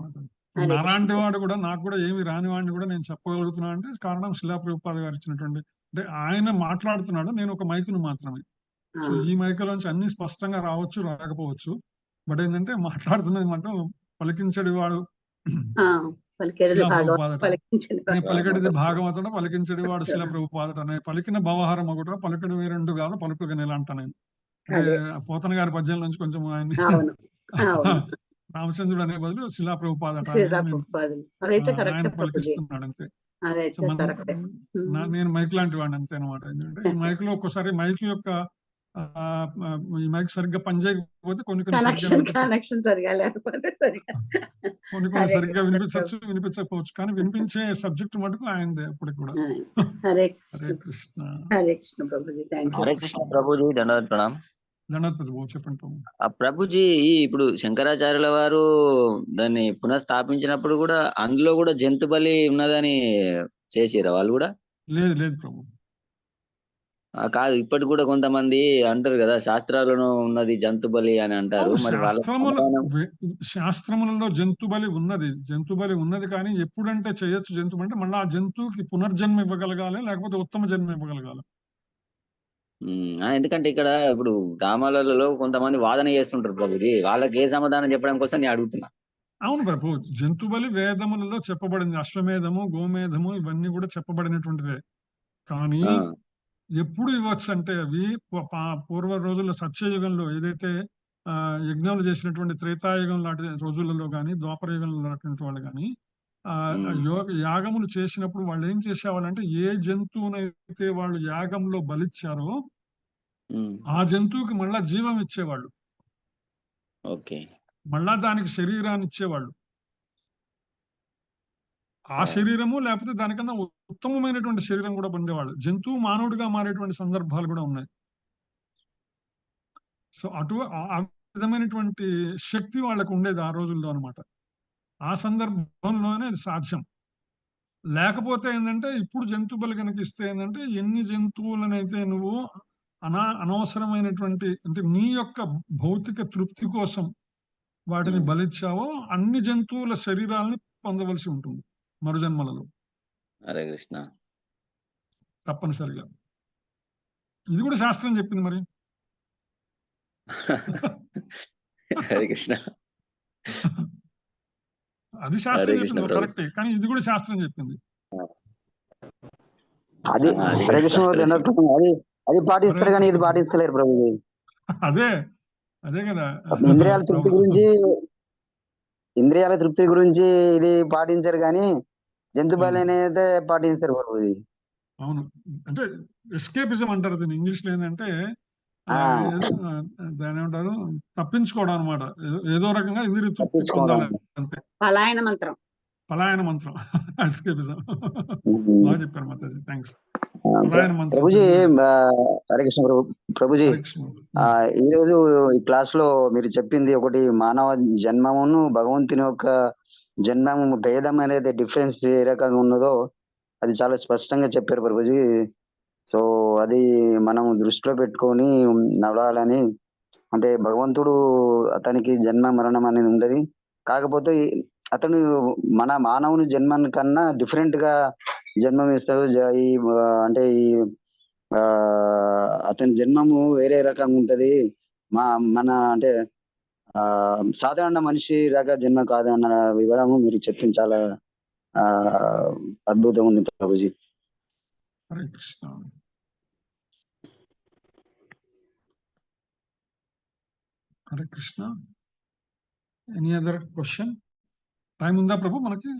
నాలాంటి వాడు కూడా, నాకు కూడా ఏమి రాని వాడిని కూడా నేను చెప్పగలుగుతున్నా అంటే కారణం శిలాప్రభుపాద గారు ఇచ్చినటువంటి, అంటే ఆయన మాట్లాడుతున్నాడు, నేను ఒక మైకును మాత్రమే. సో ఈ మైకులోంచి అన్ని స్పష్టంగా రావచ్చు రాకపోవచ్చు, బట్ ఏంటంటే మాట్లాడుతున్నది మాత్రం పలికించడి వాడు పలికడిది భాగవతుడు, పలికించడి వాడు శిలాప్రభుపాదట అనే పలికిన భవహారం ఒకట, పలికడు వేరెండు కాదు పలుకుగా నెల అంట. నేను పోతన గారి పద్యం నుంచి కొంచెం ఆయన్ని రామచంద్రుడు అనే బదులు శిలాప్రభుపాదట ఆయన పలికిస్తున్నాడు అంతే. నేను మైక్ లాంటి వాడిని అంతే అనమాట. ఎందుకంటే ఈ మైక్ లో ఒక్కోసారి మైక్ యొక్క ఈ మైక్ సరిగ్గా పనిచేయకపోతే కొన్ని సరిగ్గా కనెక్షన్ సరిగా లేకపోతే సరిగా. కొన్ని హరే సరిగ్గా కృష్ణ వినిపించవచ్చు, వినిపించకపోవచ్చు, కానీ వినిపించే సబ్జెక్ట్ మటుకు ఆయనదే అప్పటికి కూడా. హరే హరే కృష్ణ. Hare Krishna Prabhuji, thank you. హరే కృష్ణ ప్రభుజీ, ధన్యవాద ప్రణామ్. ధన్యవాద ప్రభు, చెప్పండి ప్రభు. ప్రభుజీ, ఇప్పుడు శంకరాచార్యుల వారు దాన్ని పునఃస్థాపించినప్పుడు కూడా అందులో కూడా జంతు బలి ఉన్నదని చేసిరా వాళ్ళు కూడా? లేదు లేదు ప్రభు. కాదు, ఇప్పటికి కూడా కొంతమంది అంటారు కదా, శాస్త్రాలను ఉన్నది జంతు బలి అని అంటారు. మరి వాళ్ళ శాస్త్రములలో జంతు బలి ఉన్నది, కానీ ఎప్పుడంటే చేయొచ్చు జంతువు అంటే మళ్ళీ ఆ జంతువుకి పునర్జన్మ ఇవ్వగలగాలి, లేకపోతే ఉత్తమ జన్మ ఇవ్వగలగాలి. ఎందుకంటే ఇక్కడ ఇప్పుడు గ్రామాలలో కొంతమంది వాదన చేస్తుంటారు ప్రభుజీ, వాళ్ళకి ఏ సమాధానం చెప్పడం కోసం నేను అడుగుతున్నా. అవును ప్రభు, జంతు బలి వేదములలో చెప్పబడింది. అశ్వమేధము, గోమేధము ఇవన్నీ కూడా చెప్పబడినటువంటివే. కానీ ఎప్పుడు ఇవ్వచ్చు అంటే అవి పూర్వ రోజుల్లో సత్యయుగంలో ఏదైతే యజ్ఞాలు చేసినటువంటి త్రేతాయుగం లాంటి రోజులలో కానీ, ద్వాపర యుగంలో లాంటి వాళ్ళు కానీ యాగములు చేసినప్పుడు వాళ్ళు ఏం చేసేవాళ్ళంటే, ఏ జంతువునైతే వాళ్ళు యాగంలో బలిచ్చారో ఆ జంతువుకి మళ్ళా జీవం ఇచ్చేవాళ్ళు, మళ్ళా దానికి శరీరాన్ని ఇచ్చేవాళ్ళు. ఆ శరీరము లేకపోతే దానికన్నా ఉత్తమమైనటువంటి శరీరం కూడా పొందేవాళ్ళు. జంతువు మానవుడిగా మారేటువంటి సందర్భాలు కూడా ఉన్నాయి. సో ఆ విధమైనటువంటి శక్తి వాళ్ళకు ఉండేది ఆ రోజుల్లో అనమాట. ఆ సందర్భంలోనే అది సాధ్యం. లేకపోతే ఏంటంటే, ఇప్పుడు జంతు బలి కనుక ఇస్తే ఏంటంటే, ఎన్ని జంతువులనైతే నువ్వు అనవసరమైనటువంటి అంటే నీ యొక్క భౌతిక తృప్తి కోసం వాటిని బలిచ్చావో అన్ని జంతువుల శరీరాలని పొందవలసి ఉంటుంది మరుజన్మలలో. హరే కృష్ణ. తప్పనిసరిగా ఇది కూడా శాస్త్రం చెప్పింది మరి. హరే కృష్ణ. అది శాస్త్రం చెప్పింది కరెక్టే, కానీ ఇది కూడా శాస్త్రం చెప్పింది. అది హరే కృష్ణ, అది పాటిస్తారు కానీ ఇది పాటిస్తలేరు ప్రభు. అదే కదా, ఇంద్రియాల తృప్తి గురించి ఇది పాటించారు కానీ జంతు బలి అనేది పాటించారు ప్రభు. అవును, అంటే ఎస్కేపిజం అంటారు దీన్ని ఇంగ్లీష్ లో. ఏంటంటే దాని ఏమంటారు, తప్పించుకోవడం అనమాట. ఏదో రకంగా ఇంద్రియ తృప్తి పొందాలి అంతే. పలాయన మంత్రం. ఎస్కేపిజం. బాగా చెప్పారు మాతాజీ, థ్యాంక్స్. ప్రభుజీ, హరే కృష్ణ ప్రభుజీ, ఈ రోజు ఈ క్లాస్ లో మీరు చెప్పింది ఒకటి, మానవ జన్మమును భగవంతుని యొక్క జన్మము భేదం అనేది డిఫరెన్స్ ఏ రకంగా ఉన్నదో అది చాలా స్పష్టంగా చెప్పారు ప్రభుజీ. సో అది మనం దృష్టిలో పెట్టుకొని నడవాలని. అంటే భగవంతుడు అతనికి జన్మ మరణం అనేది ఉండదు, కాకపోతే అతను మన మానవుని జన్మ కన్నా డిఫరెంట్ గా జన్మం ఇస్తాడు. అంటే అతని జన్మము వేరే రకంగా ఉంటది. మన అంటే సాధారణ మనిషి రక జన్మ కాదు అన్న వివరము మీరు చెప్పింది చాలా అద్భుతం ఉంది Prabhuji. Hare Krishna. Hare Krishna. Any other question? Time ఉందా ప్రభు మనకి?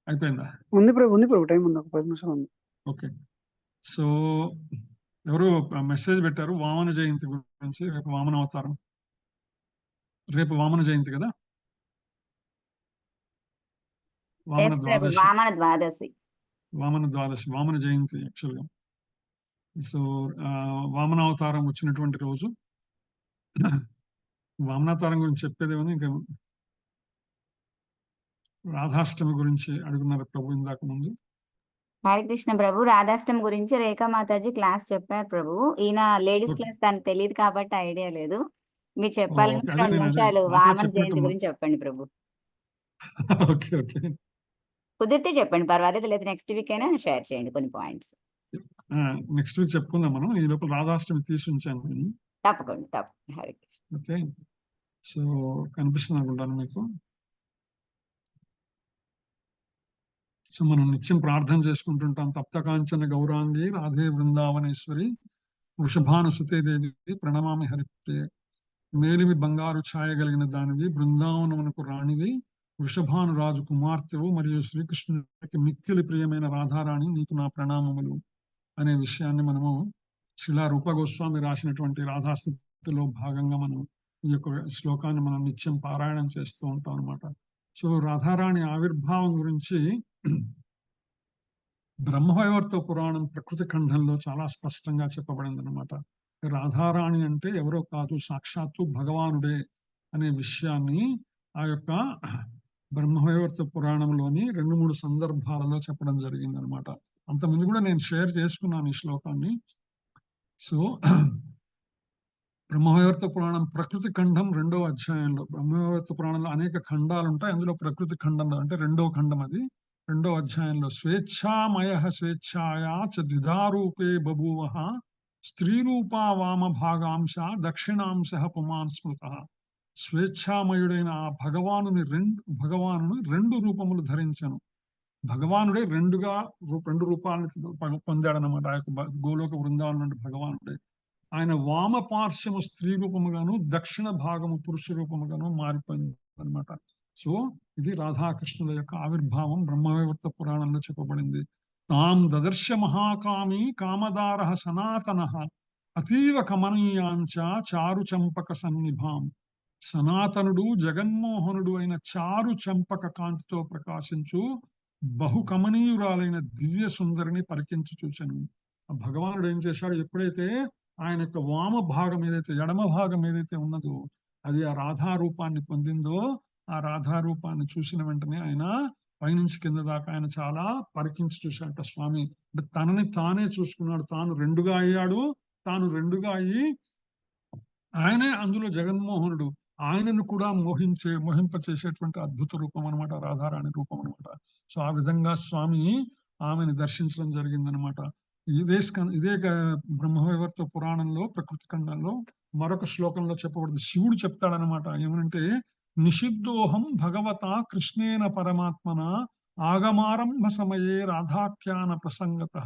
అయిపోయిందా? ఉంది ప్రభు, టైం ఉంది, 10 నిమిషాలు ఉంది. ఓకే. సో ఎవరు మెసేజ్ పెట్టారు వామన జయంతి గురించి. రేపు వామన అవతారం, రేపు వామన జయంతి కదా, వామన ద్వాదశి, వామన జయంతి యాక్చువల్గా. సో వామన అవతారం వచ్చినటువంటి రోజు. వామనావతారం గురించి చెప్పేది ఏమో. ఇంకా రాధాష్టమి గురించి అడుగున్నారు ప్రభు ఇందాక ముందు. హరే కృష్ణ ప్రభు, రాధాష్టమి గురించి రేఖా మాతాజీ క్లాస్ చెప్పారు ప్రభు. ఈయన లేడీస్ క్లాస్ తనకు తెలియదు కాబట్టి ఐడియా లేదు. మీరు చెప్పాలంటే 2 నిమిషాలు వామన జయంతి గురించి చెప్పండి ప్రభు. ఓకే ఓకే, కుదిరితే చెప్పండి, పర్వాలేదు. లేదా నెక్స్ట్ వీక్ అయినా షేర్ చేయండి కొన్ని పాయింట్స్. నెక్స్ట్ వీక్ చెప్పుకుందాం మనం. ఈ లోపల రాధాష్టమి తీసి ఉంచాను. తప్పకుండా. హరే కృష్ణ. ఓకే, సో కనిపిస్తుంది అనుకుంటాను మీకు. సో మనం నిత్యం ప్రార్థన చేసుకుంటుంటాం. తప్తకాంచన గౌరాంగి రాధే బృందావనేశ్వరి వృషభానుసుతే దేవి ప్రణమామి హరిప్రియ. మేలిమి బంగారు ఛాయగలిగిన దానివి, బృందావనమునకు రాణివి, వృషభాను రాజు కుమార్తెవు మరియు శ్రీకృష్ణుడికి మిక్కిలి ప్రియమైన రాధారాణి, నీకు నా ప్రణామములు అనే విషయాన్ని మనము శిలా రూప గోస్వామి రాసినటువంటి రాధాస్థితిలో భాగంగా మనం ఈ యొక్క శ్లోకాన్ని మనం నిత్యం పారాయణం చేస్తూ ఉంటాం అనమాట. సో రాధారాణి ఆవిర్భావం గురించి బ్రహ్మవైవర్త పురాణం ప్రకృతి ఖండంలో చాలా స్పష్టంగా చెప్పబడింది అనమాట. రాధారాణి అంటే ఎవరో కాదు, సాక్షాత్తు భగవానుడే అనే విషయాన్ని ఆ యొక్క బ్రహ్మవైవర్త పురాణంలోని 2-3 సందర్భాలలో చెప్పడం జరిగింది అనమాట. అంతకుముందు కూడా నేను షేర్ చేసుకున్నాను ఈ శ్లోకాన్ని. సో బ్రహ్మవైవర్త పురాణం ప్రకృతి ఖండం 2వ అధ్యాయంలో, బ్రహ్మవైవర్త పురాణంలో అనేక ఖండాలు ఉంటాయి, అందులో ప్రకృతి ఖండంలో అంటే 2వ ఖండం, అది 2వ అధ్యాయంలో స్వేచ్ఛామయ స్వేచ్ఛాయా చ ద్విధారూపే బభూవ స్త్రీరూపా వామభాగాంశ దక్షిణాంశ పుమాన్ స్మృత. స్వేచ్ఛామయుడైన ఆ భగవానుని 2 రూపములు ధరించను. భగవానుడే 2 రూపాలను పొందాడనమాట. ఆ యొక్క గోలోక బృందావనం నుండి భగవానుడే ఆయన వామ పార్శ్వము స్త్రీ రూపముగాను దక్షిణ భాగము పురుష రూపముగాను మారిపోయింది అనమాట. సో ఇది రాధాకృష్ణుల యొక్క ఆవిర్భావం బ్రహ్మవైవర్త పురాణంలో చెప్పబడింది. తాం దదర్శ మహాకామి కామదార సనాతన అతీవ కమనీయాంచ చారు చంపక సన్నిభాం. సనాతనుడు జగన్మోహనుడు అయిన చారు చంపక కాంతితో ప్రకాశించు బహుకమనీయురాలైన దివ్య సుందరిని పరికించి చూచాను. ఆ భగవానుడు ఏం చేశాడు, ఎప్పుడైతే ఆయన యొక్క వామ భాగం ఏదైతే, ఎడమ భాగం ఏదైతే ఉన్నదో అది ఆ రాధారూపాన్ని పొందిందో, ఆ రాధారూపాన్ని చూసిన వెంటనే ఆయన పైనుంచి కింద దాకా ఆయన చాలా పరికించి చూశాడట స్వామి. అంటే తనని తానే చూసుకున్నాడు, తాను 2గా అయ్యాడు, తాను 2గా అయ్యి ఆయనే అందులో జగన్మోహనుడు, ఆయనను కూడా మోహింప చేసేటువంటి అద్భుత రూపం అనమాట రాధారాణి రూపం అనమాట. సో ఆ విధంగా స్వామి ఆమెను దర్శించడం జరిగిందనమాట. ఇదే బ్రహ్మవైవర్త పురాణంలో ప్రకృతి ఖండంలో మరొక శ్లోకంలో చెప్పబడింది. శివుడు చెప్తాడనమాట, ఏమనంటే నిషిద్ధోహం భగవత కృష్ణేన పరమాత్మన ఆగమారంభ సమయే రాధాఖ్యాన ప్రసంగత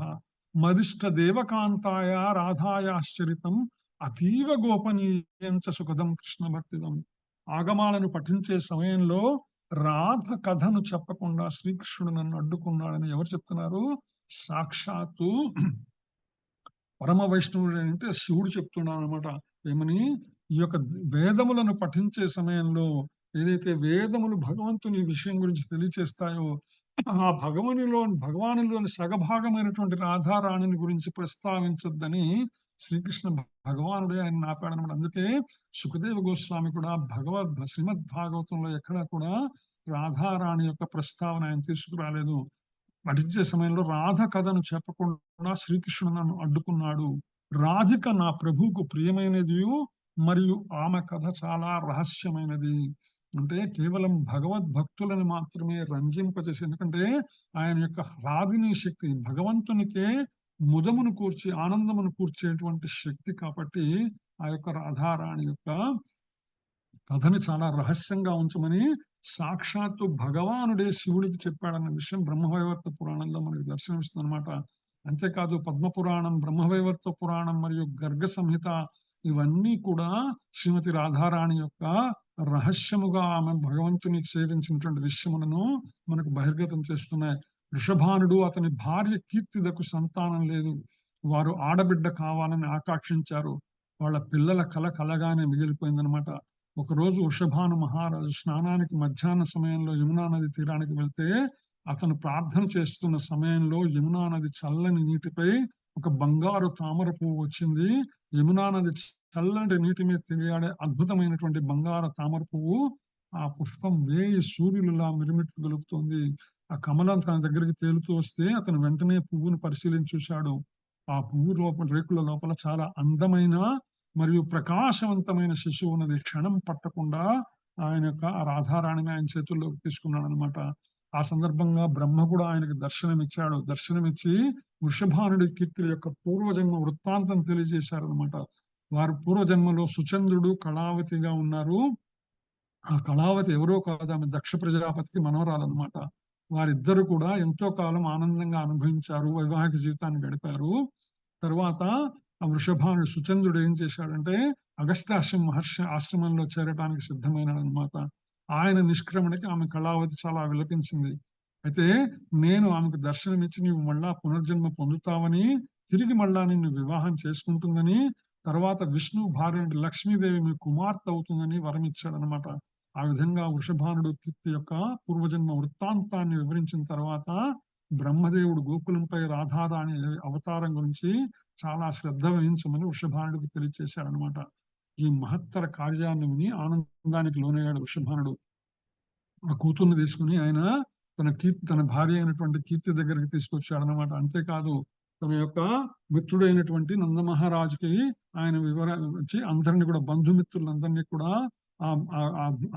మదిష్ట దేవకాంతాయ రాధాయాశ్చరితం అతీవ గోపనీయంచ సుఖదం కృష్ణ భక్తిదం. ఆగమాలను పఠించే సమయంలో రాధ కథను చెప్పకుండా శ్రీకృష్ణుడు నన్ను అడ్డుకున్నాడని ఎవరు చెప్తున్నారు? సాక్షాత్తు పరమ వైష్ణవుడు అంటే శివుడు చెప్తున్నాడు అనమాట. ఏమని, ఈ యొక్క వేదములను పఠించే సమయంలో ఏదైతే వేదములు భగవంతుని విషయం గురించి తెలియచేస్తాయో ఆ భగవానులోని సగభాగమైనటువంటి రాధారాణిని గురించి ప్రస్తావించొద్దని శ్రీకృష్ణ భగవానుడే ఆయన ఆపాడనమాట. అందుకే సుఖదేవ గోస్వామి కూడా శ్రీమద్ భాగవతంలో ఎక్కడా కూడా రాధారాణి యొక్క ప్రస్తావన ఆయన తీసుకురాలేదు. పఠించే సమయంలో రాధ కథను చెప్పకుండా శ్రీకృష్ణుడు నన్ను అడ్డుకున్నాడు. రాధిక నా ప్రభువుకు ప్రియమైనది మరియు ఆమె కథ చాలా రహస్యమైనది. అంటే కేవలం భగవద్భక్తులను మాత్రమే రంజింపచేసి, ఎందుకంటే ఆయన యొక్క రాధిని శక్తి భగవంతునికే ముదమును కూర్చి ఆనందమును కూర్చేటువంటి శక్తి కాబట్టి ఆ యొక్క రాధారాణి యొక్క కథని చాలా రహస్యంగా ఉంచమని సాక్షాత్తు భగవానుడే శివుడికి చెప్పాడన్న విషయం బ్రహ్మవైవర్త పురాణంలో మనకి దర్శనమిస్తుంది అనమాట. అంతేకాదు పద్మపురాణం, బ్రహ్మవైవర్త పురాణం మరియు గర్గ సంహిత ఇవన్నీ కూడా శ్రీమతి రాధారాణి యొక్క రహస్యముగా ఆమె భగవంతుని సేవించినటువంటి విషయములను మనకు బహిర్గతం చేస్తున్నాయి. వృషభానుడు అతని భార్య కీర్తిదకు సంతానం లేదు, వారు ఆడబిడ్డ కావాలని ఆకాంక్షించారు. వాళ్ళ పిల్లల కలగానే మిగిలిపోయిందనమాట. ఒకరోజు వృషభాను మహారాజు స్నానానికి మధ్యాహ్న సమయంలో యమునా నది తీరానికి వెళ్తే అతను ప్రార్థన చేస్తున్న సమయంలో యమునా నది చల్లని నీటిపై ఒక బంగారు తామర పువ్వు వచ్చింది. యమునా నది చల్లని నీటి మీద తిరిగాడే అద్భుతమైనటువంటి బంగారు తామర పువ్వు, ఆ పుష్పం 1000 సూర్యులులా మిరుమిట్లు గలుపుతోంది. ఆ కమలం తన దగ్గరికి తేలుతూ వస్తే అతను వెంటనే పువ్వును పరిశీలించి చూశాడు. ఆ పువ్వు రేకుల లోపల చాలా అందమైన మరియు ప్రకాశవంతమైన శిశువు ఉన్నది. క్షణం పట్టకుండా ఆయన యొక్క రాధారాణిని ఆయన చేతుల్లోకి తీసుకున్నాడు అనమాట. ఆ సందర్భంగా బ్రహ్మ కూడా ఆయనకు దర్శనమిచ్చాడు. దర్శనమిచ్చి వృషభానుడి కీర్తి యొక్క పూర్వజన్మ వృత్తాంతం తెలియజేశారనమాట. వారు పూర్వజన్మలో సుచంద్రుడు, కళావతిగా ఉన్నారు. ఆ కళావతి ఎవరో కాదు, ఆమె దక్ష ప్రజాపతికి మనవరాలన్నమాట. వారిద్దరు కూడా ఎంతో కాలం ఆనందంగా అనుభవించారు, వైవాహిక జీవితాన్ని గడిపారు. తర్వాత ఆ వృషభానుడు సుచంద్రుడు ఏం చేశాడంటే అగస్త్యాశ్రమ మహర్షి ఆశ్రమంలో చేరడానికి సిద్ధమైనాడు అనమాట. ఆయన నిష్క్రమణకి ఆమె కళావతి చాలా విలపించింది. అయితే నేను ఆమెకు దర్శనమిచ్చి నీవు మళ్ళా పునర్జన్మ పొందుతావని తిరిగి మళ్ళా నిన్ను వివాహం చేసుకుంటుందని, తర్వాత విష్ణు భార్య అంటే లక్ష్మీదేవి మీ కుమార్తె అవుతుందని వరం ఇచ్చాడనమాట. ఆ విధంగా వృషభానుడు కీర్తి యొక్క పూర్వజన్మ వృత్తాంతాన్ని వివరించిన తర్వాత బ్రహ్మదేవుడు గోకులంపై రాధారాణి అవతారం గురించి చాలా శ్రద్ధ వహించమని వృషభానుడికి తెలియచేశాడనమాట. ఈ మహత్తర కార్యాన్ని విని ఆనందానికి లోనయ్యాడు వృషభానుడు. ఆ కూతుర్ని తీసుకుని ఆయన తన భార్య అయినటువంటి కీర్తి దగ్గరికి తీసుకొచ్చాడనమాట. అంతేకాదు తన యొక్క మిత్రుడైనటువంటి నందమహారాజుకి ఆయన వివరించి అందరినీ కూడా బంధుమిత్రులందరినీ కూడా ఆ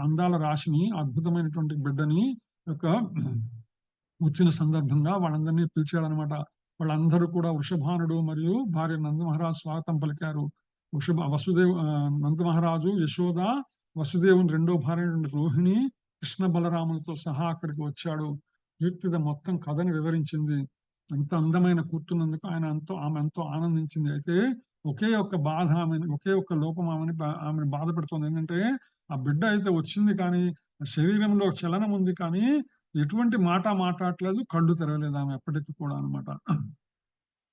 అందాల రాశిని, అద్భుతమైనటువంటి బిడ్డని యొక్క వచ్చిన సందర్భంగా వాళ్ళందరినీ పిలిచాడనమాట. వాళ్ళందరూ కూడా వృషభానుడు మరియు భార్య నందమహారాజు స్వాగతం పలికారు. నందమహారాజు యశోద, వసుదేవుని రెండో భార్య రోహిణి, కృష్ణ బలరాములతో సహా అక్కడికి వచ్చాడు. కీర్తిద మొత్తం కథని వివరించింది. ఎంత అందమైన కూర్చున్నందుకు ఆమె ఎంతో ఆనందించింది. అయితే ఒకే ఒక్క బాధ ఒకే ఒక్క లోపం ఆమెను బాధపెడుతుంది. ఏంటంటే ఆ బిడ్డ అయితే వచ్చింది కానీ శరీరంలో చలనం ఉంది కానీ ఎటువంటి మాట మాట్లాడలేదు, కళ్ళు తెరవలేదు ఆమె ఎప్పటికీ కూడా అనమాట.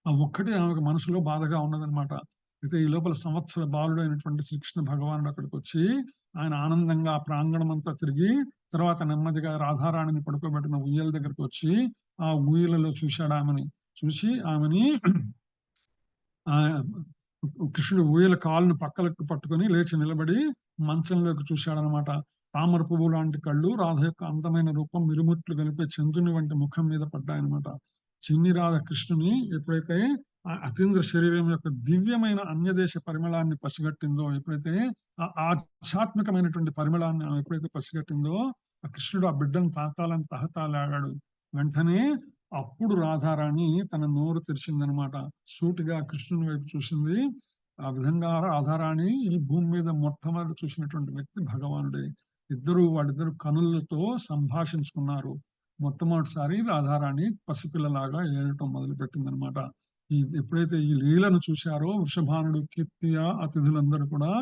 ఆ ఒక్కటి ఆమెకు మనసులో బాధగా ఉన్నదనమాట. అయితే ఈ లోపల సంవత్సర బాలుడు అయినటువంటి శ్రీకృష్ణ భగవానుడు అక్కడికి వచ్చి ఆయన ఆనందంగా ఆ ప్రాంగణం అంతా తిరిగి తర్వాత నెమ్మదిగా రాధారాణిని పడుకోబెట్టిన ఉయ్యల దగ్గరికి వచ్చి ఆ ఉయ్యలలో చూశాడు ఆమెని. చూసి ఆమెని కృష్ణుడు ఊయల కాలును పక్కలకు పట్టుకొని లేచి నిలబడి మంచంలోకి చూశాడనమాట. తామర పువ్వు లాంటి కళ్ళు, రాధ యొక్క అందమైన రూపం, మిరుముట్లు కలిపే చంద్రుని వంటి ముఖం మీద పడ్డాయనమాట. చిన్ని రాధ కృష్ణుని ఎప్పుడైతే అతీంద్ర శరీరం యొక్క దివ్యమైన అన్యదేశ పరిమళాన్ని పసిగట్టిందో, ఎప్పుడైతే ఆ ఆధ్యాత్మికమైనటువంటి పరిమళాన్ని ఎప్పుడైతే పసిగట్టిందో ఆ కృష్ణుడు ఆ బిడ్డను తాకాలని తహతాలాగాడు. వెంటనే అప్పుడు రాధారాణి తన నోరు తెరిచిందనమాట. సూటిగా కృష్ణుని వైపు చూసింది. ఆ విధంగా రాధారాణి ఈ భూమి మీద మొట్టమొదటి చూసినటువంటి వ్యక్తి భగవానుడే. వాళ్ళిద్దరు కనులతో సంభాషించుకున్నారు. మొట్టమొదటిసారి రాధారాణి పసిపిల్లలాగా ఏడటం మొదలు పెట్టిందనమాట. ఎప్పుడైతే ఈ లీలను చూశారో వృషభానుడు, కీర్తియ, అతిథులందరూ కూడా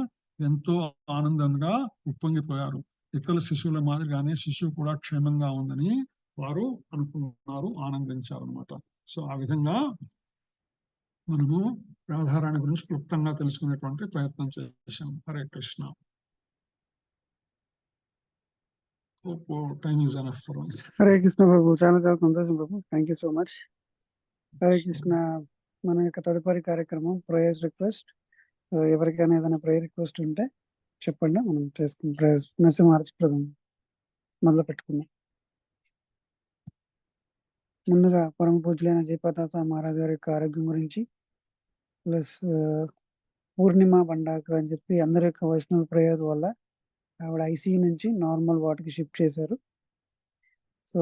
ఎంతో ఆనందంగా ఉప్పొంగిపోయారు. ఇతర శిశువుల మాదిరిగానే శిశువు కూడా క్షేమంగా ఉందని వారు అనుకున్నారు, ఆనందించారు అనమాట. సో ఆ విధంగా మనము రాధారాణి గురించి క్లుప్తంగా తెలుసుకునేటువంటి ప్రయత్నం చేశాం. Hare Krishna. Time is enough for us. Hare Krishna ప్రభు, చాలా చాలా సంతోషం ప్రభు. Thank you so much. Hare Krishna. మన యొక్క తదుపరి కార్యక్రమం ప్రేయర్స్ రిక్వెస్ట్. ఎవరికైనా ఏదైనా ప్రేయర్ రిక్వెస్ట్ ఉంటే చెప్పండి, మనం చేసుకుని ప్రేయర్స్ నరసింహారాజ్ ప్రధానం మొదలు పెట్టుకుందాం. ముందుగా పరమ పూజ్యులైన జయప్రతాస మహారాజ్ గారి యొక్క ఆరోగ్యం గురించి, ప్లస్ పూర్ణిమ బండాకర్ అని చెప్పి అందరి యొక్క వైష్ణవ ప్రేయర్ వల్ల ఆవిడ ఐసీయూ నుంచి నార్మల్ వార్డ్కి షిఫ్ట్ చేశారు. సో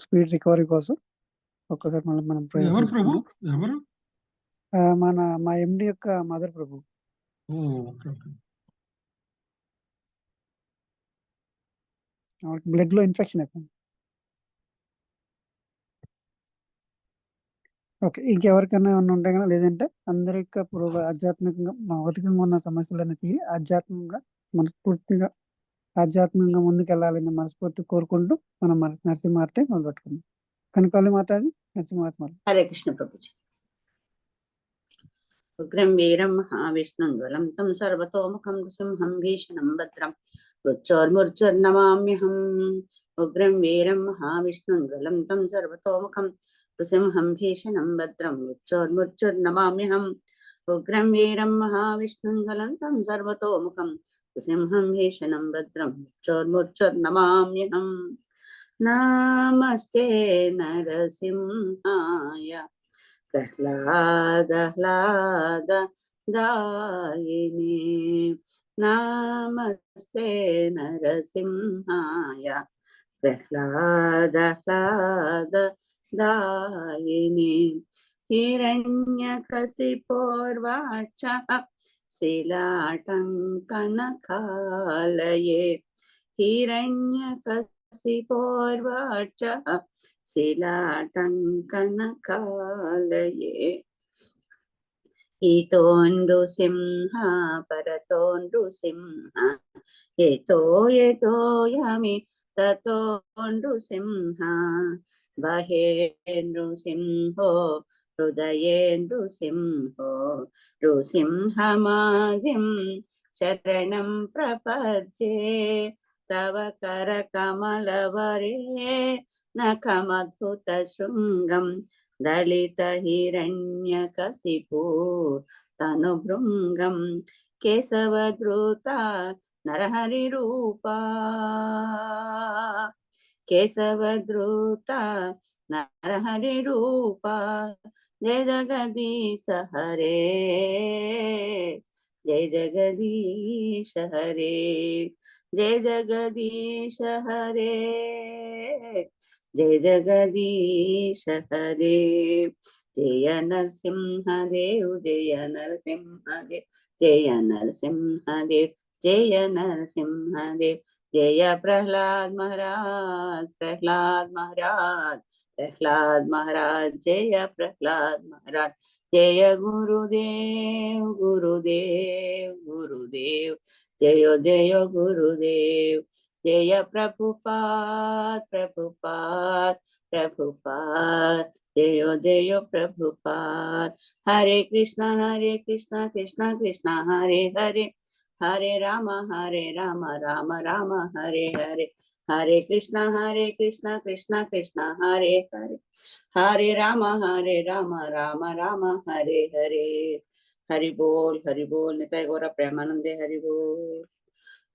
స్పీడ్ రికవరీ కోసం ఒక్కసారి మళ్ళీ మనం ప్రేయర్ చేసుకుందాం. మా ఎండి యొక్క మదర్ ప్రభు. బ్లడ్ లో ఇన్ఫెక్షన్ అయిపోయింది. ఓకే, ఇంకెవరికైనా ఏమన్నా ఉంటే కన్నా, లేదంటే అందరి యొక్క ఆధ్యాత్మికంగా భౌతికంగా ఉన్న సమస్యలన్నీ తీరి ఆధ్యాత్మికంగా మనస్ఫూర్తిగా ఆధ్యాత్మికంగా ముందుకెళ్ళాలని మనస్ఫూర్తి కోరుకుంటూ మనం నరసింహార్తి మొదలు పెట్టుకుందాం. కనకాలి మాతాజీ, నరసింహార్తి. హరే కృష్ణ ప్రభుజీ. ఉగ్రం వీరం మహావిష్ణుం జ్వలంతం సర్వతోముఖం నృసింహం భీషణం భద్రం మృత్యోర్ముర్చోర్నమామ్యహం. ఉగ్రం వీరం మహావిష్ణుం జ్వలంతం సర్వతోముఖం నృసింహం భీషణం భద్రం మృత్యోర్ముర్చోర్నమామ్యహం. ఉగ్రం వీరం మహావిష్ణుం జ్వలంతం సర్వతోముఖం నృసింహం భీషణం భద్రం మృత్యోర్ముర్చోర్నమామ్యహం. నమస్తే నరసింహాయ ప్రహ్లాద దాయినే. నమస్తే నరసింహాయ ప్రహ్లాద దాయినే. హిరణ్యకశిపోర్వాచ శిలాటంకనకాలయే. హిరణ్యకశిపోర్వాచ శిలాటంకనకాలయే. ఈతో నృసింహ పరతో నృసింహ ఏతో ఏతో యమి తతో నృసింహ బహే నృసింహో హృదయే నృసింహో నృసింహమాదిం శరణం ప్రపద్యే తవ కర కమలవరే నఖమద్భుత శృంగం దళిత హిరణ్యకశిపూ తనుభృంగం కేశవద్రుత నరహరి రూపా కేశవద్రుత నరహరి రూపా జయ జగదీశ హరే జయ జగదీశ హరే జయ జగదీశ హరే జయ జగదీశ హరే జయ నరసింహదేవ్ జయ నరసింహదేవ్ జయ నరసింహదేవ్ జయ నరసింహదేవ్ జయ ప్రహ్లాద్ మహారాజ్ ప్రహ్లాద్ మహారాజ్ प्रहलाद महाराज जय प्रहलाद महाराज जय गुरुदेव गुरुदेव गुरुदेव जय जय गुरुदेव जय प्रभुपाद प्रभुपाद प्रभुपाद जय जय प्रभुपाद हरे कृष्णा कृष्णा कृष्णा हरे हरे हरे राम राम राम हरे हरे हरे कृष्णा कृष्णा कृष्णा हरे हरे हरे राम राम राम हरे हरे हरि बोल निताय गौर प्रेमानंदे हरि बोल।